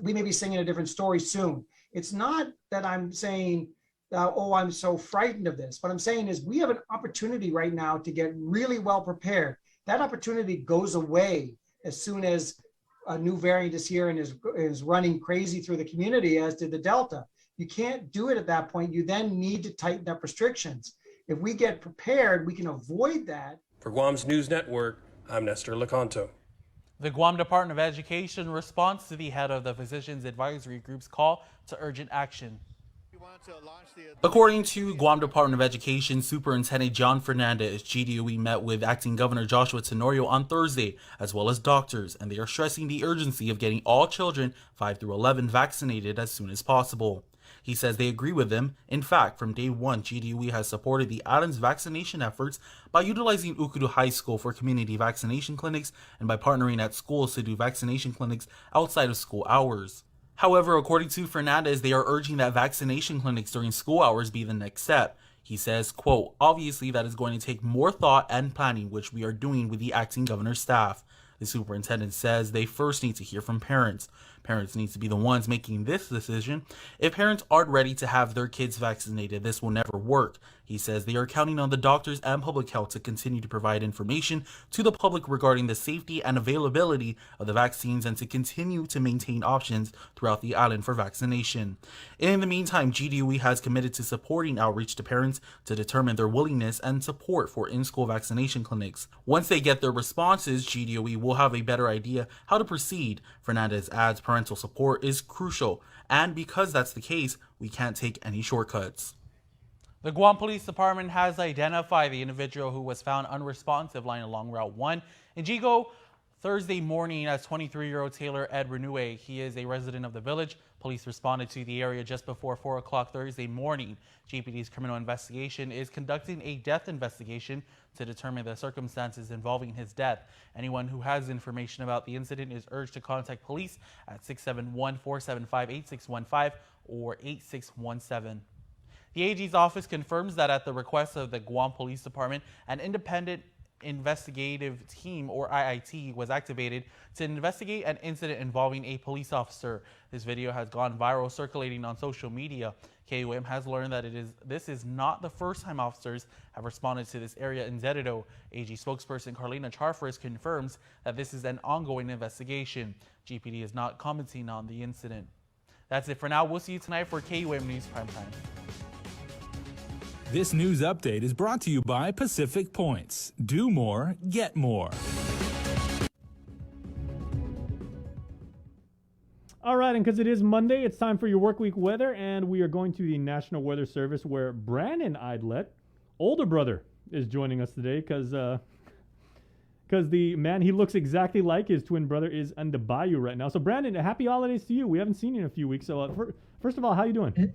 we may be singing a different story soon. It's not that I'm saying, I'm so frightened of this. What I'm saying is we have an opportunity right now to get really well prepared. That opportunity goes away as soon as a new variant is here and is running crazy through the community, as did the Delta. You can't do it at that point. You then need to tighten up restrictions. If we get prepared, we can avoid that. For Guam's News Network, I'm Nestor Lecanto. The Guam Department of Education responds to the head of the Physicians Advisory Group's call to urgent action. According to Guam Department of Education Superintendent John Fernandez, GDOE met with Acting Governor Joshua Tenorio on Thursday, as well as doctors, and they are stressing the urgency of getting all children 5 through 11 vaccinated as soon as possible. He says they agree with him. In fact, from day one, GDOE has supported the Adams vaccination efforts by utilizing Ukudu High School for community vaccination clinics and by partnering at schools to do vaccination clinics outside of school hours. However, according to Fernandez, they are urging that vaccination clinics during school hours be the next step. He says, quote, obviously that is going to take more thought and planning, which we are doing with the acting governor's staff. The superintendent says they first need to hear from parents. Parents need to be the ones making this decision. If parents aren't ready to have their kids vaccinated, this will never work. He says they are counting on the doctors and public health to continue to provide information to the public regarding the safety and availability of the vaccines and to continue to maintain options throughout the island for vaccination. In the meantime, GDOE has committed to supporting outreach to parents to determine their willingness and support for in-school vaccination clinics. Once they get their responses, GDOE will have a better idea how to proceed. Fernandez adds parental support is crucial, and because that's the case, we can't take any shortcuts. The Guam Police Department has identified the individual who was found unresponsive lying along Route 1 in Jigo Thursday morning as 23-year-old Taylor Ed Renue. He is a resident of the village. Police responded to the area just before 4 o'clock Thursday morning. GPD's criminal investigation is conducting a death investigation to determine the circumstances involving his death. Anyone who has information about the incident is urged to contact police at 671-475-8615 or 8617. The AG's office confirms that at the request of the Guam Police Department, an independent Investigative Team, or IIT, was activated to investigate an incident involving a police officer. This video has gone viral, circulating on social media. KUAM has learned that this is not the first time officers have responded to this area in Zeredo. AG spokesperson Carlina Charfris confirms that this is an ongoing investigation. GPD is not commenting on the incident. That's it for now. We'll see you tonight for KUAM News Primetime. This news update is brought to you by Pacific Points. Do more, get more. All right, and because it is Monday, it's time for your work week weather, and we are going to the National Weather Service, where Brandon Idlet, older brother, is joining us today because the man he looks exactly like his twin brother is on the bayou right now. So, Brandon, happy holidays to you. We haven't seen you in a few weeks. So, first of all, how you doing?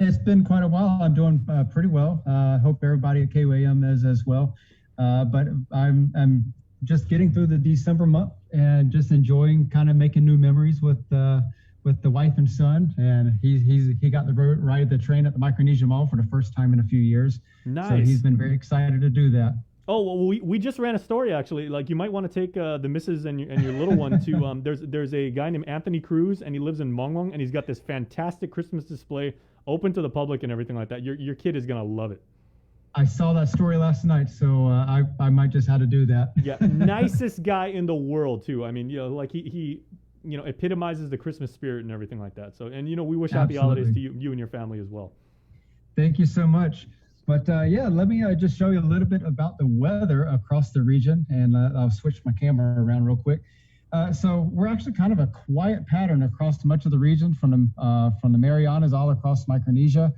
It's been quite a while. I'm doing pretty well. Hope everybody at KUAM is as well. But I'm just getting through the December month and just enjoying kind of making new memories with the wife and son. And he got the ride the train at the Micronesia Mall for the first time in a few years. Nice. So he's been very excited to do that. Oh, well, we just ran a story, actually. Like, you might want to take the missus and your little one to, there's a guy named Anthony Cruz, and he lives in Mongwong, and he's got this fantastic Christmas display open to the public and everything like that. Your kid is going to love it. I saw that story last night, so I might just have to do that. Yeah, nicest guy in the world, too. I mean, like he epitomizes the Christmas spirit and everything like that. So, and, we wish happy holidays to you and your family as well. Thank you so much. But yeah, let me just show you a little bit about the weather across the region, and I'll switch my camera around real quick. So we're actually kind of a quiet pattern across much of the region, from the Marianas all across Micronesia.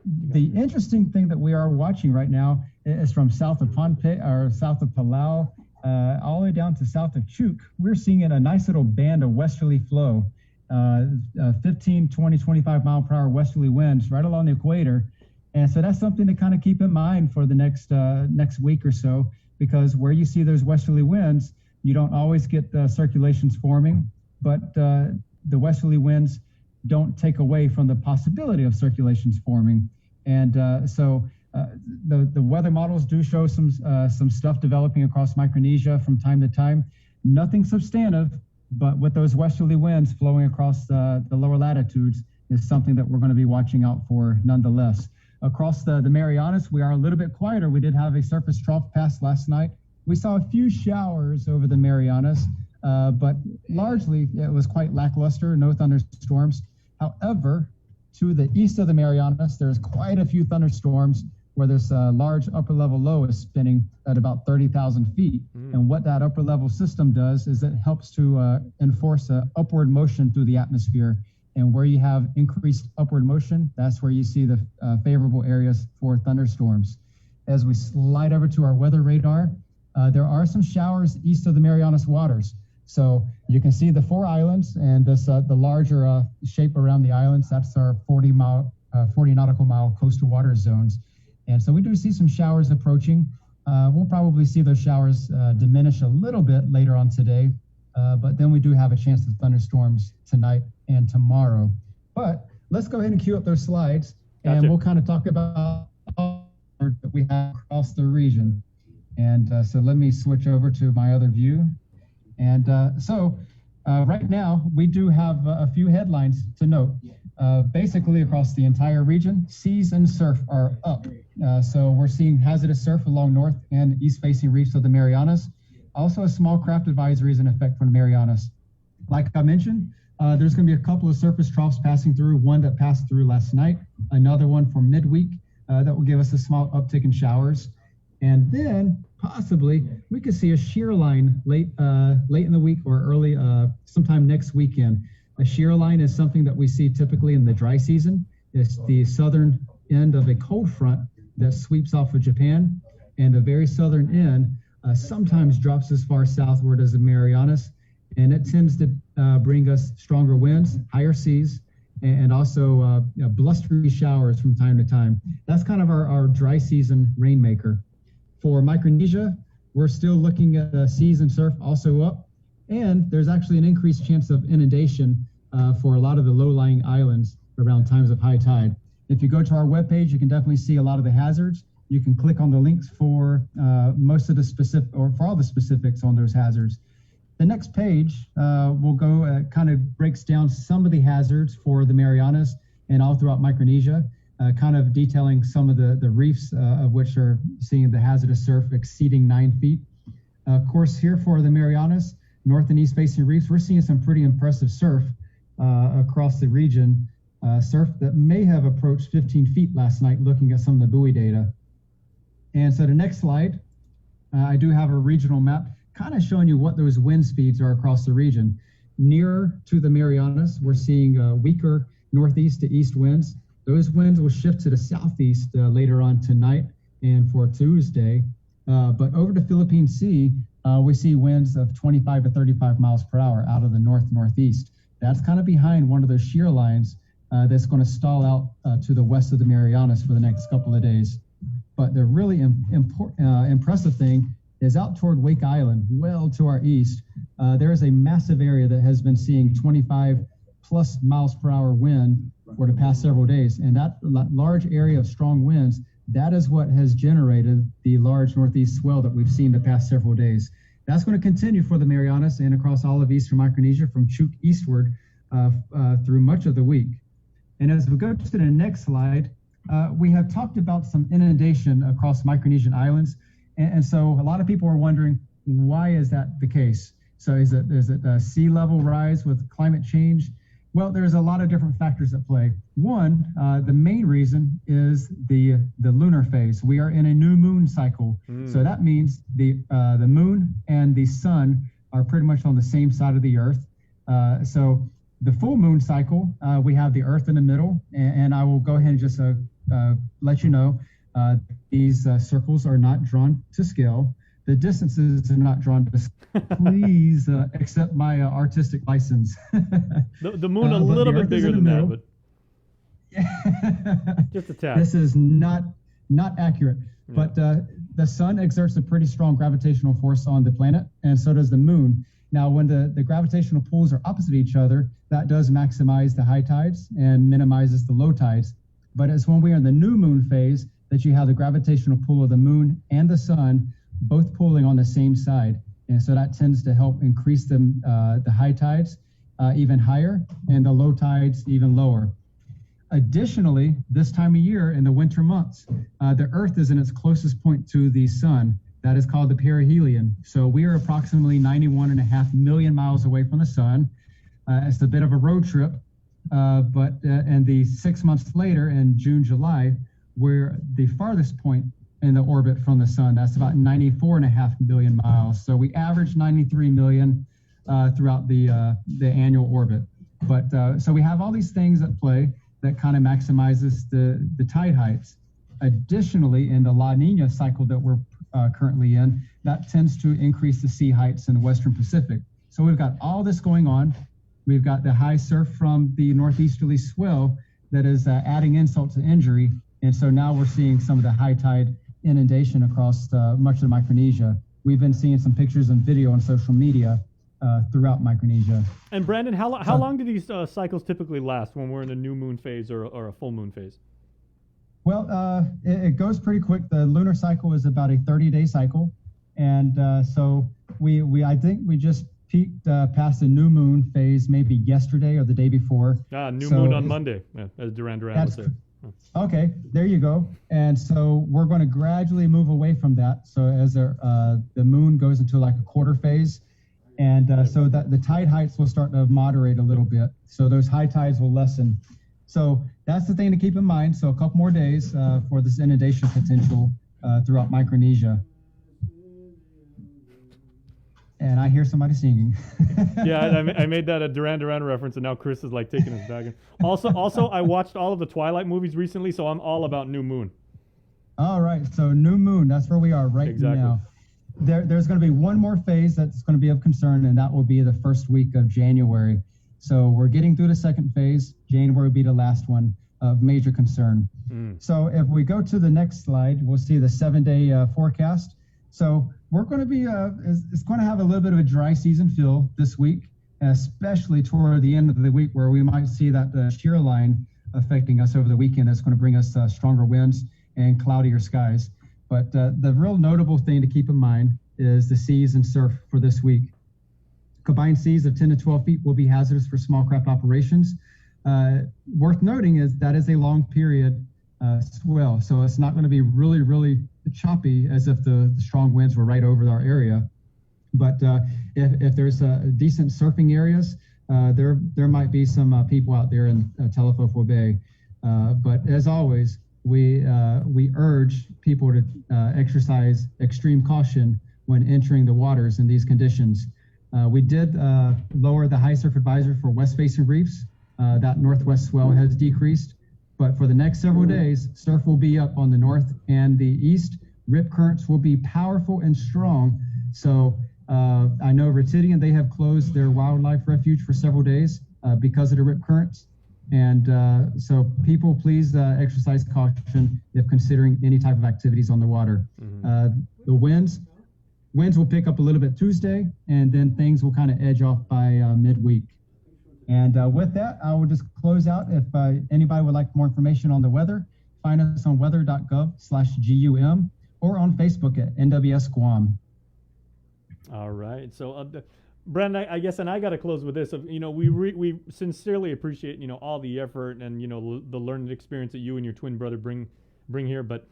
The interesting thing that we are watching right now is from south of south of Palau, all the way down to south of Chuk. We're seeing a nice little band of westerly flow, 15, 20, 25 mile per hour westerly winds right along the equator. And so that's something to kind of keep in mind for the next week or so, because where you see those westerly winds, you don't always get circulations forming, but the westerly winds don't take away from the possibility of circulations forming. And so the weather models do show some stuff developing across Micronesia from time to time. Nothing substantive, but with those westerly winds flowing across the lower latitudes is something that we're going to be watching out for nonetheless. Across the Marianas, we are a little bit quieter. We did have a surface trough pass last night. We saw a few showers over the Marianas, but largely it was quite lackluster, no thunderstorms. However, to the east of the Marianas, there's quite a few thunderstorms where this large upper level low is spinning at about 30,000 feet. And what that upper level system does is it helps to enforce an upward motion through the atmosphere. And where you have increased upward motion, that's where you see the favorable areas for thunderstorms. As we slide over to our weather radar, there are some showers east of the Marianas waters. So you can see the 4 islands and this the larger shape around the islands. That's our 40 nautical mile coastal water zones. And so we do see some showers approaching. We'll probably see those showers diminish a little bit later on today. But then we do have a chance of thunderstorms tonight and tomorrow. But let's go ahead and cue up those slides, and we'll kind of talk about that we have across the region. And so let me switch over to my other view. And so right now we do have a few headlines to note. Basically across the entire region, seas and surf are up. So we're seeing hazardous surf along north and east facing reefs of the Marianas. Also, a small craft advisory is in effect for the Marianas. Like I mentioned, there's going to be a couple of surface troughs passing through, one that passed through last night, another one for midweek that will give us a small uptick in showers. And then possibly we could see a shear line late in the week or early sometime next weekend. A shear line is something that we see typically in the dry season. It's the southern end of a cold front that sweeps off of Japan, and the very southern end sometimes drops as far southward as the Marianas, and it tends to bring us stronger winds, higher seas, and also blustery showers from time to time. That's kind of our dry season rainmaker. For Micronesia, we're still looking at seas and surf also up, and there's actually an increased chance of inundation for a lot of the low-lying islands around times of high tide. If you go to our webpage, you can definitely see a lot of the hazards. You can click on the links for most of the specific, or for all the specifics on those hazards. The next page will go, kind of breaks down some of the hazards for the Marianas and all throughout Micronesia, kind of detailing some of the reefs of which are seeing the hazardous surf exceeding 9 feet. Of course, here for the Marianas, north and east facing reefs, we're seeing some pretty impressive surf across the region. Surf that may have approached 15 feet last night, looking at some of the buoy data. And so the next slide, I do have a regional map kind of showing you what those wind speeds are across the region. Nearer to the Marianas, we're seeing weaker northeast to east winds. Those winds will shift to the southeast later on tonight and for Tuesday. But over the Philippine Sea, we see winds of 25 to 35 miles per hour out of the northeast. That's kind of behind one of those shear lines that's going to stall out to the west of the Marianas for the next couple of days. But the really impressive thing is out toward Wake Island, well to our east, there is a massive area that has been seeing 25 plus miles per hour wind for the past several days. And that large area of strong winds, that is what has generated the large northeast swell that we've seen the past several days. That's going to continue for the Marianas and across all of eastern Micronesia from Chuuk eastward through much of the week. And as we go to the next slide, we have talked about some inundation across Micronesian islands. And so a lot of people are wondering, why is that the case? So is it a sea level rise with climate change? Well, there's a lot of different factors at play. One, the main reason is the lunar phase. We are in a new moon cycle. So that means the moon and the sun are pretty much on the same side of the earth. So the full moon cycle, we have the earth in the middle, and I will go ahead and just let you know, these circles are not drawn to scale. The distances are not drawn to scale. Please accept my artistic license. The moon a little bit bigger than that, but just a tad. This is not accurate. Yeah. But the sun exerts a pretty strong gravitational force on the planet, and so does the moon. Now, when the gravitational pulls are opposite each other, that does maximize the high tides and minimizes the low tides. But it's when we are in the new moon phase that you have the gravitational pull of the moon and the sun both pulling on the same side. And so that tends to help increase the high tides even higher and the low tides even lower. Additionally, this time of year in the winter months, the Earth is in its closest point to the sun. That is called the perihelion. So we are approximately 91.5 million miles away from the sun. It's a bit of a road trip, but and the 6 months later in June, July, we're the farthest point in the orbit from the sun. That's about 94.5 million miles. So we average 93 million throughout the annual orbit. But so we have all these things at play that kind of maximizes the tide heights. Additionally, in the La Nina cycle that we're currently in, that tends to increase the sea heights in the Western Pacific. So we've got all this going on. We've got the high surf from the northeasterly swell that is adding insult to injury. And so now we're seeing some of the high tide inundation across much of Micronesia. We've been seeing some pictures and video on social media throughout Micronesia. And Brandon, how long do these cycles typically last when we're in a new moon phase or a full moon phase? Well, it goes pretty quick. The lunar cycle is about a 30-day cycle. And so I think we just peaked past the new moon phase maybe yesterday or the day before. New moon on Monday, as Duran was there. Okay, there you go. And so we're going to gradually move away from that. So as the moon goes into like a quarter phase, and so that the tide heights will start to moderate a little bit. So those high tides will lessen. So that's the thing to keep in mind. So a couple more days for this inundation potential throughout Micronesia. And I hear somebody singing. Yeah, I made that a Duran Duran reference, and now Chris is like taking us back. Also, I watched all of the Twilight movies recently, so I'm all about new moon. All right, so new moon, that's where we are right now. There's going to be one more phase that's going to be of concern, and that will be the first week of January. So we're getting through the second phase. January will be the last one of major concern. So if we go to the next slide, we'll see the 7-day forecast. So we're going to be, it's going to have a little bit of a dry season feel this week, especially toward the end of the week where we might see that shear line affecting us over the weekend. That's going to bring us stronger winds and cloudier skies. But the real notable thing to keep in mind is the seas and surf for this week. Combined seas of 10 to 12 feet will be hazardous for small craft operations. Worth noting is that is a long period swell, so it's not going to be really, really choppy as if the strong winds were right over our area. But if there's decent surfing areas, there might be some people out there in Telefofo Bay. But as always, we urge people to exercise extreme caution when entering the waters in these conditions. We did lower the high surf advisory for west-facing reefs. That northwest swell has decreased, but for the next several days, surf will be up on the north and the east. Rip currents will be powerful and strong. So I know Retidian, they have closed their wildlife refuge for several days because of the rip currents. And so people, please exercise caution if considering any type of activities on the water. The winds will pick up a little bit Tuesday, and then things will kind of edge off by midweek. And with that, I will just close out. If anybody would like more information on the weather, find us on weather.gov/GUM or on Facebook at NWS Guam. All right. So, Brandon, I guess, and I got to close with this. We sincerely appreciate, all the effort and, the learning experience that you and your twin brother bring here. But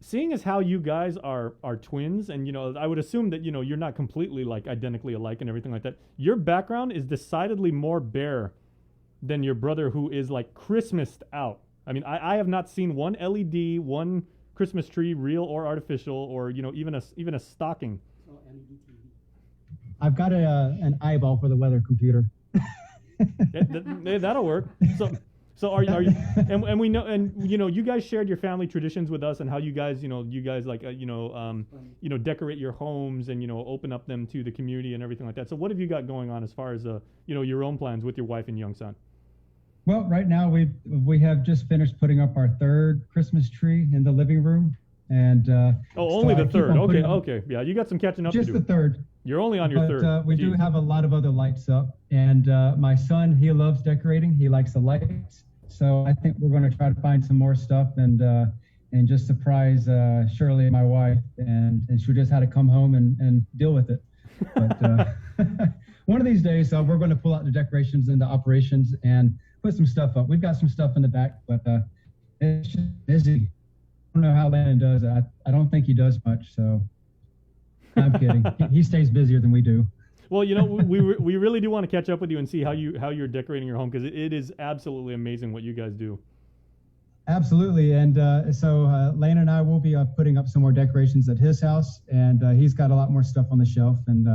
seeing as how you guys are twins, and, I would assume that, you're not completely like identically alike and everything like that. Your background is decidedly more bare than your brother, who is like Christmased out. I mean, I have not seen one LED, one Christmas tree, real or artificial, or, even a stocking. I've got an eyeball for the weather computer. That'll work. So are you? And we know, and you guys shared your family traditions with us, and how you guys, like decorate your homes and open up them to the community and everything like that. So what have you got going on as far as your own plans with your wife and young son? Well, right now we have just finished putting up our third Christmas tree in the living room, and only the third. Okay, yeah, you got some catching up to do. Just the third. You're only on your third. We do have a lot of other lights up, and my son, he loves decorating. He likes the lights, so I think we're going to try to find some more stuff and just surprise Shirley, my wife, and she just had to come home and deal with it. But one of these days, we're going to pull out the decorations into operations and put some stuff up. We've got some stuff in the back, but it's just busy. I don't know how Landon does it. I don't think he does much, so I'm kidding. He stays busier than we do. Well, we really do want to catch up with you and see how you're decorating your home, because it is absolutely amazing what you guys do. Absolutely, and so Lane and I will be putting up some more decorations at his house, and he's got a lot more stuff on the shelf, and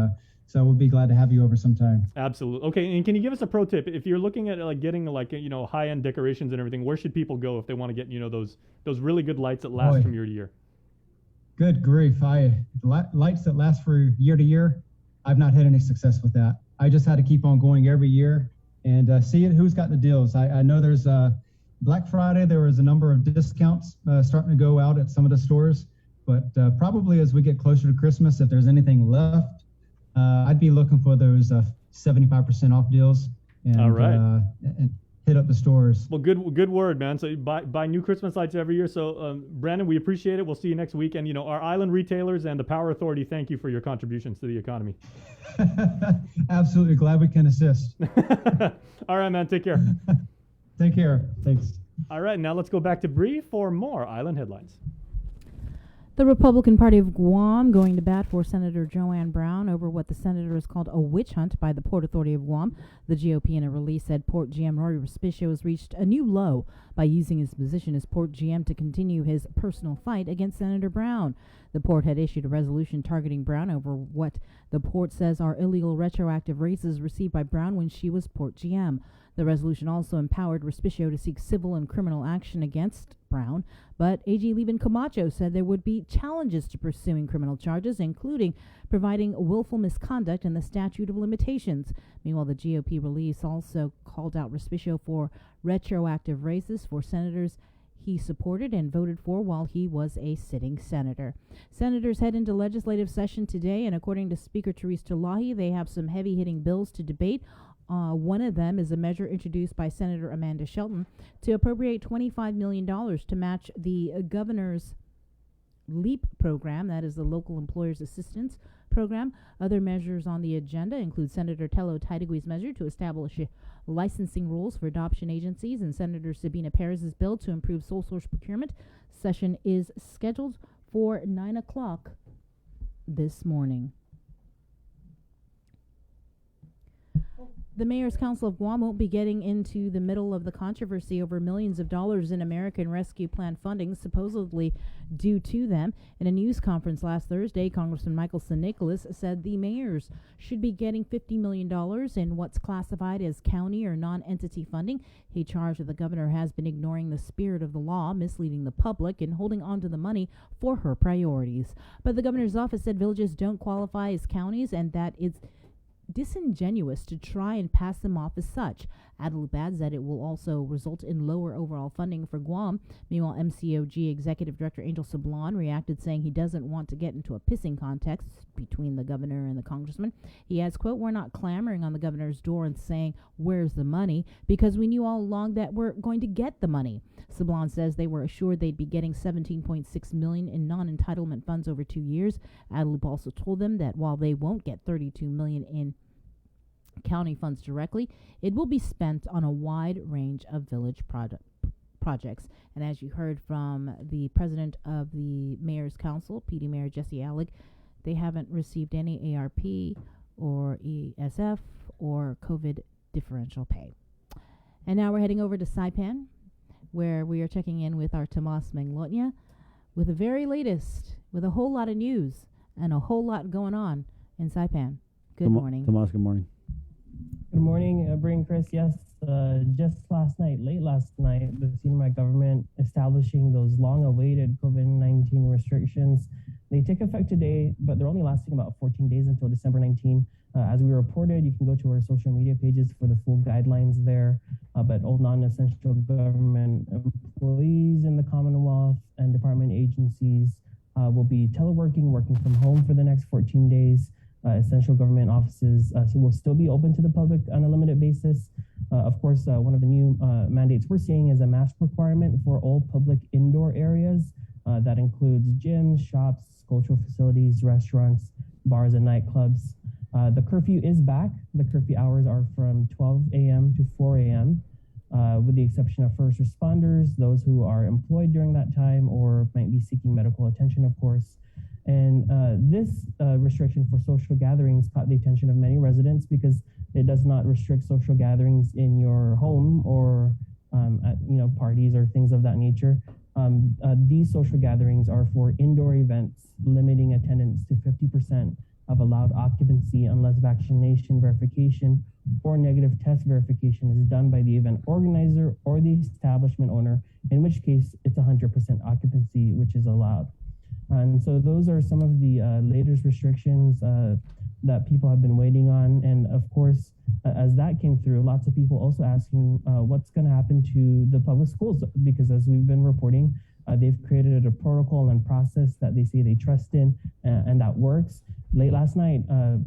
so we'll be glad to have you over sometime. Absolutely. Okay, and can you give us a pro tip if you're looking at getting high-end decorations and everything? Where should people go if they want to get those really good lights that last from year to year? Good grief! Lights that last for year to year, I've not had any success with that. I just had to keep on going every year and see who's got the deals. I know there's Black Friday. There was a number of discounts starting to go out at some of the stores, but probably as we get closer to Christmas, if there's anything left, I'd be looking for those 75% off deals. And, all right. And hit up the stores. Well, good word, man. So you buy new Christmas lights every year. So Brandon, we appreciate it. We'll see you next week. And our island retailers and the Power Authority, thank you for your contributions to the economy. Absolutely, glad we can assist. All right, man. Take care. Take care. Thanks. All right, now let's go back to Bree for more island headlines. The Republican Party of Guam going to bat for Senator Joanne Brown over what the senator has called a witch hunt by the Port Authority of Guam. The GOP in a release said Port GM Rory Respicio has reached a new low by using his position as Port GM to continue his personal fight against Senator Brown. The port had issued a resolution targeting Brown over what the port says are illegal retroactive raises received by Brown when she was Port GM. The resolution also empowered Respicio to seek civil and criminal action against Brown, but AG Leben Camacho said there would be challenges to pursuing criminal charges, including providing willful misconduct and the statute of limitations. Meanwhile, the GOP release also called out Respicio for retroactive raises for senators he supported and voted for while he was a sitting senator. Senators head into legislative session today, and according to Speaker Therese Talahi, they have some heavy-hitting bills to debate. One of them is a measure introduced by Senator Amanda Shelton to appropriate $25 million to match the governor's LEAP program, that is the Local Employers Assistance Program. Other measures on the agenda include Senator Tello Taitegui's measure to establish licensing rules for adoption agencies and Senator Sabina Perez's bill to improve sole source procurement. Session is scheduled for 9 o'clock this morning. The Mayor's Council of Guam won't be getting into the middle of the controversy over millions of dollars in American Rescue Plan funding supposedly due to them. In a news conference last Thursday, Congressman Michael San Nicolas said the mayors should be getting $50 million in what's classified as county or non-entity funding. He charged that the governor has been ignoring the spirit of the law, misleading the public, and holding on to the money for her priorities. But the governor's office said villages don't qualify as counties and that it's disingenuous to try and pass them off as such. Adelup adds that it will also result in lower overall funding for Guam. Meanwhile, MCOG Executive Director Angel Sablan reacted, saying he doesn't want to get into a pissing contest between the governor and the congressman. He adds, quote, "We're not clamoring on the governor's door and saying, where's the money? Because we knew all along that we're going to get the money." Sablan says they were assured they'd be getting $17.6 million in non-entitlement funds over 2 years. Adelup also told them that while they won't get $32 million in county funds directly, it will be spent on a wide range of village projects. And as you heard from the president of the Mayor's Council, PD Mayor Jesse Alec, they haven't received any ARP or ESF or COVID differential pay. And now we're heading over to Saipan, where we are checking in with our Tomas Manglotnia with the very latest, with a whole lot of news and a whole lot going on in Saipan. Good morning. Tomas, good morning. Good morning, Brain Chris. Yes, just last night, late last night, the CNMI government establishing those long-awaited COVID-19 restrictions. They take effect today, but they're only lasting about 14 days until December 19. As we reported, you can go to our social media pages for the full guidelines there. But all non-essential government employees in the Commonwealth and department agencies will be teleworking, working from home for the next 14 days. Essential government offices will still be open to the public on a limited basis. Of course, one of the new mandates we're seeing is a mask requirement for all public indoor areas. That includes gyms, shops, cultural facilities, restaurants, bars, and nightclubs. The curfew is back. The curfew hours are from 12 a.m. to 4 a.m., with the exception of first responders, those who are employed during that time or might be seeking medical attention, of course. And this restriction for social gatherings caught the attention of many residents because it does not restrict social gatherings in your home or at parties or things of that nature. These social gatherings are for indoor events, limiting attendance to 50% of allowed occupancy unless vaccination verification or negative test verification is done by the event organizer or the establishment owner, in which case it's 100% occupancy, which is allowed. And so those are some of the latest restrictions that people have been waiting on. And of course, as that came through, lots of people also asking what's going to happen to the public schools, because as we've been reporting, they've created a protocol and process that they say they trust in and that works. Late last night,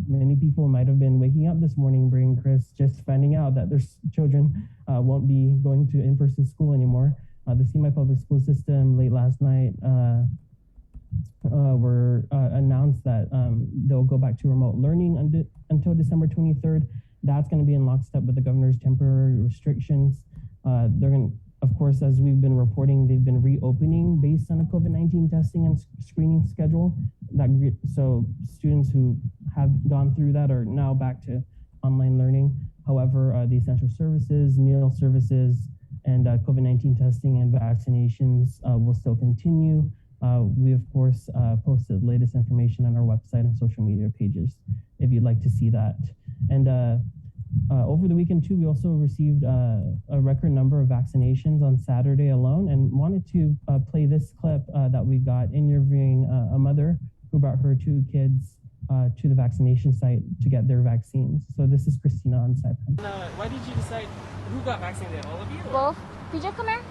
many people might have been waking up this morning, Brain Chris, just finding out that their children won't be going to in-person school anymore. The CMI public school system late last night were announced that they'll go back to remote learning until December 23rd. That's going to be in lockstep with the governor's temporary restrictions. They're going to, of course, as we've been reporting, they've been reopening based on a COVID-19 testing and screening schedule. So students who have gone through that are now back to online learning. However, the essential services, meal services, and COVID-19 testing and vaccinations will still continue. We, of course, posted the latest information on our website and social media pages if you'd like to see that. And over the weekend, too, we also received a record number of vaccinations on Saturday alone, and wanted to play this clip that we got interviewing a mother who brought her 2 kids to the vaccination site to get their vaccines. So this is Christina on Saipan. Why did you decide, who got vaccinated, all of you? Both. Could you come here?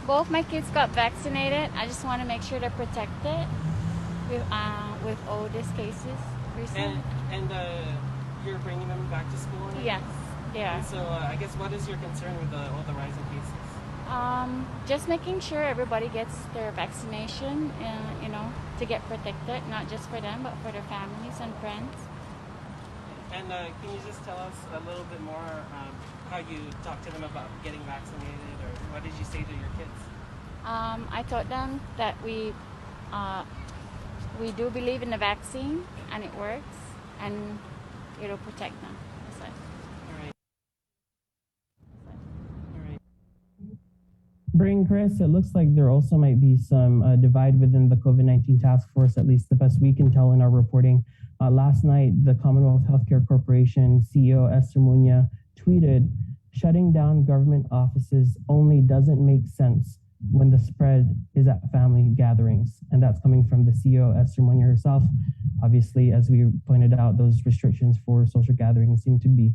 Both my kids got vaccinated. I just want to make sure they're protected with all these cases recently. And you're bringing them back to school? Yes. Yeah. And so I guess what is your concern with all the rising cases? Just making sure everybody gets their vaccination, to get protected, not just for them, but for their families and friends. And can you just tell us a little bit more how you talked to them about getting vaccinated, or what did you say to your kids? I told them that we do believe in the vaccine and it works, and it'll protect them. That's it. Bring Chris, it looks like there also might be some divide within the COVID-19 task force, at least the best we can tell in our reporting. Last night, the Commonwealth Healthcare Corporation CEO Esther Muña tweeted, "Shutting down government offices only doesn't make sense when the spread is at family gatherings." And that's coming from the CEO Esther Muña herself. Obviously, as we pointed out, those restrictions for social gatherings seem to be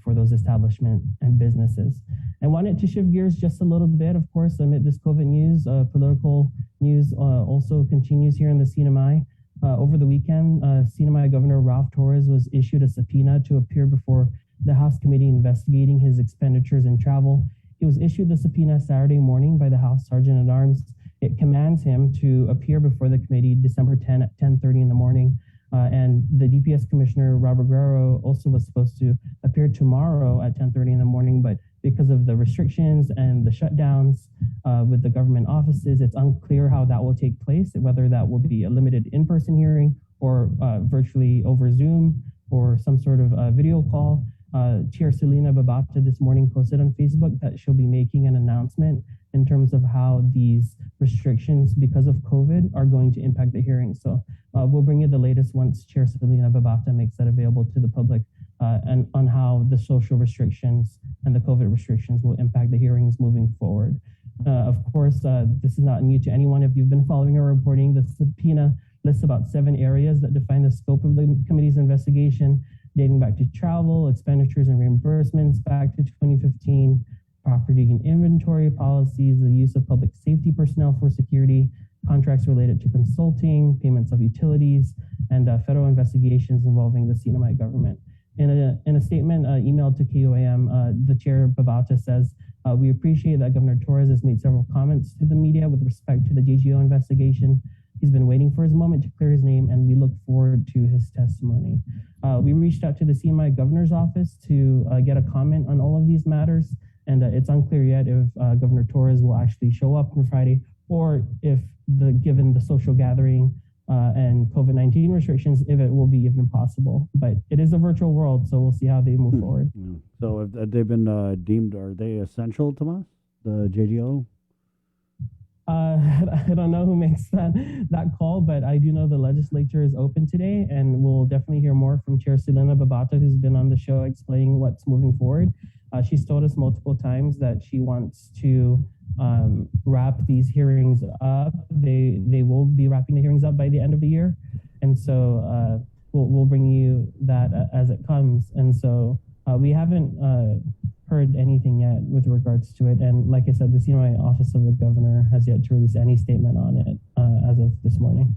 for those establishments and businesses. I wanted to shift gears just a little bit. Of course, amid this COVID news, political news also continues here in the CNMI. Over the weekend, CNMI Governor Ralph Torres was issued a subpoena to appear before the House committee investigating his expenditures in travel. He was issued the subpoena Saturday morning by the House Sergeant at Arms. It commands him to appear before the committee December 10 at 10:30 in the morning. And the DPS Commissioner, Robert Guerrero, also was supposed to appear tomorrow at 10:30 in the morning, but because of the restrictions and the shutdowns with the government offices, it's unclear how that will take place, whether that will be a limited in-person hearing or virtually over Zoom or some sort of video call. Chair Selena Babata this morning posted on Facebook that she'll be making an announcement in terms of how these restrictions because of COVID are going to impact the hearing. So we'll bring you the latest once Chair Selena Babata makes that available to the public and on how the social restrictions and the COVID restrictions will impact the hearings moving forward. Of course, this is not new to anyone. If you've been following our reporting, the subpoena lists about 7 areas that define the scope of the committee's investigation, dating back to travel, expenditures and reimbursements back to 2015, property and inventory policies, the use of public safety personnel for security, contracts related to consulting, payments of utilities, and federal investigations involving the CNMI government. In a statement emailed to KOAM, the chair Babata says, "We appreciate that Governor Torres has made several comments to the media with respect to the JGO investigation. He's been waiting for his moment to clear his name, and we look forward to his testimony." We reached out to the CNMI governor's office to get a comment on all of these matters, and it's unclear yet if Governor Torres will actually show up on Friday, or if given the social gathering and COVID-19 restrictions, if it will be even possible. But it is a virtual world, so we'll see how they move forward. So have they been deemed, are they essential, Tomas, the JGO? I don't know who makes that call, but I do know the legislature is open today, and we'll definitely hear more from Chair Selena Babata, who's been on the show explaining what's moving forward. She's told us multiple times that she wants to wrap these hearings up. They will be wrapping the hearings up by the end of the year, and so we'll bring you that as it comes. And so we haven't heard anything yet with regards to it. And like I said, the CNMI Office of the Governor has yet to release any statement on it as of this morning.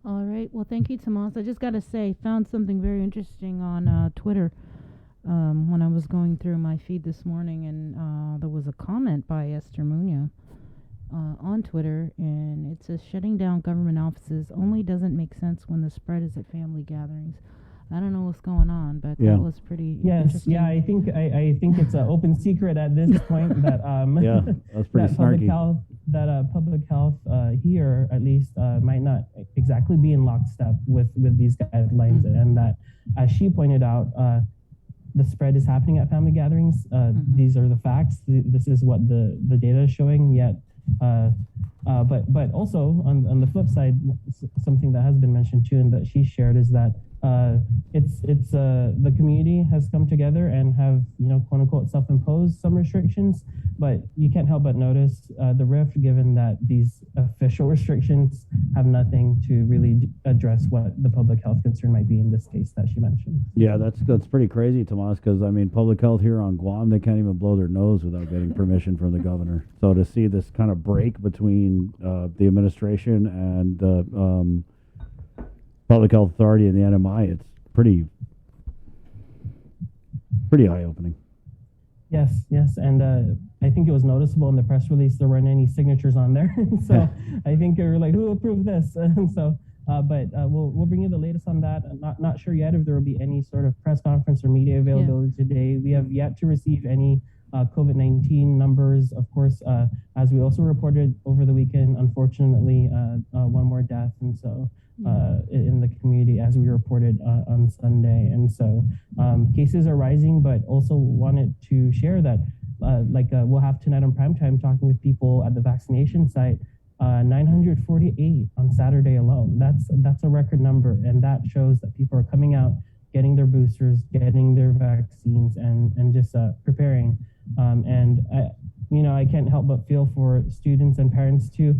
All right. Well, thank you, Tomas. I just got to say, found something very interesting on Twitter when I was going through my feed this morning, and there was a comment by Esther Muña on Twitter, and it says, "Shutting down government offices only doesn't make sense when the spread is at family gatherings." I don't know what's going on, but that was pretty interesting. Yeah, I think it's an open secret at this point that that's pretty that snarky. Public health here at least might not exactly be in lockstep with these guidelines, and that, as she pointed out, the spread is happening at family gatherings. These are the facts. This is what the data is showing. Yet, but also on the flip side, something that has been mentioned too, and that she shared, is that it's the community has come together and have, quote unquote, self-imposed some restrictions, but you can't help but notice the rift, given that these official restrictions have nothing to really address what the public health concern might be in this case that she mentioned. Yeah, that's pretty crazy, Tomas, because I mean, public health here on Guam, they can't even blow their nose without getting permission from the governor. So to see this kind of break between the administration and the Public Health Authority and the NMI, it's pretty eye-opening. Yes, and I think it was noticeable in the press release there weren't any signatures on there. So I think they were like, who approved this? And so, but we'll bring you the latest on that. I'm not sure yet if there will be any sort of press conference or media availability today. We have yet to receive any COVID-19 numbers. Of course, as we also reported over the weekend, unfortunately, one more death, and so in the community as we reported on Sunday. And so cases are rising, but also wanted to share that we'll have tonight on primetime talking with people at the vaccination site, 948 on Saturday alone. That's a record number, and that shows that people are coming out, getting their boosters, getting their vaccines, and just preparing. I can't help but feel for students and parents too.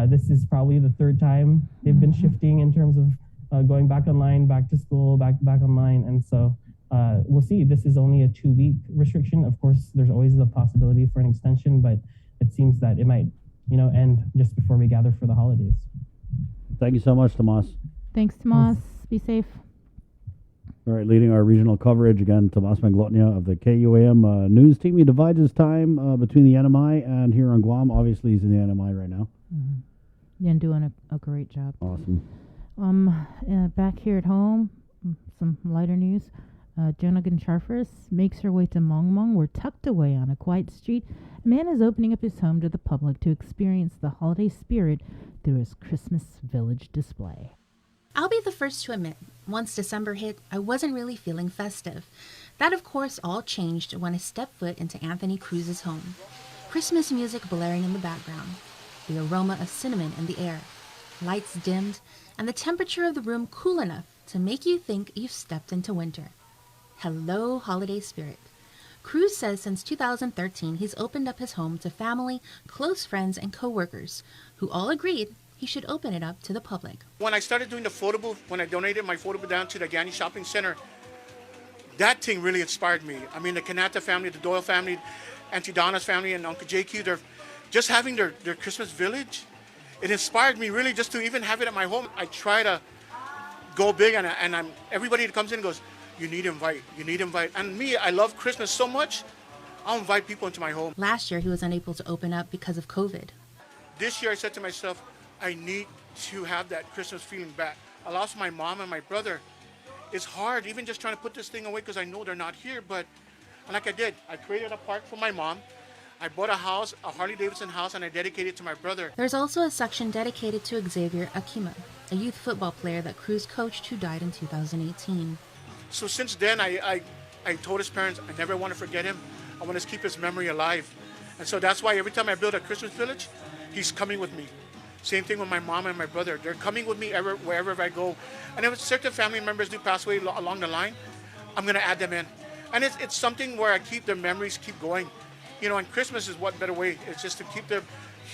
This is probably the third time they've been shifting in terms of going back online, back to school, back online. And so we'll see. This is only a 2-week restriction. Of course, there's always the possibility for an extension, but it seems that it might, end just before we gather for the holidays. Thank you so much, Tomas. Thanks, Tomas. Be safe. All right, leading our regional coverage, again, Tomas Manglotnia of the KUAM news team. He divides his time between the NMI and here on Guam. Obviously, he's in the NMI right now. Mm-hmm. And doing a great job. Awesome. Back here at home, some lighter news. Jonagan Charfris makes her way to Mongmong. We're tucked away on a quiet street. A man is opening up his home to the public to experience the holiday spirit through his Christmas Village display. I'll be the first to admit, once December hit, I wasn't really feeling festive. That, of course, all changed when I stepped foot into Anthony Cruz's home. Christmas music blaring in the background, the aroma of cinnamon in the air, lights dimmed, and the temperature of the room cool enough to make you think you've stepped into winter. Hello, holiday spirit. Cruz says since 2013, he's opened up his home to family, close friends, and co-workers, who all agreed he should open it up to the public. When I started doing the photo booth, when I donated my photo booth down to the Gani Shopping Center, that thing really inspired me. I mean, the Kanata family, the Doyle family, Auntie Donna's family, and Uncle JQ, they're just having their Christmas village. It inspired me really just to even have it at my home. I try to go big, and everybody that comes in goes, you need to invite. And me, I love Christmas so much, I'll invite people into my home. Last year, he was unable to open up because of COVID. This year, I said to myself, I need to have that Christmas feeling back. I lost my mom and my brother. It's hard, even just trying to put this thing away because I know they're not here, but like I did, I created a park for my mom. I bought a house, a Harley-Davidson house, and I dedicated it to my brother. There's also a section dedicated to Xavier Akima, a youth football player that Cruz coached who died in 2018. So since then, I told his parents, I never want to forget him. I want to keep his memory alive. And so that's why every time I build a Christmas village, he's coming with me. Same thing with my mom and my brother. They're coming with me wherever I go. And if certain family members do pass away along the line, I'm going to add them in. And it's something where I keep their memories keep going. And Christmas is what better way. It's just to keep them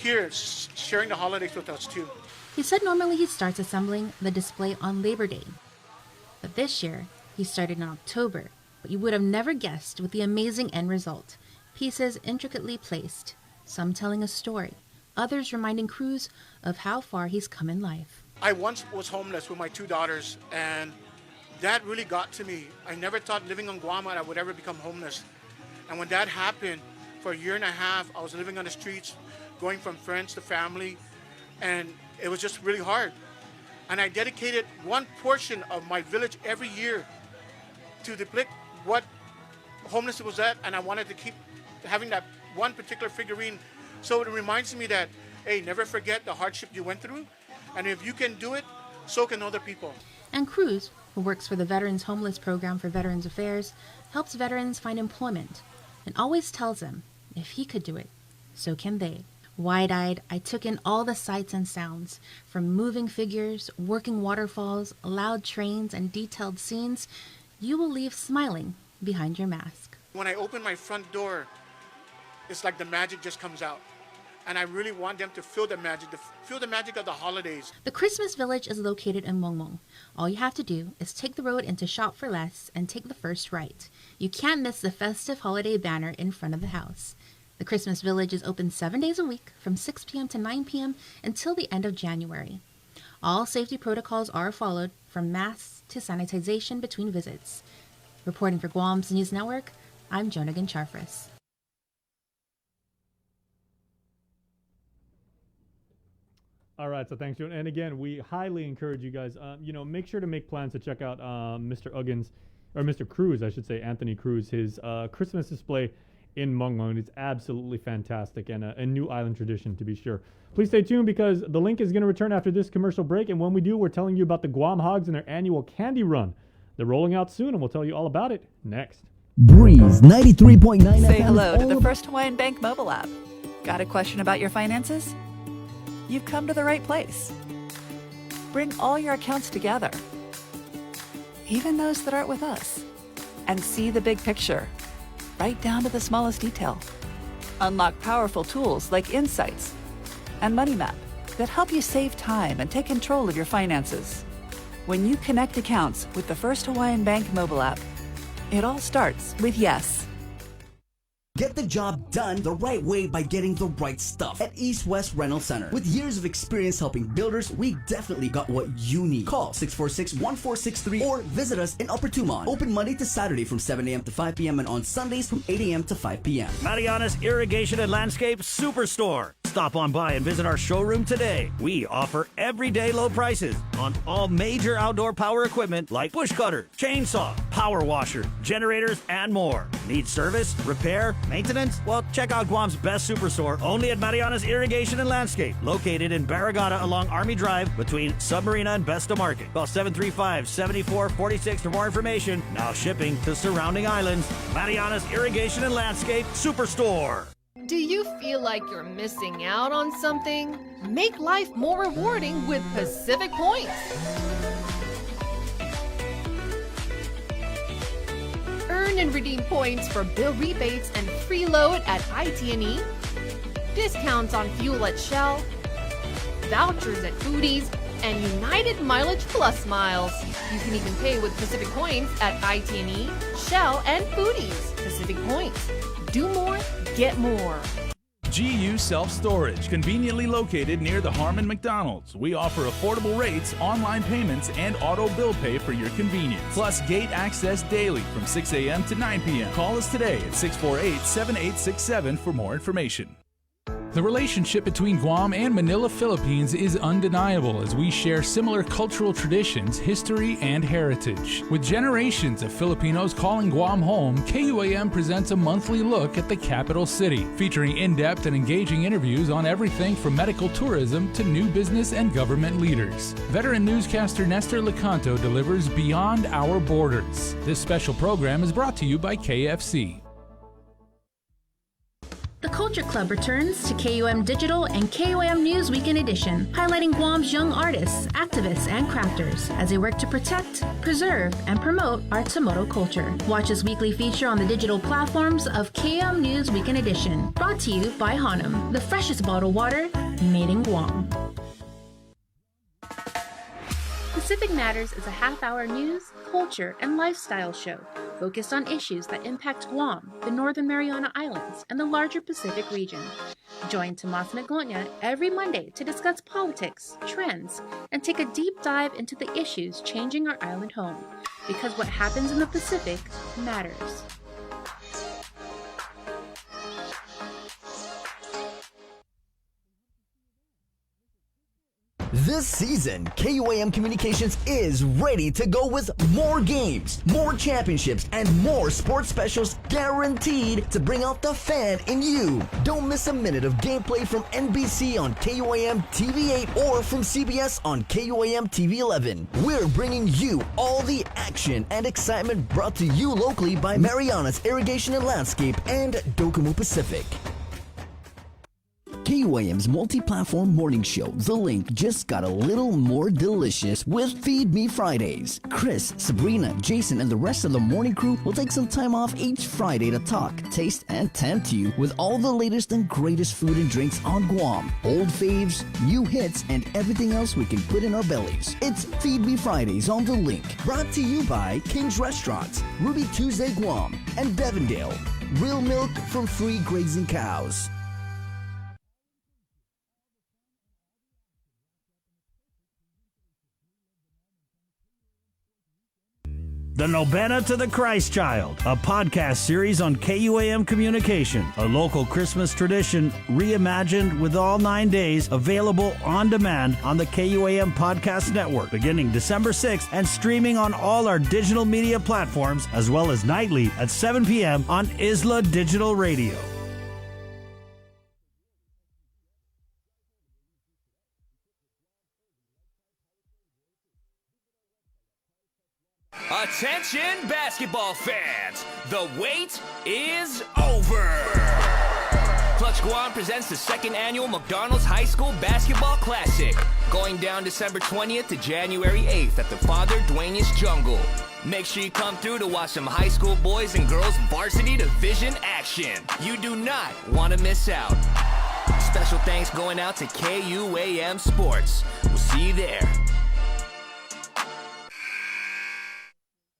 here, sharing the holidays with us too. He said normally he starts assembling the display on Labor Day. But this year, he started in October. But you would have never guessed with the amazing end result. Pieces intricately placed, some telling a story, others reminding Cruz of how far he's come in life. I once was homeless with my 2 daughters, and that really got to me. I never thought living on Guam I would ever become homeless. And when that happened, for a year and a half, I was living on the streets, going from friends to family, and it was just really hard. And I dedicated one portion of my village every year to depict what homelessness was at, and I wanted to keep having that one particular figurine. So it reminds me that, hey, never forget the hardship you went through. And if you can do it, so can other people. And Cruz, who works for the Veterans Homeless Program for Veterans Affairs, helps veterans find employment and always tells them, if he could do it, so can they. Wide-eyed, I took in all the sights and sounds, from moving figures, working waterfalls, loud trains, and detailed scenes. You will leave smiling behind your mask. When I open my front door, it's like the magic just comes out. And I really want them to feel the magic of the holidays. The Christmas Village is located in Mongmong. All you have to do is take the road into Shop for Less and take the first right. You can't miss the festive holiday banner in front of the house. The Christmas Village is open 7 days a week from 6 p.m. to 9 p.m. until the end of January. All safety protocols are followed, from masks to sanitization between visits. Reporting for Guam's News Network, I'm Jonagan Charfris. All right, so thanks, Joan. And again, we highly encourage you guys, make sure to make plans to check out Mr. Uggins, or Mr. Cruz, I should say, Anthony Cruz, his Christmas display in Mongmong. It's absolutely fantastic and a new island tradition, to be sure. Please stay tuned because the link is going to return after this commercial break. And when we do, we're telling you about the Guam Hogs and their annual candy run. They're rolling out soon, and we'll tell you all about it next. Breeze 93.9 Say FM hello is to the all First Hawaiian Bank mobile app. Got a question about your finances? You've come to the right place. Bring all your accounts together, even those that aren't with us, and see the big picture, right down to the smallest detail. Unlock powerful tools like Insights and Money Map that help you save time and take control of your finances. When you connect accounts with the First Hawaiian Bank mobile app, it all starts with yes. Get the job done the right way by getting the right stuff at East West Rental Center. With years of experience helping builders, we definitely got what you need. Call 646-1463 or visit us in Upper Tumon. Open Monday to Saturday from 7 a.m. to 5 p.m. and on Sundays from 8 a.m. to 5 p.m. Mariana's Irrigation and Landscape Superstore. Stop on by and visit our showroom today. We offer everyday low prices on all major outdoor power equipment like bush cutter, chainsaw, power washer, generators, and more. Need service, repair, maintenance? Well, check out Guam's best superstore only at Mariana's Irrigation and Landscape, located in Barragata along Army Drive between Submarina and Besta Market. Call 735-7446 for more information. Now shipping to surrounding islands. Mariana's Irrigation and Landscape Superstore. Do you feel like you're missing out on something? Make life more rewarding with Pacific Points. Earn and redeem points for bill rebates and free load at IT&E, discounts on fuel at Shell, vouchers at Foodies, and United Mileage Plus miles. You can even pay with Pacific Points at IT&E, Shell, and Foodies. Pacific Points. Do more, get more. GU Self-Storage, conveniently located near the Harmon McDonald's. We offer affordable rates, online payments, and auto bill pay for your convenience. Plus gate access daily from 6 a.m. to 9 p.m. Call us today at 648-7867 for more information. The relationship between Guam and Manila, Philippines is undeniable as we share similar cultural traditions, history, and heritage. With generations of Filipinos calling Guam home, KUAM presents a monthly look at the capital city, featuring in-depth and engaging interviews on everything from medical tourism to new business and government leaders. Veteran newscaster Nestor Lecanto delivers Beyond Our Borders. This special program is brought to you by KFC. The Culture Club returns to KUM Digital and KUM News Weekend Edition, highlighting Guam's young artists, activists, and crafters as they work to protect, preserve, and promote our Tamoto culture. Watch this weekly feature on the digital platforms of KUM News Weekend Edition, brought to you by Hanum, the freshest bottled water made in Guam. Pacific Matters is a half-hour news, culture, and lifestyle show focused on issues that impact Guam, the Northern Mariana Islands, and the larger Pacific region. Join Tomas Naglonia every Monday to discuss politics, trends, and take a deep dive into the issues changing our island home, because what happens in the Pacific matters. This season, KUAM Communications is ready to go with more games, more championships, and more sports specials guaranteed to bring out the fan in you. Don't miss a minute of gameplay from NBC on KUAM TV8 or from CBS on KUAM TV11. We're bringing you all the action and excitement brought to you locally by Mariana's Irrigation and Landscape and Docomo Pacific. KUAM's multi-platform morning show, The Link, just got a little more delicious with Feed Me Fridays. Chris, Sabrina, Jason, and the rest of the morning crew will take some time off each Friday to talk, taste, and tempt you with all the latest and greatest food and drinks on Guam, old faves, new hits, and everything else we can put in our bellies. It's Feed Me Fridays on The Link, brought to you by King's Restaurants, Ruby Tuesday Guam, and Devondale. Real milk from free grazing cows. The Novena to the Christ Child, a podcast series on KUAM Communication, a local Christmas tradition reimagined with all 9 days available on demand on the KUAM Podcast Network beginning December 6th and streaming on all our digital media platforms as well as nightly at 7 p.m. on Isla Digital Radio. Attention basketball fans, the wait is over. Clutch Guam presents the second annual McDonald's High School Basketball Classic, going down December 20th to January 8th at the Father Duenas Jungle. Make sure you come through to watch some high school boys and girls varsity division action. You do not want to miss out. Special thanks going out to KUAM Sports. We'll see you there.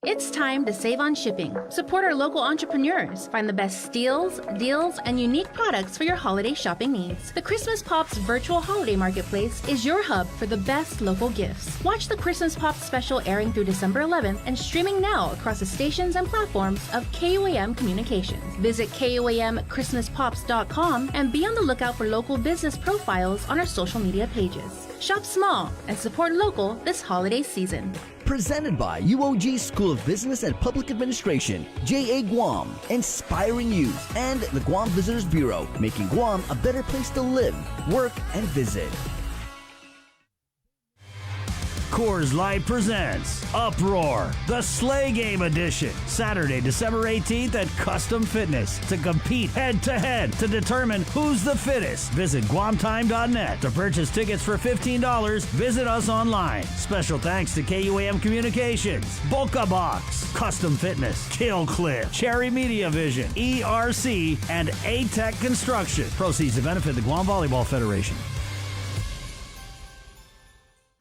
It's time to save on shipping. Support our local entrepreneurs. Find the best steals, deals, and unique products for your holiday shopping needs. The Christmas Pops virtual holiday marketplace is your hub for the best local gifts. Watch the Christmas Pops special airing through December 11th and streaming now across the stations and platforms of KUAM Communications. Visit KUAMChristmasPops.com and be on the lookout for local business profiles on our social media pages. Shop small and support local this holiday season. Presented by UOG School of Business and Public Administration, JA Guam, inspiring youth, and the Guam Visitors Bureau, making Guam a better place to live, work, and visit. Coors Light presents Uproar, the Slay Game Edition, Saturday, December 18th at Custom Fitness to compete head-to-head to determine who's the fittest. Visit guamtime.net. To purchase tickets for $15, visit us online. Special thanks to KUAM Communications, Boca Box, Custom Fitness, Kill Clip, Cherry Media Vision, ERC, and A-Tech Construction. Proceeds to benefit the Guam Volleyball Federation.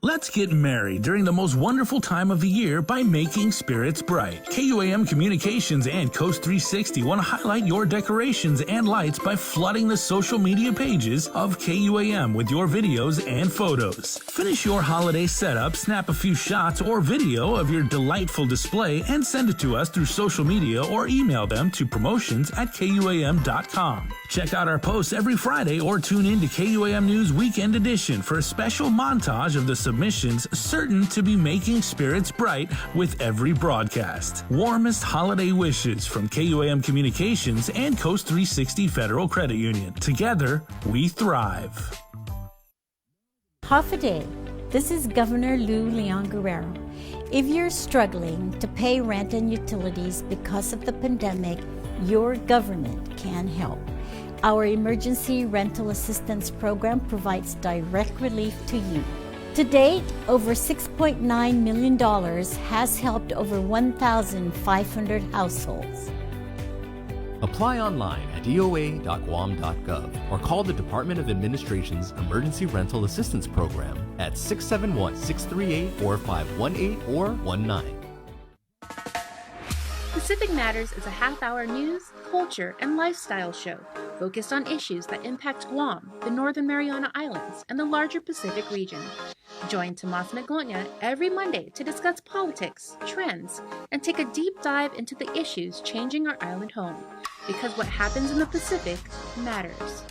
Let's get merry during the most wonderful time of the year by making spirits bright. KUAM Communications and Coast 360 want to highlight your decorations and lights by flooding the social media pages of KUAM with your videos and photos. Finish your holiday setup, snap a few shots or video of your delightful display, and send it to us through social media or email them to promotions@KUAM.com. Check out our posts every Friday or tune in to KUAM News Weekend Edition for a special montage of the submissions certain to be making spirits bright with every broadcast. Warmest holiday wishes from KUAM Communications and Coast 360 Federal Credit Union. Together, we thrive. Half a day. This is Governor Lou Leon Guerrero. If you're struggling to pay rent and utilities because of the pandemic, your government can help. Our Emergency Rental Assistance Program provides direct relief to you. To date, over $6.9 million has helped over 1,500 households. Apply online at eoa.guam.gov or call the Department of Administration's Emergency Rental Assistance Program at 671-638-4518 or 19. Pacific Matters is a half-hour news, culture, and lifestyle show focused on issues that impact Guam, the Northern Mariana Islands, and the larger Pacific region. Join Tomas Maglonia every Monday to discuss politics, trends, and take a deep dive into the issues changing our island home, because what happens in the Pacific matters.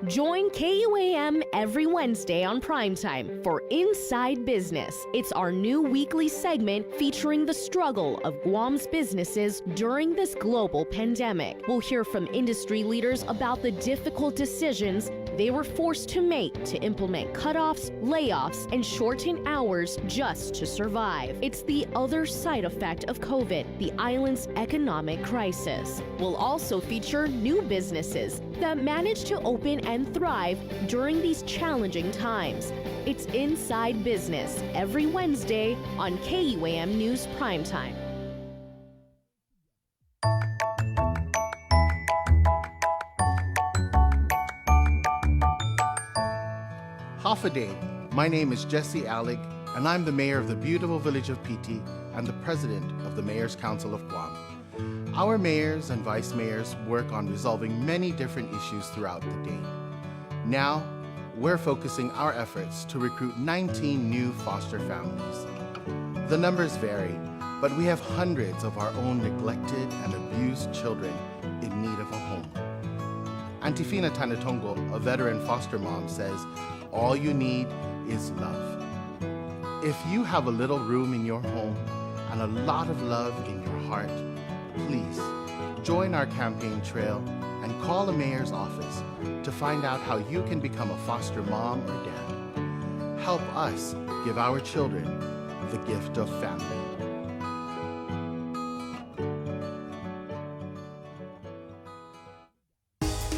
Join KUAM every Wednesday on Primetime for Inside Business. It's our new weekly segment featuring the struggle of Guam's businesses during this global pandemic. We'll hear from industry leaders about the difficult decisions they were forced to make to implement cutoffs, layoffs, and shorten hours just to survive. It's the other side effect of COVID, the island's economic crisis. We'll also feature new businesses that managed to open and thrive during these challenging times. It's Inside Business every Wednesday on KUAM News Primetime. Half a day. My name is Jesse Allig, and I'm the mayor of the beautiful village of Piti and the president of the Mayor's Council of Guam. Our mayors and vice mayors work on resolving many different issues throughout the day. Now, we're focusing our efforts to recruit 19 new foster families. The numbers vary, but we have hundreds of our own neglected and abused children in need of a home. Auntie Fina Tanatongo, a veteran foster mom, says, all you need is love. If you have a little room in your home and a lot of love in your heart, please join our campaign trail and call the mayor's office to find out how you can become a foster mom or dad. Help us give our children the gift of family.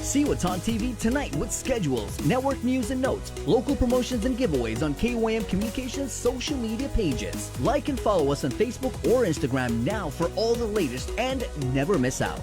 See what's on TV tonight with schedules, network news and notes, local promotions and giveaways on KYM Communications social media pages. Like and follow us on Facebook or Instagram now for all the latest and never miss out.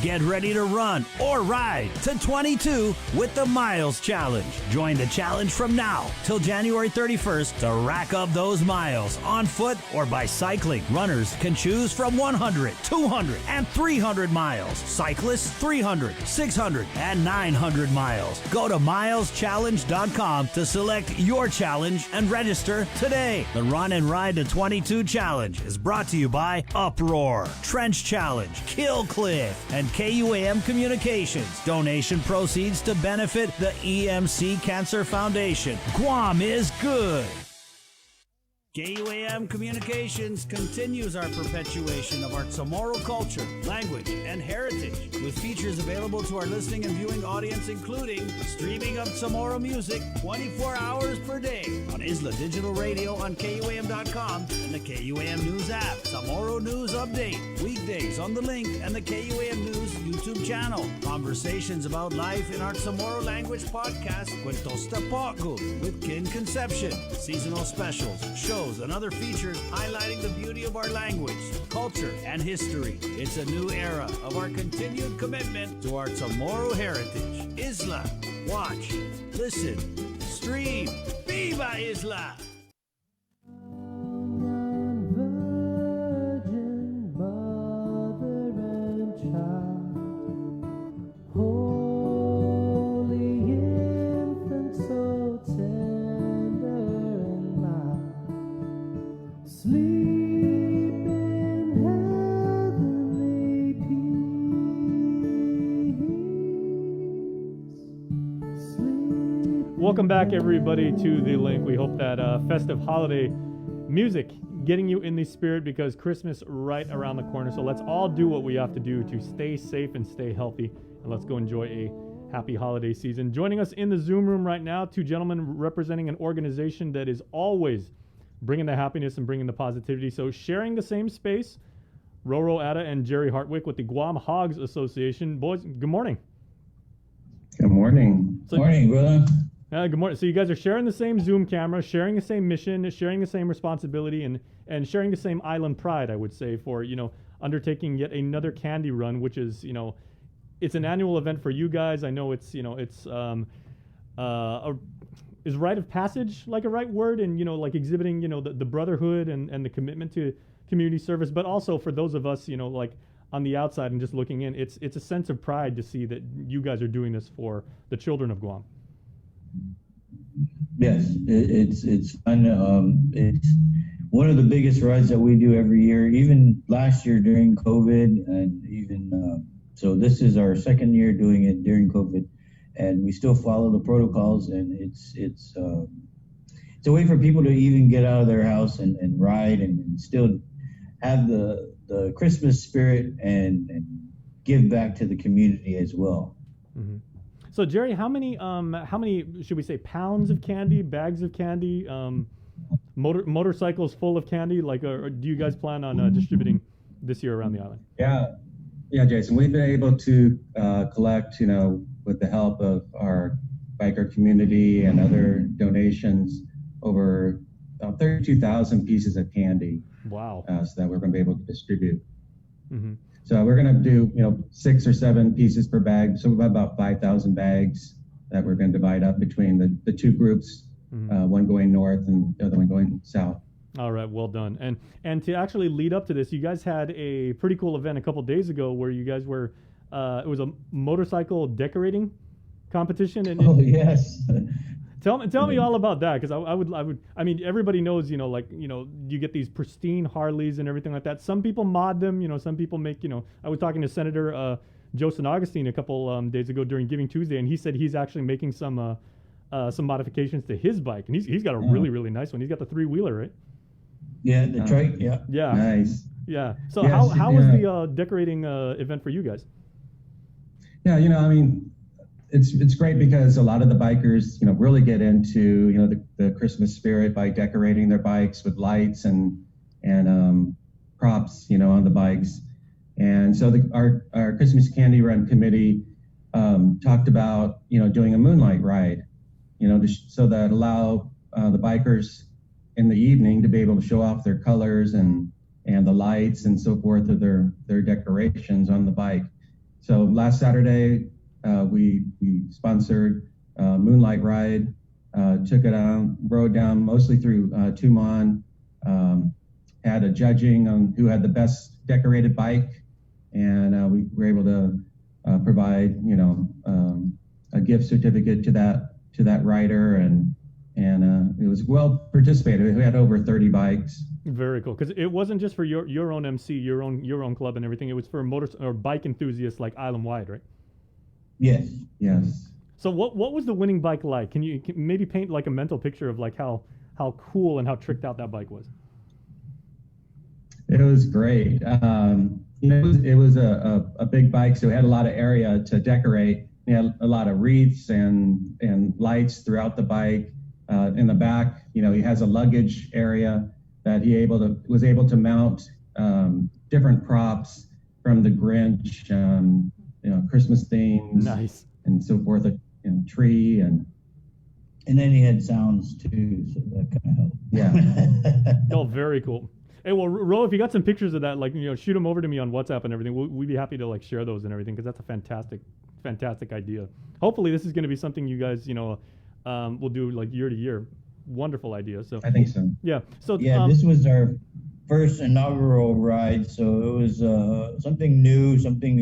Get ready to run or ride to 22 with the Miles Challenge. Join the challenge from now till January 31st to rack up those miles on foot or by cycling. Runners can choose from 100, 200, and 300 miles. Cyclists 300, 600, and 900 miles. Go to mileschallenge.com to select your challenge and register today. The Run and Ride to 22 Challenge is brought to you by Uproar, Trench Challenge, Killcliff, and KUAM Communications. Donation proceeds to benefit the EMC Cancer Foundation. Guam is good. KUAM Communications continues our perpetuation of our Chamorro culture, language, and heritage with features available to our listening and viewing audience, including streaming of Chamorro music 24 hours per day on Isla Digital Radio on KUAM.com and the KUAM News app. Chamorro News Update, weekdays on The Link and the KUAM News YouTube channel. Conversations about life in our Chamorro language podcast, Cuentos Tapaco with Kin Conception. Seasonal specials, shows, and other features highlighting the beauty of our language, culture, and history. It's a new era of our continued commitment to our Chamorro heritage. Isla, watch, listen, stream. Viva Isla! Welcome back, everybody, to The Link. We hope that festive holiday music getting you in the spirit, because Christmas right around the corner. So let's all do what we have to do to stay safe and stay healthy, and let's go enjoy a happy holiday season. Joining us in the Zoom room right now, two gentlemen representing an organization that is always bringing the happiness and bringing the positivity. So sharing the same space, Roro Atta and Jerry Hartwick with the Guam Hogs Association. Boys, good morning. Good morning. Morning, brother. Good morning. So you guys are sharing the same Zoom camera, sharing the same mission, sharing the same responsibility, and sharing the same island pride, I would say, for, undertaking yet another candy run, which is, it's an annual event for you guys. I know it's, is rite of passage like a right word, and, like exhibiting, the brotherhood and the commitment to community service, but also for those of us, like on the outside and just looking in, it's a sense of pride to see that you guys are doing this for the children of Guam. Yes, it's fun. It's one of the biggest rides that we do every year, even last year during COVID, and even so this is our second year doing it during COVID, and we still follow the protocols, and it's a way for people to even get out of their house and ride and still have the Christmas spirit and give back to the community as well. Mm-hmm. So Jerry, how many should we say pounds of candy, bags of candy, motorcycles full of candy? Like, or do you guys plan on distributing this year around the island? Yeah, Jason. We've been able to collect, with the help of our biker community and other donations, over 32,000 pieces of candy. Wow. So that we're going to be able to distribute. Mm-hmm. So we're going to do, 6 or 7 pieces per bag. So about 5,000 bags that we're going to divide up between the two groups, one going north and the other one going south. All right, well done. And to actually lead up to this, you guys had a pretty cool event a couple days ago where you guys were, it was a motorcycle decorating competition? And Oh yes. Tell me all about that, because I mean, everybody knows, you get these pristine Harleys and everything like that. Some people mod them, some people make, I was talking to Senator Joe St. Augustine a couple days ago during Giving Tuesday, and he said he's actually making some modifications to his bike, and he's got a really, really nice one. He's got the 3-wheeler, right? Yeah, the trike. Yeah. Yeah. Nice. Yeah. So Yes, how was the decorating event for you guys? Yeah, I mean, it's great because a lot of the bikers, really get into, the Christmas spirit by decorating their bikes with lights and props, on the bikes. And so our Christmas Candy Run committee talked about, doing a moonlight ride, so that allow the bikers in the evening to be able to show off their colors and the lights and so forth of their decorations on the bike. So last Saturday, we sponsored Moonlight Ride, took it on, rode down mostly through Tumon, had a judging on who had the best decorated bike, and we were able to provide, a gift certificate to that rider, and it was well participated. We had over 30 bikes. Very cool, because it wasn't just for your own MC, your own club and everything. It was for bike enthusiasts like island wide, right? Yes. So what was the winning bike like? Can you maybe paint like a mental picture of like how cool and how tricked out that bike was? It was great. It was a big bike, so it had a lot of area to decorate. It had a lot of wreaths and lights throughout the bike. In the back, he has a luggage area that he was able to mount different props from the Grinch, Christmas themes, nice, and so forth, tree and then he had sounds too, so that kind of helped. Yeah. Oh, very cool. Hey, well, Ro, if you got some pictures of that, shoot them over to me on WhatsApp and everything. We'd be happy to share those and everything, because that's a fantastic idea. Hopefully, this is going to be something you guys, will do year to year. Wonderful idea. So I think so. Yeah. So this was our first inaugural ride, so it was something new, something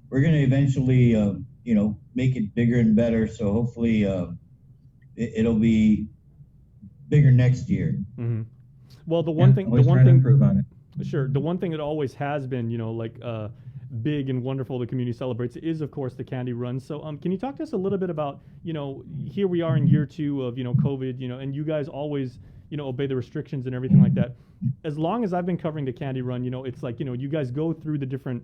we're going to eventually, make it bigger and better. So hopefully, it'll be bigger next year. Mm-hmm. Well, the one thing, to improve on it. Sure. The one thing that always has been, big and wonderful the community celebrates is, of course, the Candy Run. So can you talk to us a little bit about, here we are in year 2 of, COVID, and you guys always, obey the restrictions and everything like that. As long as I've been covering the Candy Run, it's like, you guys go through the different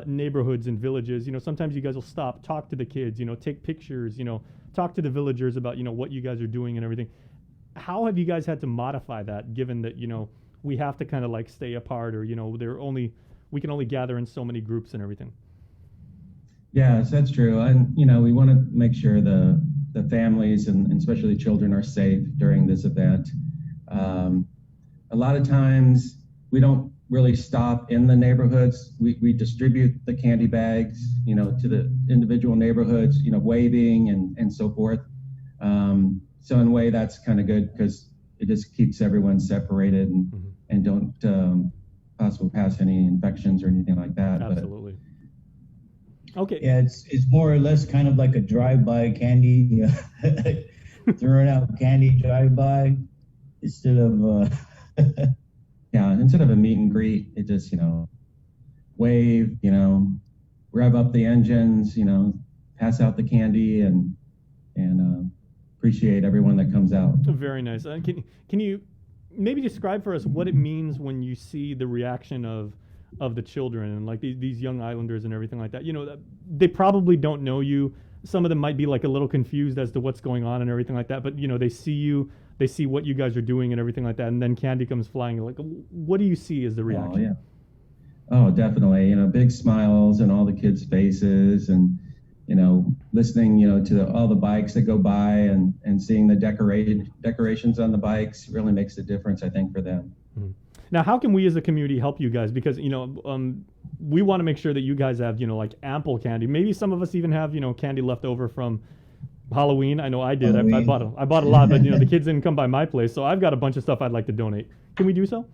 neighborhoods and villages. Sometimes you guys will stop, talk to the kids, take pictures, talk to the villagers about, what you guys are doing and everything. How have you guys had to modify that, given that, we have to kind of stay apart, or, we can only gather in so many groups and everything? Yes, that's true. And, we want to make sure the families and especially children are safe during this event. A lot of times we don't really stop in the neighborhoods. We distribute the candy bags, to the individual neighborhoods, waving and so forth. So in a way that's kind of good, because it just keeps everyone separated and don't possibly pass any infections or anything like that. Absolutely. Okay. Yeah, it's more or less kind of like a drive-by candy, throwing out candy drive-by instead of. Yeah, instead of a meet and greet, it just wave, rev up the engines, pass out the candy and appreciate everyone that comes out. Very nice. Can you maybe describe for us what it means when you see the reaction of the children and these young islanders and everything like that? They probably don't know you. Some of them might be a little confused as to what's going on and everything like that. But they see you, they see what you guys are doing and everything like that, and then candy comes flying. What do you see as the reaction? Oh yeah. Oh, definitely. Big smiles on all the kids' faces, and listening, to all the bikes that go by and seeing the decorations on the bikes really makes a difference, I think, for them. Mm-hmm. Now, how can we as a community help you guys? Because, we want to make sure that you guys have, ample candy. Maybe some of us even have, candy left over from Halloween. I know I did. I bought a lot, but, the kids didn't come by my place. So I've got a bunch of stuff I'd like to donate. Can we do so?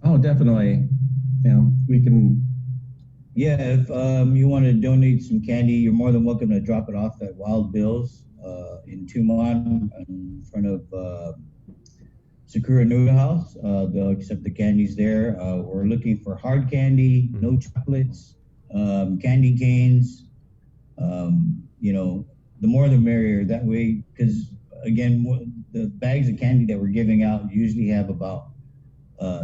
Oh, definitely. We can, Yeah, if you want to donate some candy, you're more than welcome to drop it off at Wild Bill's in Tumon in front of Sakura Noodle House. They'll accept the candies there. We're looking for hard candy, no chocolates, candy canes. The more the merrier. That way, because again, the bags of candy that we're giving out usually have about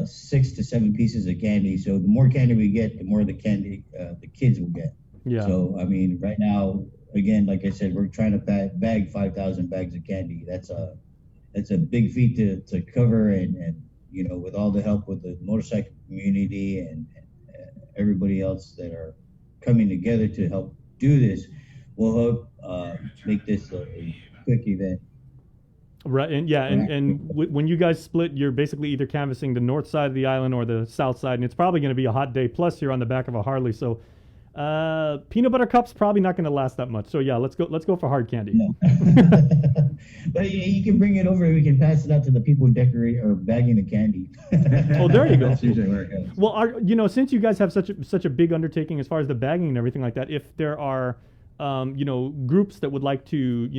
6 to 7 pieces of candy. So the more candy we get, the more the candy the kids will get. Yeah. So I mean, right now, again, like I said, we're trying to bag 5,000 bags of candy. That's a big feat to cover, and with all the help with the motorcycle community and everybody else that are coming together to help do this, we'll hope make this a quick event. Right, and when you guys split, you're basically either canvassing the north side of the island or the south side, and it's probably going to be a hot day. Plus, you're on the back of a Harley, so peanut butter cups probably not going to last that much. So yeah, let's go for hard candy. No. But you can bring it over. We can pass it out to the people decorating or bagging the candy. Oh, there you go. That's usually where it goes. Well, since you guys have such a big undertaking as far as the bagging and everything like that, if there are groups that would like to,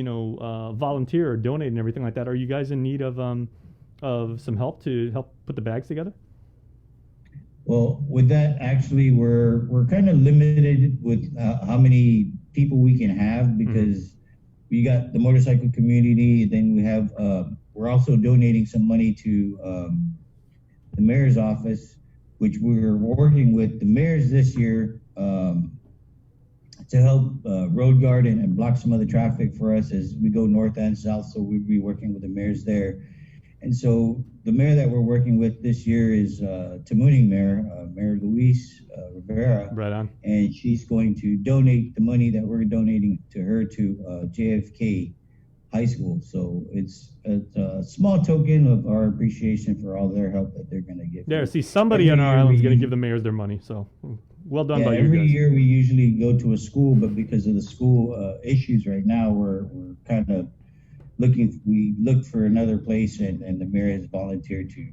volunteer or donate and everything like that, are you guys in need of some help to help put the bags together? Well, with that, actually, we're kind of limited with how many people we can have, because we got the motorcycle community. Then we have we're also donating some money to the mayor's office, which we're working with the mayors this year. To help road guard and block some of the traffic for us as we go north and south. So we'll be working with the mayors there. And so the mayor that we're working with this year is Tamuning Mayor, Mayor Luis Rivera. Right on. And she's going to donate the money that we're donating to her to JFK High School. So it's a small token of our appreciation for all their help that they're going to give. There, see, somebody on our island is going to give the mayors their money. So well done by you guys. Every year we usually go to a school, but because of the school issues right now, we're kind of we look for another place, and the mayor has volunteered to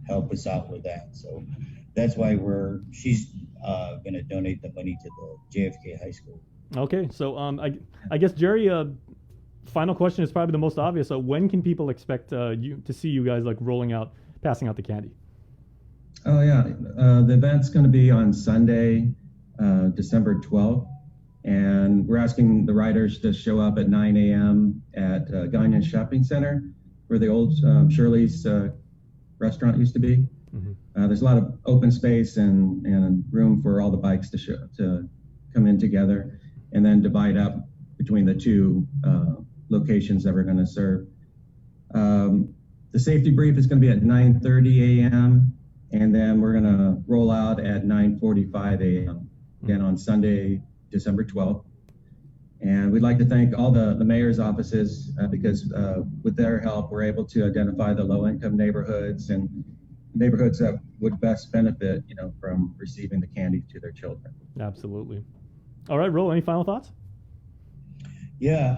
help us out with that. So that's why she's going to donate the money to the JFK High School. Okay, so I guess, Jerry, final question is probably the most obvious. So when can people expect to see you guys passing out the candy? Oh yeah, the event's going to be on Sunday, December 12th, and we're asking the riders to show up at 9 a.m. at Gagnon Shopping Center, where the old Shirley's restaurant used to be. There's a lot of open space and room for all the bikes to come in together, and then divide up between the two locations that we're going to serve. The safety brief is going to be at 9:30 a.m. And then we're going to roll out at 9:45 a.m. again on Sunday, December 12th. And we'd like to thank all the mayor's offices because with their help, we're able to identify the low-income neighborhoods and neighborhoods that would best benefit, from receiving the candy to their children. Absolutely. All right, Ro, any final thoughts? Yeah.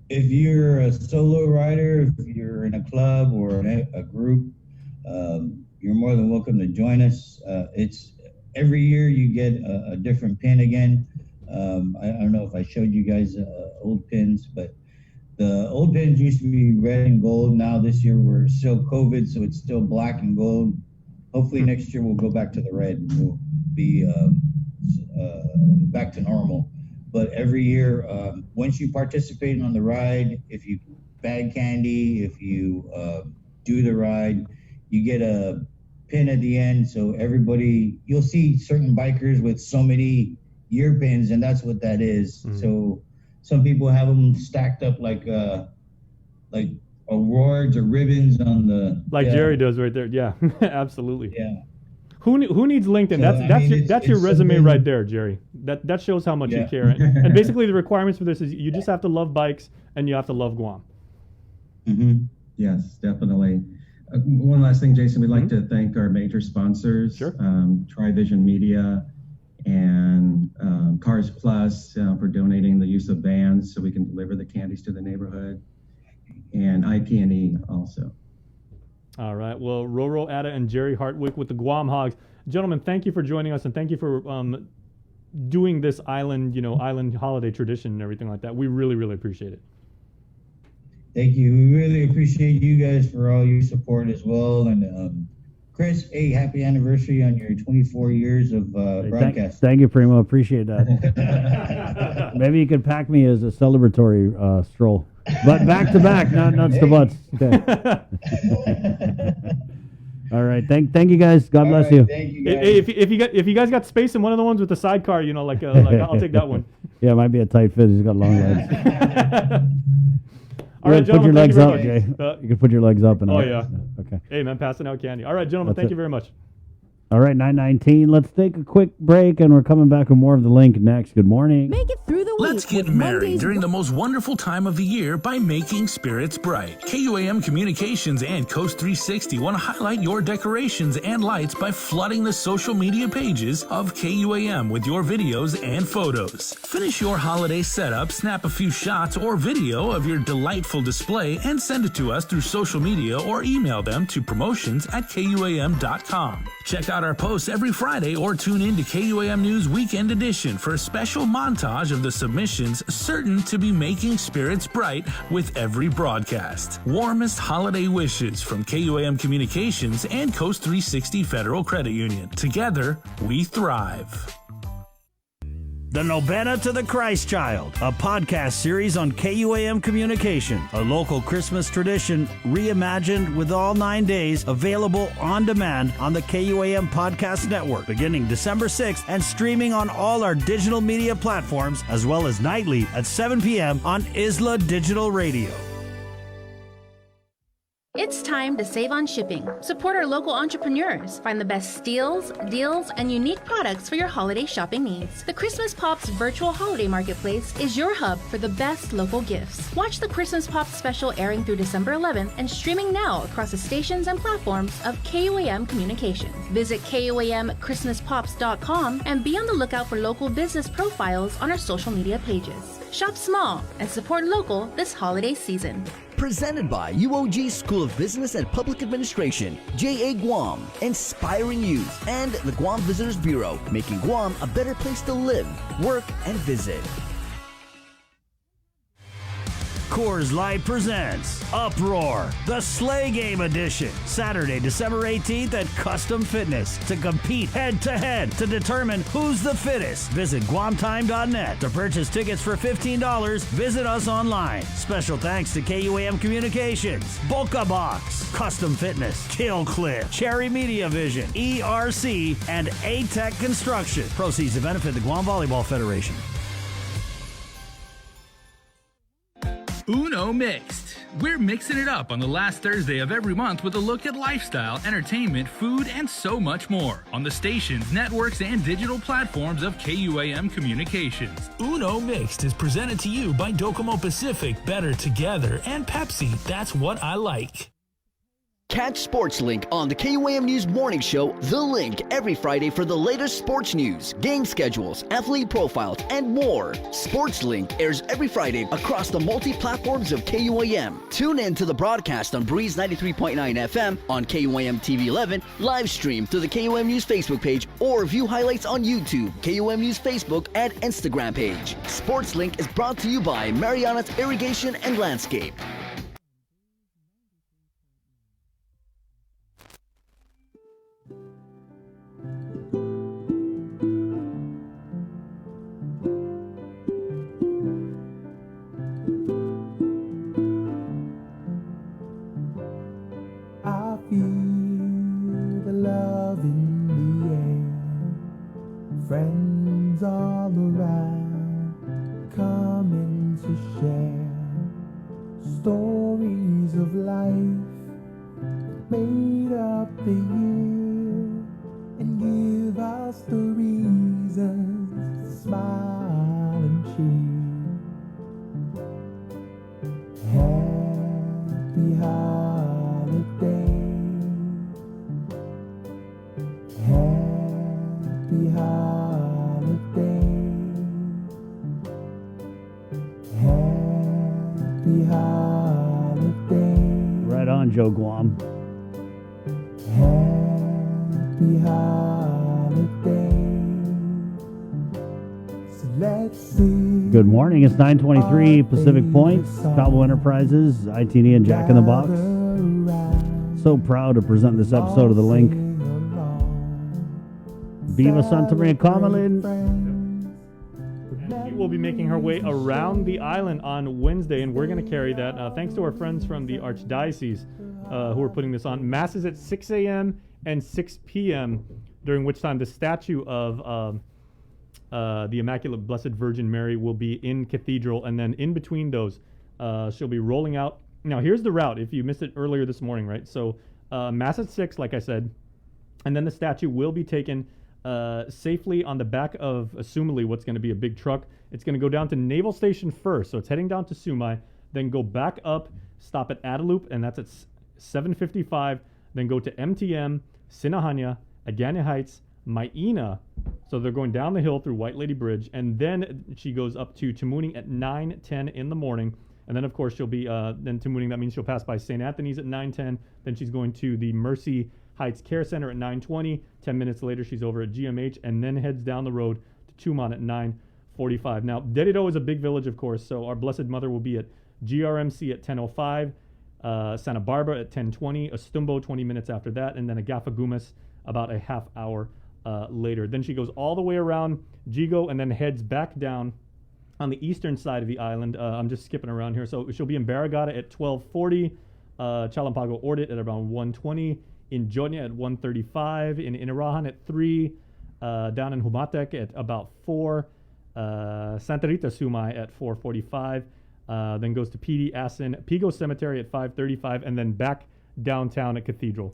If you're a solo rider, if you're in a club or a group, you're more than welcome to join us. It's every year you get a different pin again. I don't know if I showed you guys old pins, but the old pins used to be red and gold. Now this year we're still COVID, so it's still black and gold. Hopefully next year we'll go back to the red and we'll be back to normal. But every year, once you participate on the ride, if you bag candy, if you do the ride, you get a pin at the end. So you'll see certain bikers with so many year pins, and that's what that is. So some people have them stacked up like awards or ribbons on the Jerry does right there. Yeah, absolutely. Yeah. Who needs LinkedIn? So, that's your resume right there, Jerry. That shows how much you care. And basically, the requirements for this is you just have to love bikes and you have to love Guam. Yes, definitely. One last thing, Jason, we'd like to thank our major sponsors, Trivision Media and Cars Plus for donating the use of vans so we can deliver the candies to the neighborhood, and IP&E also. All right. Well, Roro Ada and Jerry Hartwick with the Guam Hogs. Gentlemen, thank you for joining us, and thank you for doing this island holiday tradition and everything like that. We really, really appreciate it. Thank you. We really appreciate you guys for all your support as well. And Chris, hey, happy anniversary on your 24 years of broadcast. Thank you, Primo. Appreciate that. Maybe you could pack me as a celebratory stroll. But back to back, not nuts to butts. Okay. All right. Thank you guys. God bless you. Thank you guys. Hey, if you guys got space in one of the ones with the sidecar, like I'll take that one. Yeah, it might be a tight fit. He's got long legs. All right, put your gentlemen, legs thank up, you very Jay. much. You can put your legs up. And Oh, yeah. Okay. Hey, man, passing out candy. All right, gentlemen, That's thank it. you very much. All right, 9:19. Let's take a quick break, and we're coming back with more of the link next. Good morning. Make it through the week. Let's get with merry Monday's during the most wonderful time of the year by making spirits bright. KUAM Communications and Coast 360 want to highlight your decorations and lights by flooding the social media pages of KUAM with your videos and photos. Finish your holiday setup, snap a few shots or video of your delightful display, and send it to us through social media or email them to promotions@kuam.com. Check out our posts every Friday or tune in to KUAM News Weekend Edition for a special montage of the submissions certain to be making spirits bright with every broadcast. Warmest holiday wishes from KUAM Communications and Coast 360 Federal Credit Union. Together, we thrive. The Novena to the Christ Child, a podcast series on KUAM Communication, a local Christmas tradition reimagined with all 9 days available on demand on the KUAM Podcast Network, beginning December 6th and streaming on all our digital media platforms, as well as nightly at 7 p.m. on Isla Digital Radio. It's time to save on shipping. Support our local entrepreneurs. Find the best steals, deals, and unique products for your holiday shopping needs. The Christmas Pops virtual holiday marketplace is your hub for the best local gifts. Watch the Christmas Pops special airing through December 11th and streaming now across the stations and platforms of KUAM Communications. Visit KUAMChristmasPops.com and be on the lookout for local business profiles on our social media pages. Shop small and support local this holiday season. Presented by UOG School of Business and Public Administration, JA Guam, inspiring youth, and the Guam Visitors Bureau, making Guam a better place to live, work, and visit. Coors Light presents Uproar, the Sleigh Game Edition, Saturday, December 18th at Custom Fitness to compete head-to-head to determine who's the fittest. Visit guamtime.net. To purchase tickets for $15, visit us online. Special thanks to KUAM Communications, Boca Box, Custom Fitness, Kill Cliff, Cherry Media Vision, ERC, and A-Tech Construction. Proceeds to benefit the Guam Volleyball Federation. Uno Mixed. We're mixing it up on the last Thursday of every month with a look at lifestyle, entertainment, food, and so much more on the stations, networks, and digital platforms of KUAM Communications. Uno Mixed is presented to you by Docomo Pacific, Better Together, and Pepsi, That's What I Like. Catch Sports Link on the KUAM News Morning Show, The Link, every Friday for the latest sports news, game schedules, athlete profiles, and more. Sports Link airs every Friday across the multi-platforms of KUAM. Tune in to the broadcast on Breeze 93.9 FM, on KUAM TV 11, live stream through the KUAM News Facebook page, or view highlights on YouTube, KUAM News Facebook, and Instagram page. Sports Link is brought to you by Mariana's Irrigation and Landscape. I feel the love in the air, friends all around, coming to share stories of life, made up the year, and give us the reasons to smile and cheer. Happy holidays, happy holidays, happy holidays. Right on, Joe Guam. Happy holiday. So let's see. Good morning. It's 9:23 Pacific Point. Cabo Enterprises, ITD, and Jack in the Box. So proud to present this episode of The Link. Viva Santa Maria Carmelin. She will be making her way around the island on Wednesday, and we're going to carry that. Thanks to our friends from the Archdiocese who are putting this on. Masses at 6 a.m. and 6 p.m., during which time the statue of the Immaculate Blessed Virgin Mary will be in Cathedral, and then in between those, she'll be rolling out. Now, here's the route, if you missed it earlier this morning, right? So, Mass at 6, like I said, and then the statue will be taken safely on the back of, assumably, what's going to be a big truck. It's going to go down to Naval Station first, so it's heading down to Sumai, then go back up, stop at Adaloop, and that's at 7:55, then go to MTM, Sinahanya, Agana Heights, Maina, so they're going down the hill through White Lady Bridge, and then she goes up to Tamuning at 9:10 in the morning, and then of course she'll be, then Tamuning, that means she'll pass by St. Anthony's at 9:10, then she's going to the Mercy Heights Care Center at 9:20, 10 minutes later she's over at GMH, and then heads down the road to Tumon at 9:45. Now, Derrida is a big village, of course, so our Blessed Mother will be at GRMC at 10:05, Santa Barbara at 10:20, Estumbo 20 minutes after that, and then Agafagumas about a half hour later. Then she goes all the way around Jigo and then heads back down on the eastern side of the island. I'm just skipping around here. So she'll be in Barrigada at 12:40, Chalampago Ordit at around 1:20, in Jonya at 1:35, in Inarajan at 3, down in Humatec at about 4, Santa Rita Sumai at 4:45, then goes to PD Asin, Pigo Cemetery at 5:35, and then back downtown at Cathedral,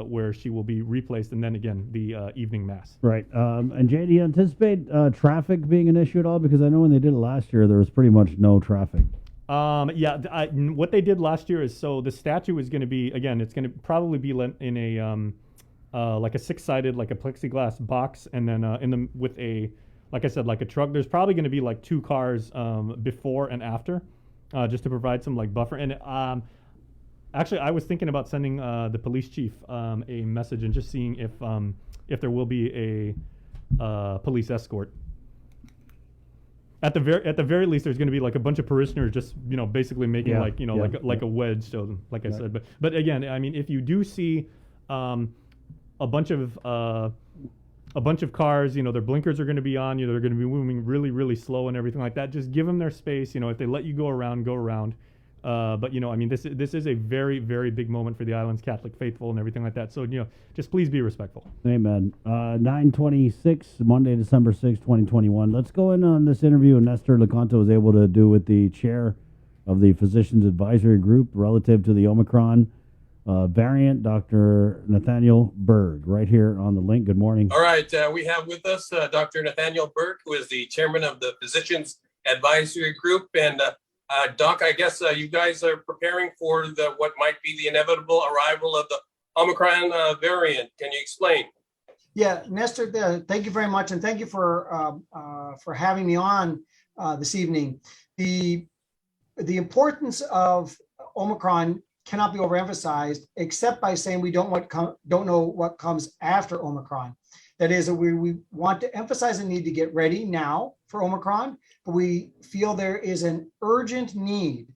where she will be replaced, and then again the evening mass. Right. And Jay, do you anticipate traffic being an issue at all? Because I know when they did it last year, there was pretty much no traffic. What they did last year is, so the statue is going to be, again, it's going to probably be in a like a 6-sided, like a plexiglass box, and then with a, like I said, like a truck. There's probably going to be like 2 cars before and after, just to provide some like buffer. And actually, I was thinking about sending the police chief a message and just seeing if there will be a police escort. At the very least, there's going to be like a bunch of parishioners just, basically making like a wedge. So, like I said, but again, I mean, if you do see a bunch of cars, their blinkers are going to be on, they're going to be moving really, really slow and everything like that. Just give them their space. If they let you go around, go around. But I mean, this is a very, very big moment for the island's Catholic faithful and everything like that. So, just please be respectful. Amen. 9/26, Monday, December 6, 2021. Let's go in on this interview Nestor Lecanto was able to do with the chair of the Physicians Advisory Group relative to the Omicron variant, Dr. Nathaniel Berg, right here on the link. Good morning. All right. We have with us Dr. Nathaniel Berg, who is the chairman of the Physicians Advisory Group. And Doc, I guess you guys are preparing for what might be the inevitable arrival of the Omicron variant. Can you explain? Yeah, Nestor, thank you very much, and thank you for having me on this evening. The importance of Omicron cannot be overemphasized, except by saying we don't know what comes after Omicron. That is, we want to emphasize the need to get ready now for Omicron, but we feel there is an urgent need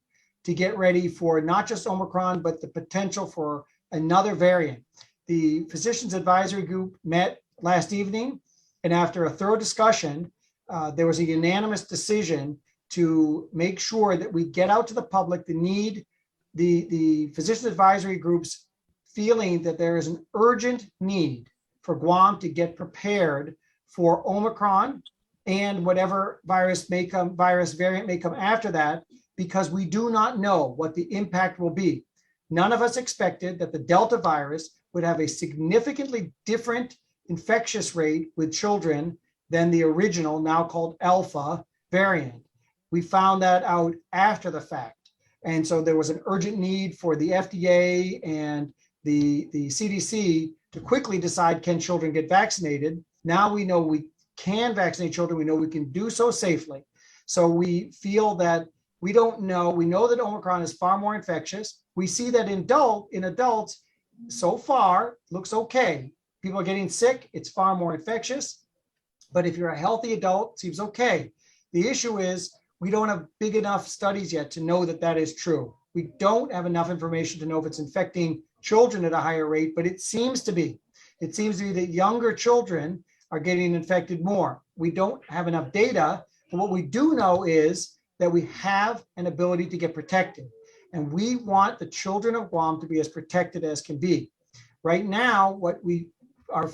to get ready for not just Omicron, but the potential for another variant. The Physicians Advisory Group met last evening, and after a thorough discussion, there was a unanimous decision to make sure that we get out to the public the Physicians Advisory Group's feeling that there is an urgent need for Guam to get prepared for Omicron and whatever virus variant may come after that, because we do not know what the impact will be. None of us expected that the Delta virus would have a significantly different infectious rate with children than the original, now called Alpha variant. We found that out after the fact. And so there was an urgent need for the FDA and the CDC to quickly decide, can children get vaccinated? Now we know we can vaccinate children. We know we can do so safely. So we feel that we don't know. We know that Omicron is far more infectious. We see that in adults, so far, looks okay. people are getting sick, it's far more infectious. But if you're a healthy adult, it seems okay. The issue is we don't have big enough studies yet to know that that is true. We don't have enough information to know if it's infecting children at a higher rate, but it seems to be. It seems to be that younger children are getting infected more. We don't have enough data, but what we do know is that we have an ability to get protected. And we want the children of Guam to be as protected as can be. Right now, what we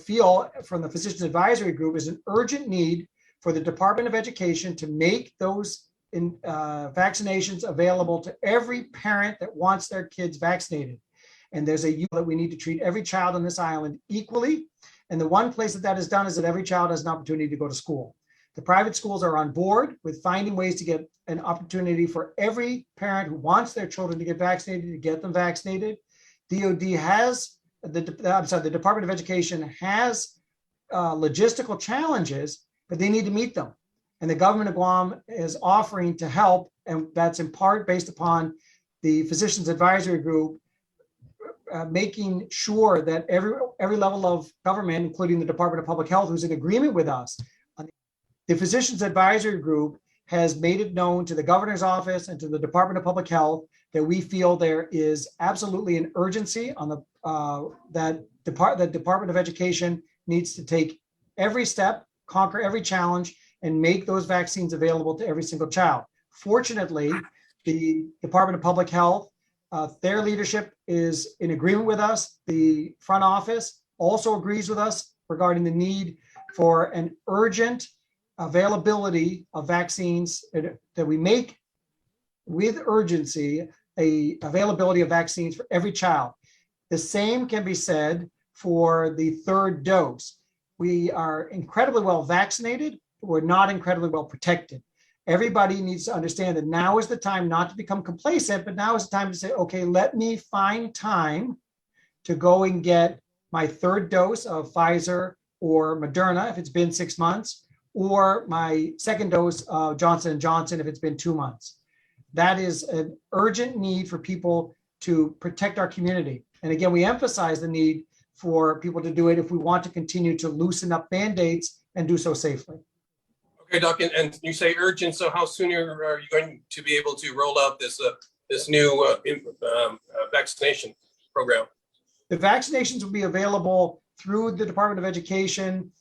feel from the Physicians Advisory Group is an urgent need for the Department of Education to make those vaccinations available to every parent that wants their kids vaccinated. And there's a that we need to treat every child on this island equally. And the one place that is done is that every child has an opportunity to go to school. The private schools are on board with finding ways to get an opportunity for every parent who wants their children to get vaccinated, to get them vaccinated. DOD has, the Department of Education has logistical challenges, but they need to meet them. And the government of Guam is offering to help, and that's in part based upon the Physicians Advisory Group making sure that every level of government, including the Department of Public Health, who's in agreement with us. The Physicians Advisory Group has made it known to the governor's office and to the Department of Public Health that we feel there is absolutely an urgency on the Department of Education needs to take every step, conquer every challenge, and make those vaccines available to every single child. Fortunately, the Department of Public Health, their leadership is in agreement with us. The front office also agrees with us regarding the need for an urgent availability of vaccines, that we make with urgency a availability of vaccines for every child. The same can be said for the third dose. We are incredibly well vaccinated, but we're not incredibly well protected. Everybody needs to understand that now is the time not to become complacent, but now is the time to say, okay, let me find time to go and get my third dose of Pfizer or Moderna if it's been 6 months, or my second dose of Johnson & Johnson if it's been 2 months. That is an urgent need for people to protect our community. And again, we emphasize the need for people to do it if we want to continue to loosen up Band-Aids and do so safely. Okay, Doc, and you say urgent, so how soon are you going to be able to roll out this new vaccination program? The vaccinations will be available through the Department of Education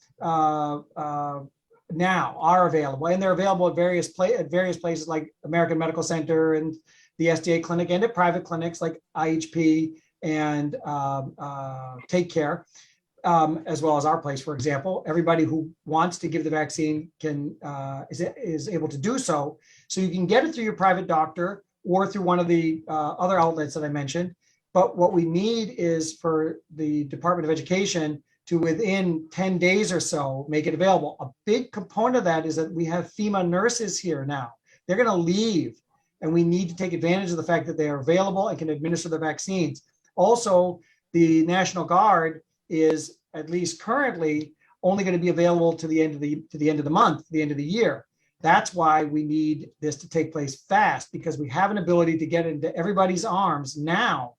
now, are available, and they're available at various places like American Medical Center and the SDA clinic, and at private clinics like IHP and Take Care, as well as our place, for example. Everybody who wants to give the vaccine is able to do so. So you can get it through your private doctor or through one of the other outlets that I mentioned. But what we need is for the Department of Education to, within 10 days or so, make it available. A big component of that is that we have FEMA nurses here now. They're going to leave, and we need to take advantage of the fact that they are available and can administer the vaccines. Also, the National Guard is, at least currently, only going to be available to the end of the month, the end of the year. That's why we need this to take place fast, because we have an ability to get into everybody's arms now.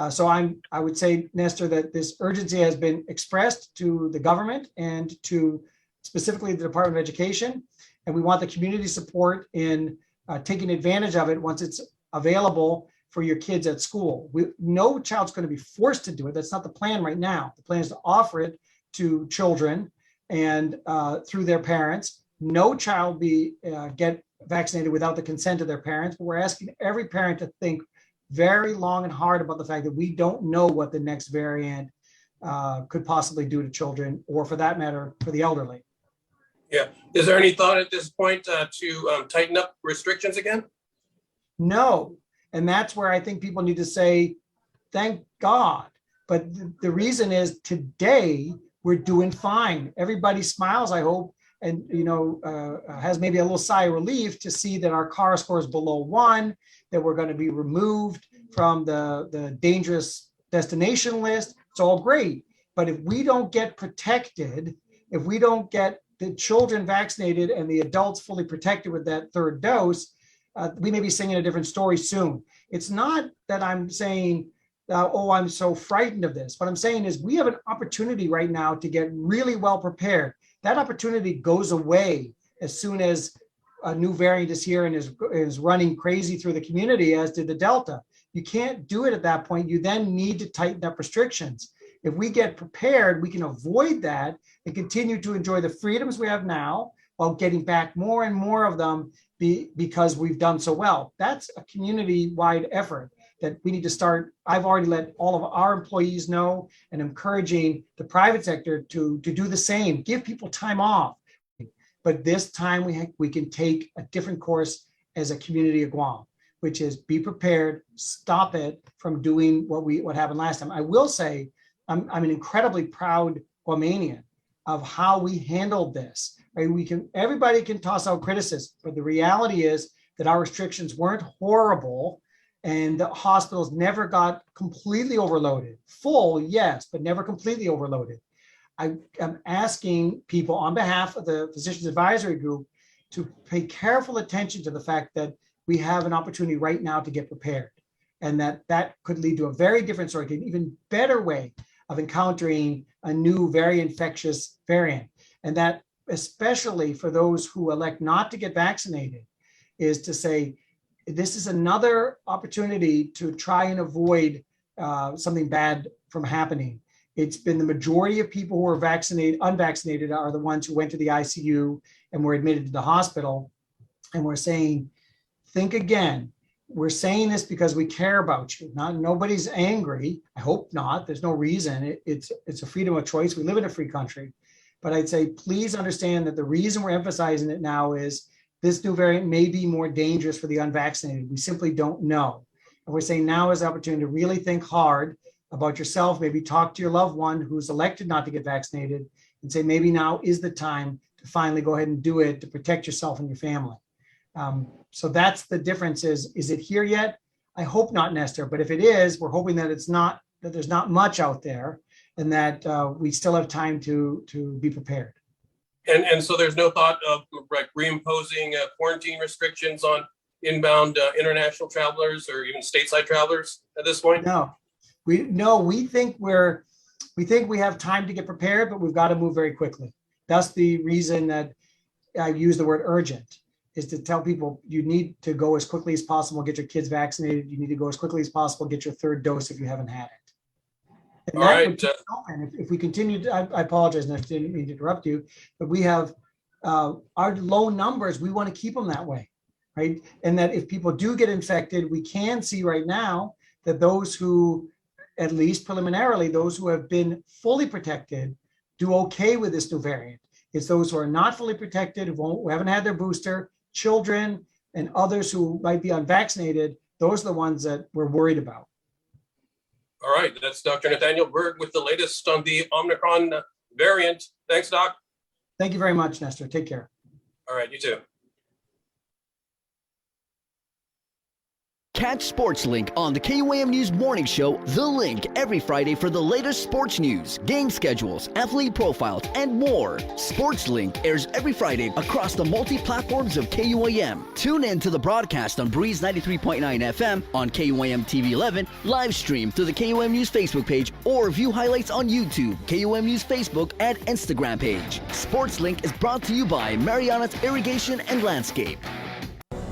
So I would say, Nestor, that this urgency has been expressed to the government and to specifically the Department of Education, and we want the community support in taking advantage of it once it's available for your kids at school. No child's going to be forced to do it. That's not the plan right now. The plan is to offer it to children and through their parents. No child get vaccinated without the consent of their parents, but we're asking every parent to think very long and hard about the fact that we don't know what the next variant could possibly do to children, or for that matter, for the elderly. Yeah. Is there any thought at this point to tighten up restrictions again? No. And that's where I think people need to say, thank God. But the reason is today we're doing fine. Everybody smiles, I hope, and has maybe a little sigh of relief to see that our CAR score is below 1, that we're going to be removed from the dangerous destination list. It's all great. But if we don't get protected, if we don't get the children vaccinated and the adults fully protected with that third dose, we may be singing a different story soon. It's not that I'm saying oh, I'm so frightened of this. What I'm saying is we have an opportunity right now to get really well prepared. That opportunity goes away as soon as a new variant is here and is running crazy through the community, as did the Delta. You can't do it at that point. You then need to tighten up restrictions. If we get prepared, we can avoid that and continue to enjoy the freedoms we have now while getting back more and more of them because we've done so well. That's a community-wide effort that we need to start. I've already let all of our employees know and encouraging the private sector to do the same. Give people time off. But this time we can take a different course as a community of Guam, which is be prepared, stop it from doing what happened last time. I will say I'm an incredibly proud Guamanian of how we handled this. Right? Everybody can toss out criticism, but the reality is that our restrictions weren't horrible and the hospitals never got completely overloaded. Full, yes, but never completely overloaded. I am asking people on behalf of the Physicians Advisory Group to pay careful attention to the fact that we have an opportunity right now to get prepared, and that could lead to a very different sort of an even better way of encountering a new, very infectious variant. And that, especially for those who elect not to get vaccinated, is to say, this is another opportunity to try and avoid something bad from happening. It's been the majority of people who are unvaccinated are the ones who went to the ICU and were admitted to the hospital. And we're saying, think again. We're saying this because we care about you. Nobody's angry. I hope not. There's no reason. It's a freedom of choice. We live in a free country. But I'd say, please understand that the reason we're emphasizing it now is this new variant may be more dangerous for the unvaccinated. We simply don't know. And we're saying now is the opportunity to really think hard about yourself, maybe talk to your loved one who's elected not to get vaccinated and say, maybe now is the time to finally go ahead and do it to protect yourself and your family. So that's the difference. Is it here yet? I hope not, Nestor, but if it is, we're hoping that it's not, that there's not much out there and that we still have time to be prepared. And so there's no thought of like reimposing quarantine restrictions on inbound international travelers or even stateside travelers at this point? No, we think we have time to get prepared, but we've got to move very quickly. That's the reason that I use the word urgent, is to tell people you need to go as quickly as possible, get your kids vaccinated. You need to go as quickly as possible, get your third dose if you haven't had it. And all right. If we continue, I apologize, and I didn't mean to interrupt you, but we have our low numbers. We want to keep them that way, right? And that if people do get infected, we can see right now that those who, at least preliminarily, those who have been fully protected do okay with this new variant. It's those who are not fully protected, who haven't had their booster, children, and others who might be unvaccinated. Those are the ones that we're worried about. All right, that's Dr. Nathaniel Berg with the latest on the Omicron variant. Thanks, Doc. Thank you very much, Nestor. Take care. All right, you too. Catch SportsLink on the KUAM News Morning Show, The Link, every Friday for the latest sports news, game schedules, athlete profiles, and more. SportsLink airs every Friday across the multi-platforms of KUAM. Tune in to the broadcast on Breeze 93.9 FM, on KUAM TV 11, live stream through the KUAM News Facebook page, or view highlights on YouTube, KUAM News Facebook, and Instagram page. SportsLink is brought to you by Mariana's Irrigation and Landscape.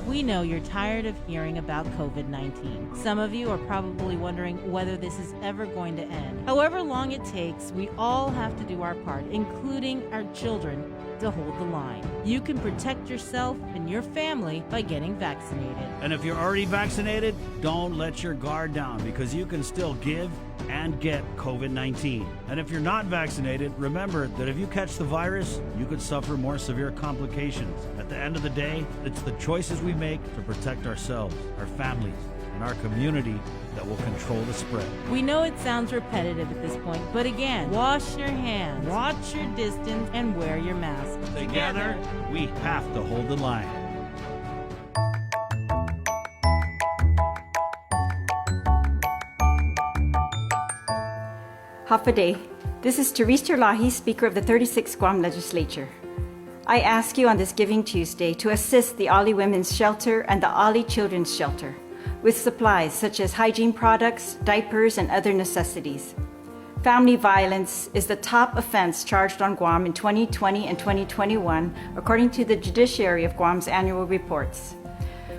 We know you're tired of hearing about COVID-19. Some of you are probably wondering whether this is ever going to end. However long it takes, we all have to do our part, including our children, to hold the line. You can protect yourself and your family by getting vaccinated. And if you're already vaccinated, don't let your guard down, because you can still give and get COVID-19. And if you're not vaccinated, remember that if you catch the virus, you could suffer more severe complications. At the end of the day, it's the choices we make to protect ourselves, our families, and our community that will control the spread. We know it sounds repetitive at this point, but again, wash your hands, watch your distance, and wear your mask. Together, we have to hold the line. Hafaday. This is Therese Terlahi, Speaker of the 36th Guam Legislature. I ask you on this Giving Tuesday to assist the Ali Women's Shelter and the Ali Children's Shelter. with supplies such as hygiene products, diapers, and other necessities. Family violence is the top offense charged on Guam in 2020 and 2021, according to the judiciary of Guam's annual reports.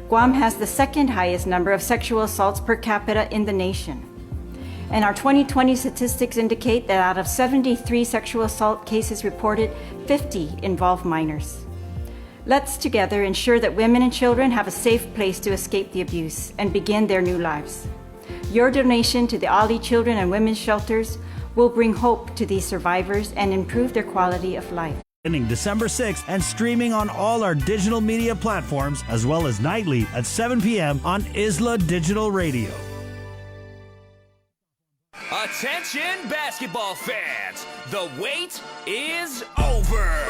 Guam has the second highest number of sexual assaults per capita in the nation. And our 2020 statistics indicate that out of 73 sexual assault cases reported, 50 involve minors. Let's together ensure that women and children have a safe place to escape the abuse and begin their new lives. Your donation to the Ali Children and Women's Shelters will bring hope to these survivors and improve their quality of life. Ending December 6th and streaming on all our digital media platforms, as well as nightly at 7 p.m. on Isla Digital Radio. Attention basketball fans, the wait is over.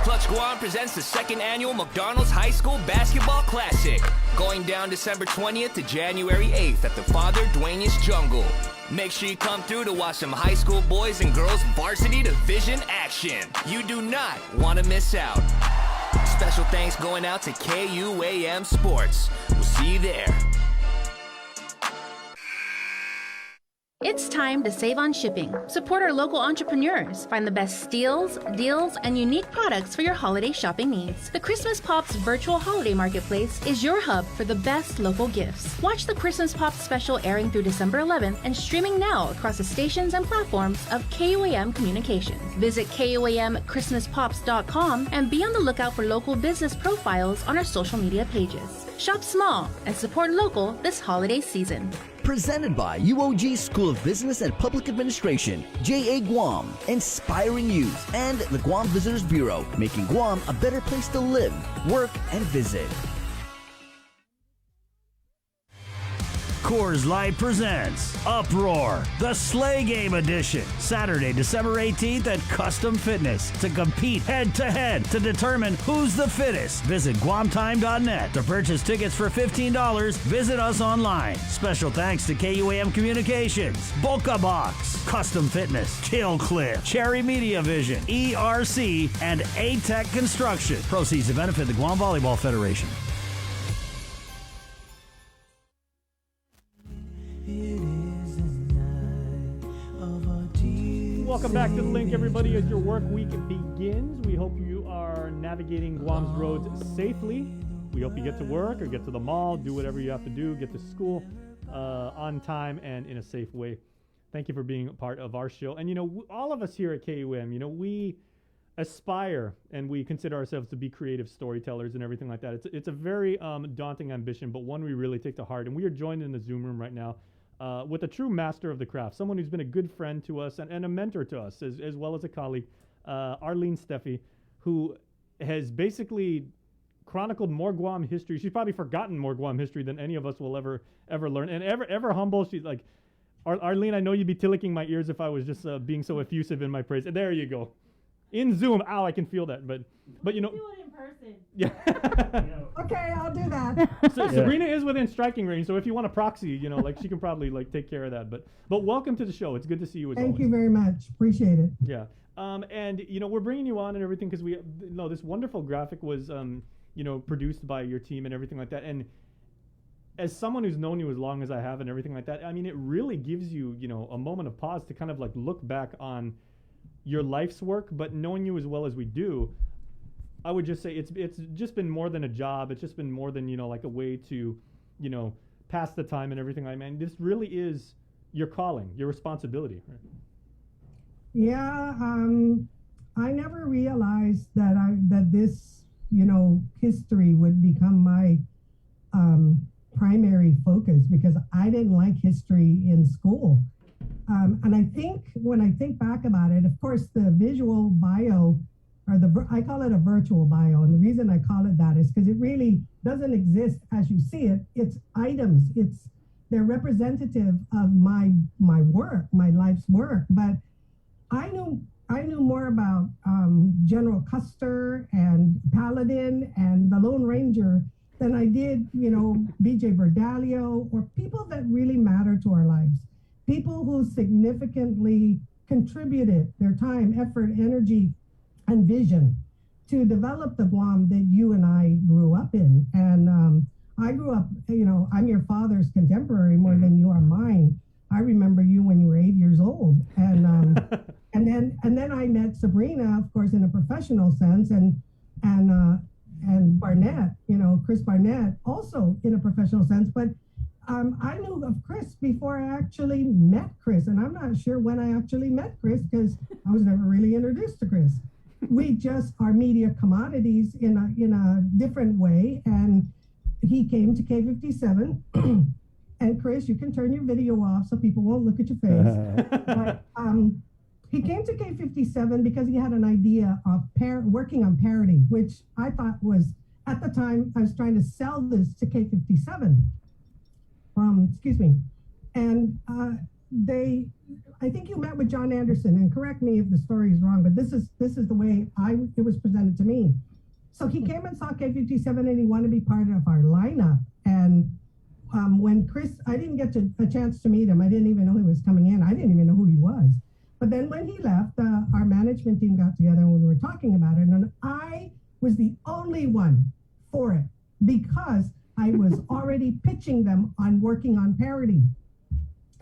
Clutch Guam presents the second annual McDonald's High School Basketball Classic, going down December 20th to January 8th at the Father Duenas Jungle. Make sure you come through to watch some high school boys and girls varsity division action. You do not want to miss out. Special thanks going out to KUAM Sports. We'll see you there. It's time to save on shipping. Support our local entrepreneurs. Find the best steals, deals, and unique products for your holiday shopping needs. The Christmas Pops virtual holiday marketplace is your hub for the best local gifts. Watch the Christmas Pops special airing through December 11th and streaming now across the stations and platforms of KUAM Communications. Visit KUAMChristmasPops.com and be on the lookout for local business profiles on our social media pages. Shop small and support local this holiday season. Presented by UOG School of Business and Public Administration, JA Guam, inspiring youth, and the Guam Visitors Bureau, making Guam a better place to live, work, and visit. Coors Light presents Uproar, the Sleigh Game Edition, Saturday, December 18th at Custom Fitness to compete head-to-head to determine who's the fittest. Visit guamtime.net. To purchase tickets for $15, visit us online. Special thanks to KUAM Communications, Boca Box, Custom Fitness, Kill Cliff, Cherry Media Vision, ERC, and A-Tech Construction. Proceeds to benefit the Guam Volleyball Federation. Welcome back to The Link, everybody. As your work week begins, we hope you are navigating Guam's roads safely. We hope you get to work or get to the mall, do whatever you have to do, get to school on time and in a safe way. Thank you for being a part of our show. And, you know, all of us here at KUM, you know, we aspire and we consider ourselves to be creative storytellers and everything like that. It's a very daunting ambition, but one we really take to heart. And we are joined in the Zoom room right now with a true master of the craft, someone who's been a good friend to us and a mentor to us, as well as a colleague, Arlene Steffi, who has basically chronicled more Guam history. She's probably forgotten more Guam history than any of us will ever learn. And ever humble. She's like, Arlene, I know you'd be tillicking my ears if I was just being so effusive in my praise. And there you go. In Zoom, ow, I can feel that. But you know. Do it in person. Yeah. Okay, I'll do that. So Sabrina is within striking range, so if you want a proxy, you know, like she can probably like take care of that. But welcome to the show. It's good to see you as always. Thank you very much. Appreciate it. Yeah. And you know, we're bringing you on and everything because this wonderful graphic was you know, produced by your team and everything like that. And as someone who's known you as long as I have and everything like that, I mean, it really gives you, you know, a moment of pause to kind of like look back on your life's work. But knowing you as well as we do, I would just say it's just been more than a job. It's just been more than, you know, like a way to, you know, pass the time and everything. I mean, this really is your calling, your responsibility. Right? Yeah, I never realized that this, you know, history would become my primary focus, because I didn't like history in school. And I think when I think back about it, of course, the visual bio, or I call it a virtual bio. And the reason I call it that is because it really doesn't exist as you see it. It's items. They're representative of my work, my life's work. But I knew more about General Custer and Paladin and the Lone Ranger than I did, you know, B.J. Bordalio, or people that really matter to our lives. People who significantly contributed their time, effort, energy, and vision to develop the Guam that you and I grew up in. And I grew up, I'm your father's contemporary more than you are mine. I remember you when you were 8 years old. And and then I met Sabrina, of course, in a professional sense, and Barnett, Chris Barnett, also in a professional sense. But I knew of Chris before I actually met Chris, and I'm not sure when I actually met Chris because I was never really introduced to Chris. We just are media commodities in a different way, and he came to K57. And Chris, you can turn your video off so people won't look at your face. But he came to K57 because he had an idea of working on parody, which I thought was, at the time, I was trying to sell this to K57. Excuse me. And I think you met with John Anderson, and correct me if the story is wrong, but this is the way it was presented to me. So he came and saw K57 and he wanted to be part of our lineup. And when Chris, I didn't get a chance to meet him. I didn't even know he was coming in. I didn't even know who he was. But then when he left, our management team got together and we were talking about it. And I was the only one for it because I was already pitching them on working on parody.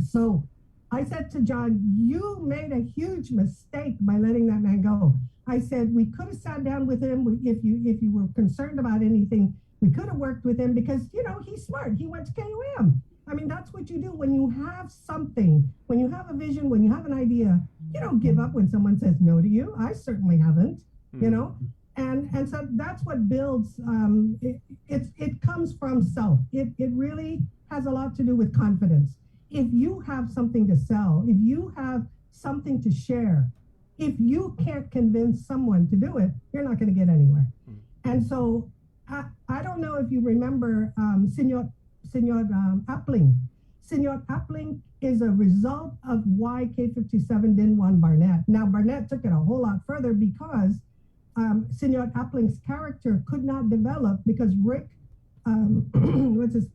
So I said to John, you made a huge mistake by letting that man go. I said, we could have sat down with him. If you were concerned about anything, we could have worked with him because, he's smart. He went to KUM. I mean, that's what you do when you have something, when you have a vision, when you have an idea. You don't give up when someone says no to you. I certainly haven't, And so that's what builds, it comes from self. It really has a lot to do with confidence. If you have something to sell, if you have something to share, if you can't convince someone to do it, you're not going to get anywhere. And so I don't know if you remember Senor Appling. Senor Appling is a result of why K57 didn't want Barnett. Now, Barnett took it a whole lot further because Senor Appling's character could not develop because Rick, what's his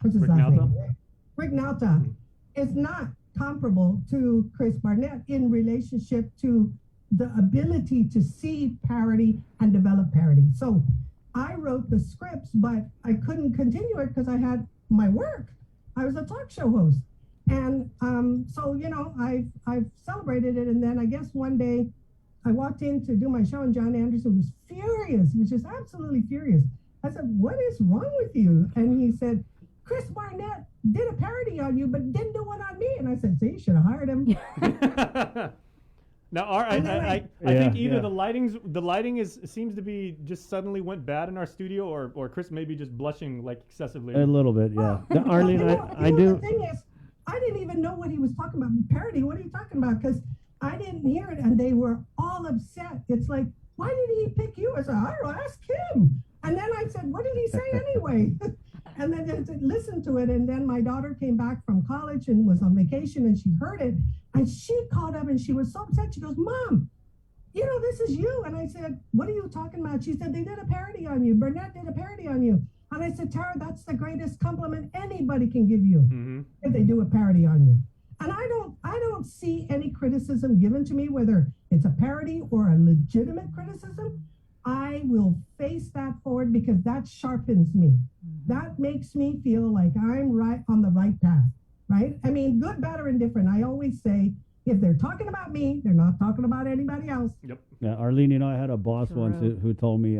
last name? Rick Nauta is not comparable to Chris Barnett in relationship to the ability to see parody and develop parody. So I wrote the scripts, but I couldn't continue it because I had my work. I was a talk show host. And so, I've celebrated it. And then I guess one day I walked in to do my show and John Anderson was furious. He was just absolutely furious. I said, what is wrong with you? And he said, Chris Barnett did a parody on you, but didn't do one on me. And I said, see, you should have hired him. Now, I think either the lighting seems to be just suddenly went bad in our studio, or Chris may be just blushing like excessively. A little bit, yeah. Now, Arlene, I do. The thing is, I didn't even know what he was talking about. Parody, what are you talking about? Because I didn't hear it, and they were all upset. It's like, why did he pick you? I said, I don't know, ask him. And then I said, what did he say anyway? And then they listened to it, and then my daughter came back from college and was on vacation, and she heard it, and she called up, and she was so upset. She goes, Mom, this is you. And I said, what are you talking about? She said, they did a parody on you. Burnett did a parody on you. And I said, Tara, that's the greatest compliment anybody can give you if they do a parody on you. And I don't see any criticism given to me, whether it's a parody or a legitimate criticism. I will face that forward because that sharpens me. That makes me feel like I'm right on the right path, right? I mean, good, bad, or indifferent. I always say, if they're talking about me, they're not talking about anybody else. Yep. Yeah, Arlene, I had a boss once who told me,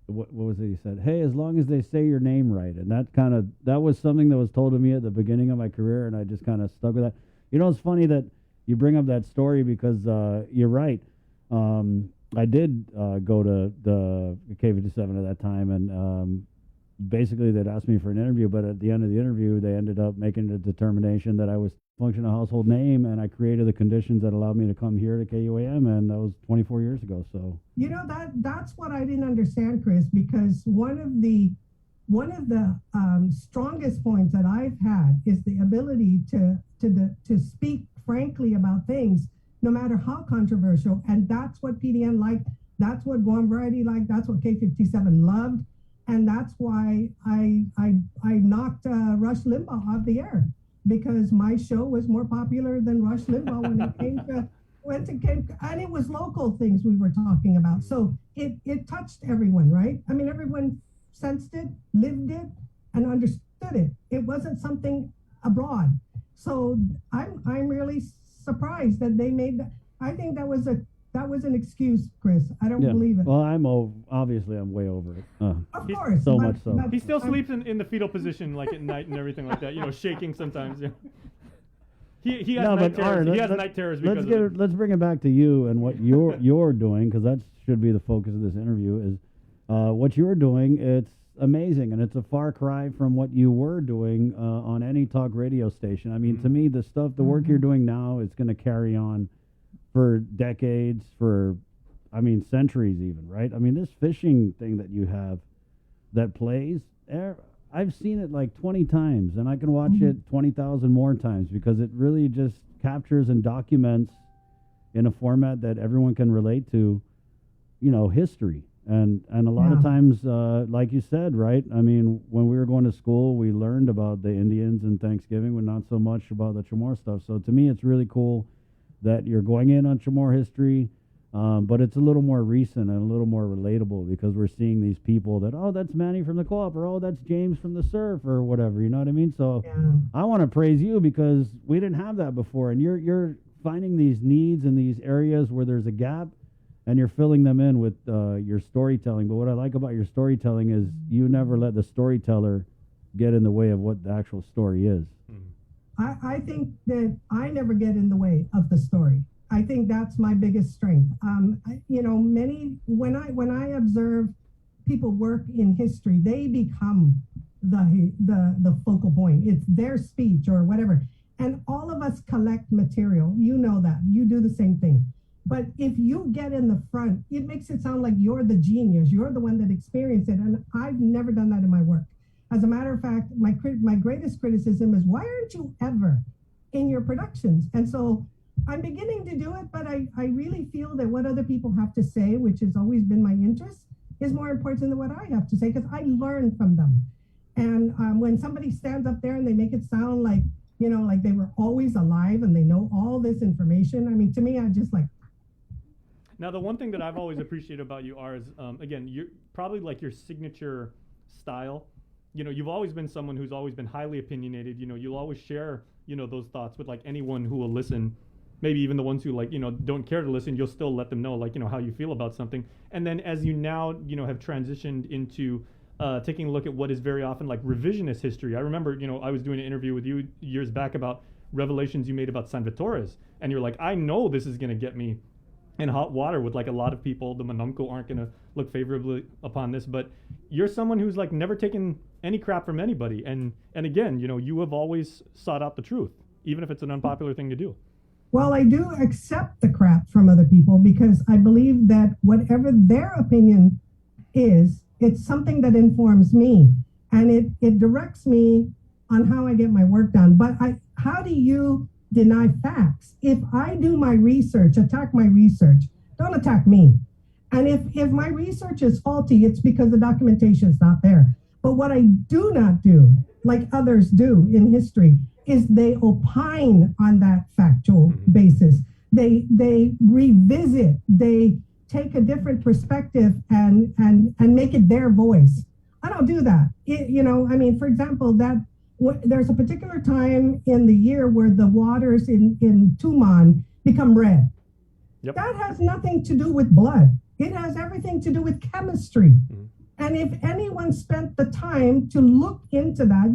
what was it? He said, hey, as long as they say your name right. And that was something that was told to me at the beginning of my career, and I just kind of stuck with that. It's funny that you bring up that story because you're right. I did go to the K57 at that time, and basically they'd asked me for an interview, but at the end of the interview, they ended up making a determination that I was functional household name, and I created the conditions that allowed me to come here to KUAM, and that was 24 years ago. So that's what I didn't understand, Chris, because one of the strongest points that I've had is the ability to speak frankly about things, no matter how controversial, and that's what PDN liked. That's what Guam Variety liked. That's what K57 loved, and that's why I knocked Rush Limbaugh off the air, because my show was more popular than Rush Limbaugh when it came to and it was local things we were talking about. So it touched everyone, right? I mean, everyone sensed it, lived it, and understood it. It wasn't something abroad. So I'm really surprised that they made that. I think that was an excuse, Chris. I don't believe it. Well, obviously I'm way over it. Of course. So but- much so. but He still I'm- sleeps in the fetal position, like at night and everything like that. You know, shaking sometimes. Yeah. He has night terrors. Aaron, He has night terrors because of it. let's bring it back to you and what you're doing, because that should be the focus of this interview. Is what you're doing? It's amazing, and it's a far cry from what you were doing on any talk radio station. I mean, to me, the work you're doing now is going to carry on for decades, centuries even, right? I mean, this fishing thing that you have that plays, I've seen it like 20 times, and I can watch it 20,000 more times because it really just captures and documents in a format that everyone can relate to, history. And a lot of times, like you said, right? I mean, when we were going to school, we learned about the Indians and Thanksgiving, but not so much about the Chamorro stuff. So to me, it's really cool that you're going in on Chamorro history, but it's a little more recent and a little more relatable because we're seeing these people that, oh, that's Manny from the co-op, or oh, that's James from the surf, or whatever. You know what I mean? So I want to praise you because we didn't have that before, and you're finding these needs in these areas where there's a gap, and you're filling them in with your storytelling. But what I like about your storytelling is you never let the storyteller get in the way of what the actual story is. I think that I never get in the way of the story. I think that's my biggest strength. When I observe people work in history, they become the focal point. It's their speech or whatever. And all of us collect material. You know that. You do the same thing. But if you get in the front, it makes it sound like you're the genius. You're the one that experienced it. And I've never done that in my work. As a matter of fact, my greatest criticism is, why aren't you ever in your productions? And so I'm beginning to do it, but I really feel that what other people have to say, which has always been my interest, is more important than what I have to say, because I learn from them. And when somebody stands up there and they make it sound like, like they were always alive and they know all this information, I mean, to me, I just like... Now, the one thing that I've always appreciated about you is, again, you're probably like your signature style. You've always been someone who's always been highly opinionated. You'll always share, those thoughts with like anyone who will listen. Maybe even the ones who don't care to listen, you'll still let them know how you feel about something. And then as you now, have transitioned into taking a look at what is very often like revisionist history. I remember, I was doing an interview with you years back about revelations you made about San Vitores. And you're like, I know this is going to get me in hot water with like a lot of people. The Manumco aren't going to look favorably upon this, but you're someone who's like never taken any crap from anybody. And again, you have always sought out the truth, even if it's an unpopular thing to do. Well, I do accept the crap from other people because I believe that whatever their opinion is, it's something that informs me and it directs me on how I get my work done. But how do you deny facts? If I do my research, attack my research, don't attack me. And if my research is faulty, it's because the documentation is not there. But what I do not do, like others do in history, is they opine on that factual basis. They revisit, they take a different perspective and make it their voice. I don't do that. For example, there's a particular time in the year where the waters in Tuman become red. Yep. That has nothing to do with blood. It has everything to do with chemistry. Mm-hmm. And if anyone spent the time to look into that,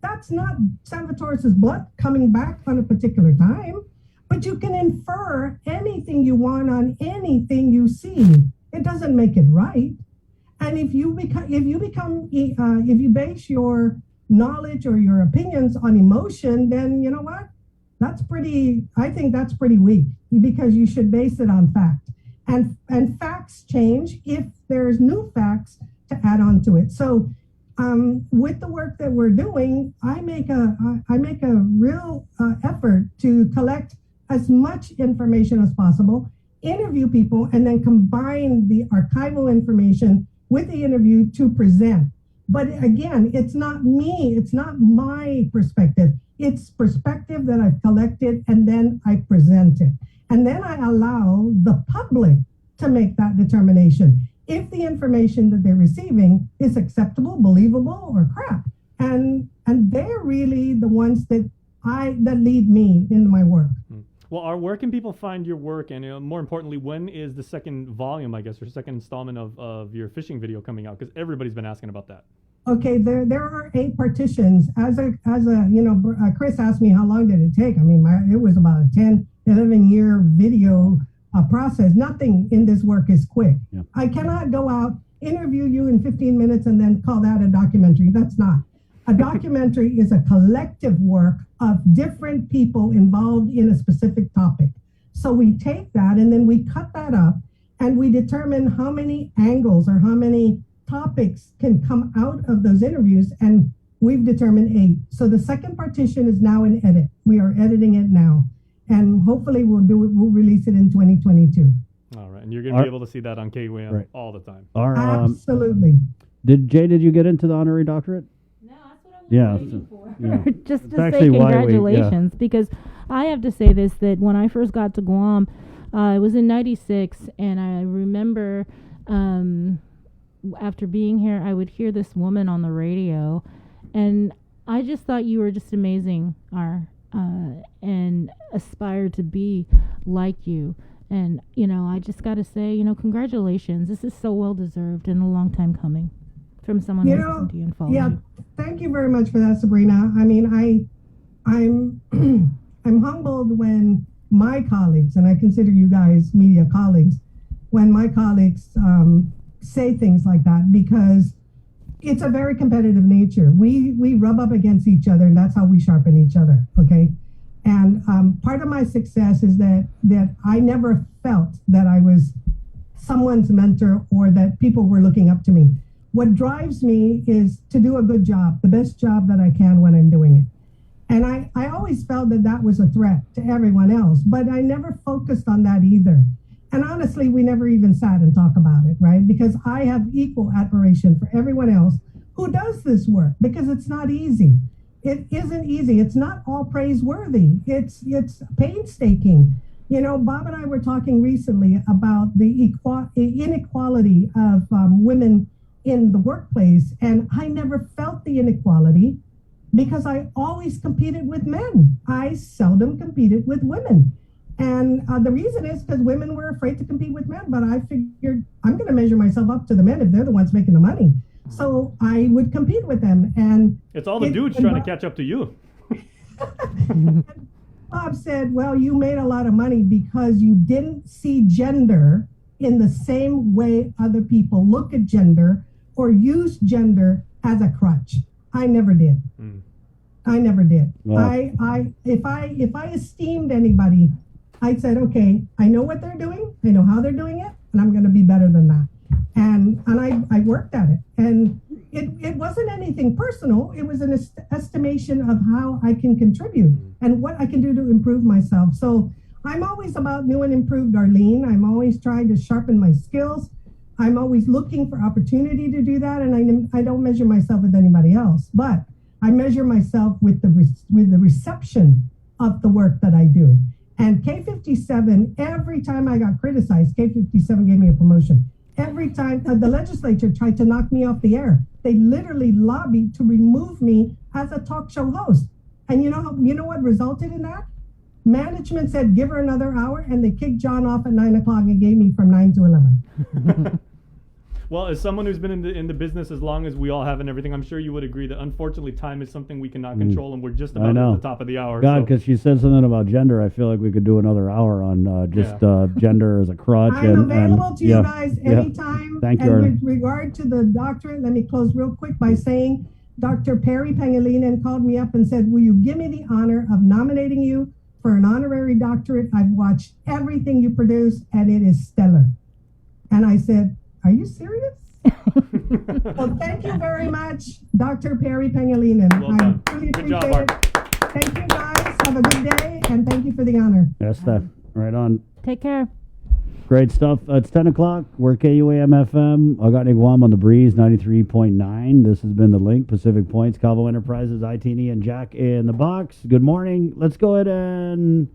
that's not San Vitores' blood coming back on a particular time, but you can infer anything you want on anything you see. It doesn't make it right. And if you base your knowledge or your opinions on emotion, then you know what? I think that's pretty weak, because you should base it on fact. And facts change if there's new facts to add on to it. So with the work that we're doing, I make a real effort to collect as much information as possible, interview people, and then combine the archival information with the interview to present. But again, it's not me, it's not my perspective. It's perspective that I've collected, and then I present it. And then I allow the public to make that determination. if the information that they're receiving is acceptable, believable, or crap. And they're really the ones that lead me in my work. Well, where can people find your work? And more importantly, when is the second volume, I guess, or second installment of your fishing video coming out? Because everybody's been asking about that. Okay, there are 8 partitions. Chris asked me how long did it take. I mean, it was about a 10, 11-year video process. Nothing in this work is quick. Yeah. I cannot go out, interview you in 15 minutes and then call that a documentary. That's not. A documentary is a collective work of different people involved in a specific topic. So we take that and then we cut that up and we determine how many angles or how many topics can come out of those interviews, and we've determined 8. So the second partition is now in edit. We are editing it now, and hopefully we'll release it in 2022. All right, and you're going to be able to see that on KUAM all the time. Absolutely. Did you get into the honorary doctorate? No, that's what I was waiting for. Just to say congratulations, because I have to say this, that when I first got to Guam, it was in '96, and I remember after being here, I would hear this woman on the radio, and I just thought you were just amazing, and aspired to be like you. And, I just got to say, congratulations. This is so well deserved and a long time coming from someone who's listened to you and followed you. Thank you very much for that, Sabrina. I mean, I'm humbled when my colleagues, and I consider you guys media colleagues, when my colleagues say things like that, because it's a very competitive nature. We rub up against each other, and that's how we sharpen each other. Okay. And part of my success is that I never felt that I was someone's mentor or that people were looking up to me. What drives me is to do a good job, the best job that I can when I'm doing it. And I always felt that was a threat to everyone else, but I never focused on that either. And honestly, we never even sat and talked about it, right? Because I have equal admiration for everyone else who does this work, because it's not easy. It isn't easy. It's not all praiseworthy. It's painstaking. Bob and I were talking recently about the inequality of women in the workplace, and I never felt the inequality because I always competed with men. I seldom competed with women. And the reason is because women were afraid to compete with men, but I figured I'm going to measure myself up to the men if they're the ones making the money. So I would compete with them. And it's all the dudes trying to catch up to you. Bob said, well, you made a lot of money because you didn't see gender in the same way other people look at gender or use gender as a crutch. I never did. I never did. Wow. If I esteemed anybody, I said, okay, I know what they're doing, I know how they're doing it, and I'm going to be better than that. And I worked at it. And it wasn't anything personal. It was an estimation of how I can contribute and what I can do to improve myself. So I'm always about new and improved, Arlene. I'm always trying to sharpen my skills. I'm always looking for opportunity to do that. And I don't measure myself with anybody else, but I measure myself with the reception of the work that I do. And K57, every time I got criticized, K57 gave me a promotion. Every time the legislature tried to knock me off the air, they literally lobbied to remove me as a talk show host. And you know what resulted in that? Management said, give her another hour, and they kicked John off at 9 o'clock and gave me from 9 to 11. Well, as someone who's been in the business as long as we all have and everything, I'm sure you would agree that unfortunately time is something we cannot control, and we're just about at the top of the hour. God, because she said something about gender. I feel like we could do another hour on gender as a crutch. I'm available to you guys anytime. Thank you. And with regard to the doctorate, let me close real quick by saying Dr. Perry Pangilinan called me up and said, will you give me the honor of nominating you for an honorary doctorate? I've watched everything you produce, and it is stellar. And I said, are you serious? Well, thank you very much, Dr. Perry Pangilinan. I really appreciate it. Thank you, guys. Have a good day, and thank you for the honor. Yes, Steph. Right on. Take care. Great stuff. It's 10 o'clock. We're KUAM FM. Agani Guam on the Breeze, 93.9. This has been The Link, Pacific Points, Calvo Enterprises, ITNE, and Jack in the Box. Good morning. Let's go ahead and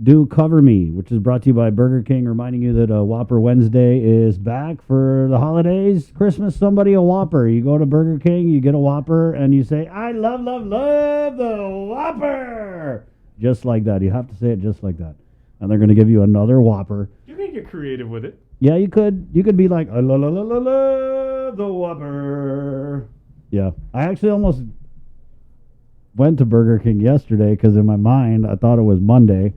do Cover Me, which is brought to you by Burger King, reminding you that Whopper Wednesday is back for the holidays. Christmas, somebody a Whopper. You go to Burger King, you get a Whopper, and you say, I love, love, love the Whopper. Just like that. You have to say it just like that. And they're going to give you another Whopper. You can get creative with it. Yeah, you could. You could be like, I love, love, love, love the Whopper. Yeah. I actually almost went to Burger King yesterday because in my mind, I thought it was Monday.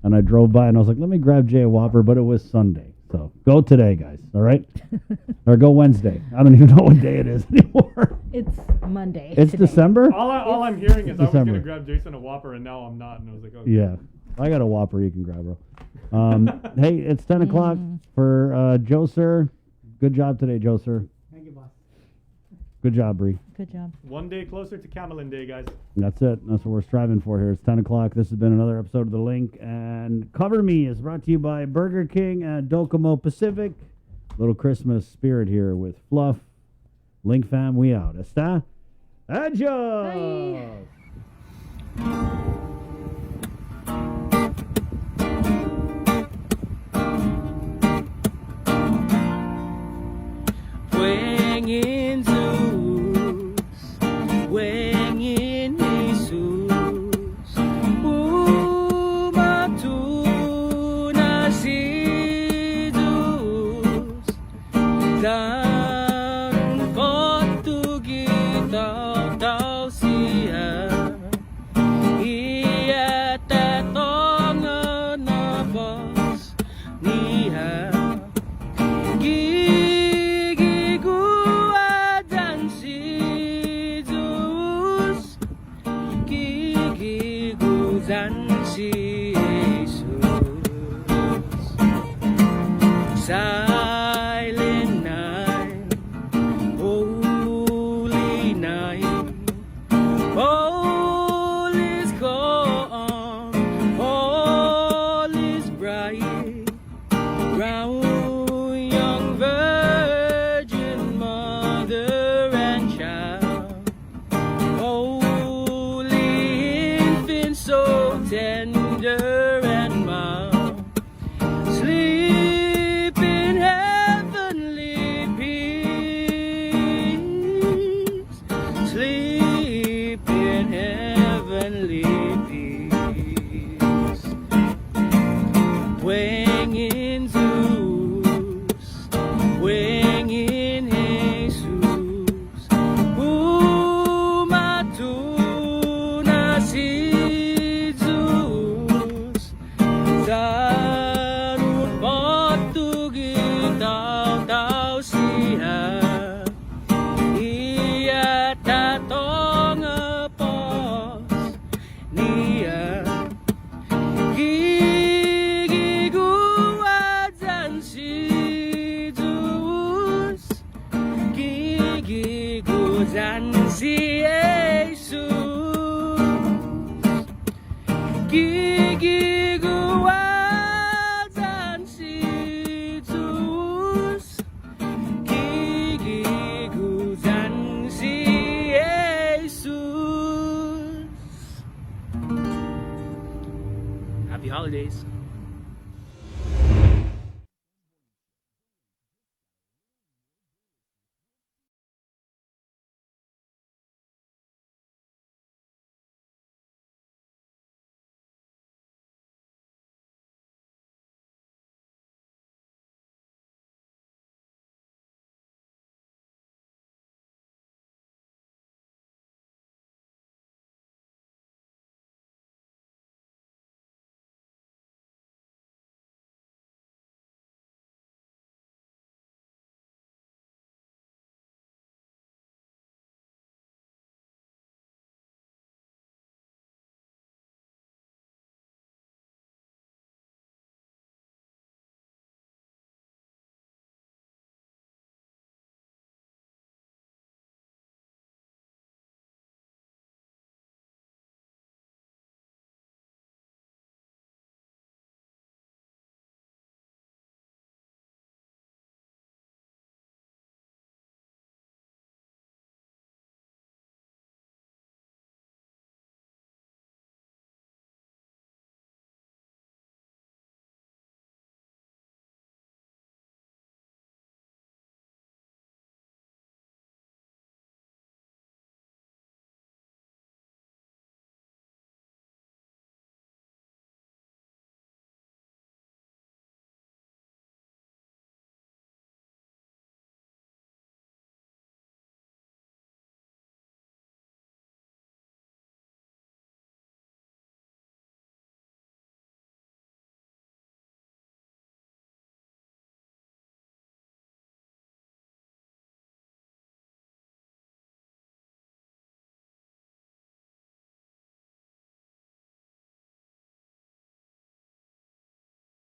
And I drove by and I was like, let me grab Jay a Whopper, but it was Sunday. So go today, guys. All right? Or go Wednesday. I don't even know what day it is anymore. It's Monday. It's today. December? All I'm hearing is I was going to December. grab Jason a Whopper, and now I'm not. And I was like, okay. Yeah. I got a Whopper you can grab, bro. Hey, it's 10 o'clock for Joe Sir. Good job today, Joe Sir. Thank you, boss. Good job, Bree. Good job. One day closer to Camelin Day, guys. That's it. That's what we're striving for here. It's 10 o'clock. This has been another episode of The Link. And Cover Me is brought to you by Burger King and Docomo Pacific. Little Christmas spirit here with Fluff. Link fam, we out. Está? Adios! Wengin Zeus, wengin Jesus, umatu na si Zeus, darun kotugi tau siya, iya tatonga na bos niya. Silent night, holy night, all is calm, all is bright, round young virgin mother and child, holy infant so tender and mild, sleep in heavenly peace, sleep in heavenly peace. Wengin Zeus, wengin Jesus, umatu na si Zeus, darun kotugi tau siya, iya tatong apos niya, gigiguadzan si Zeus, gigigudzan si Jesus, gigiguadzan si Jesus, gigigudzan si Jesus. Happy holidays.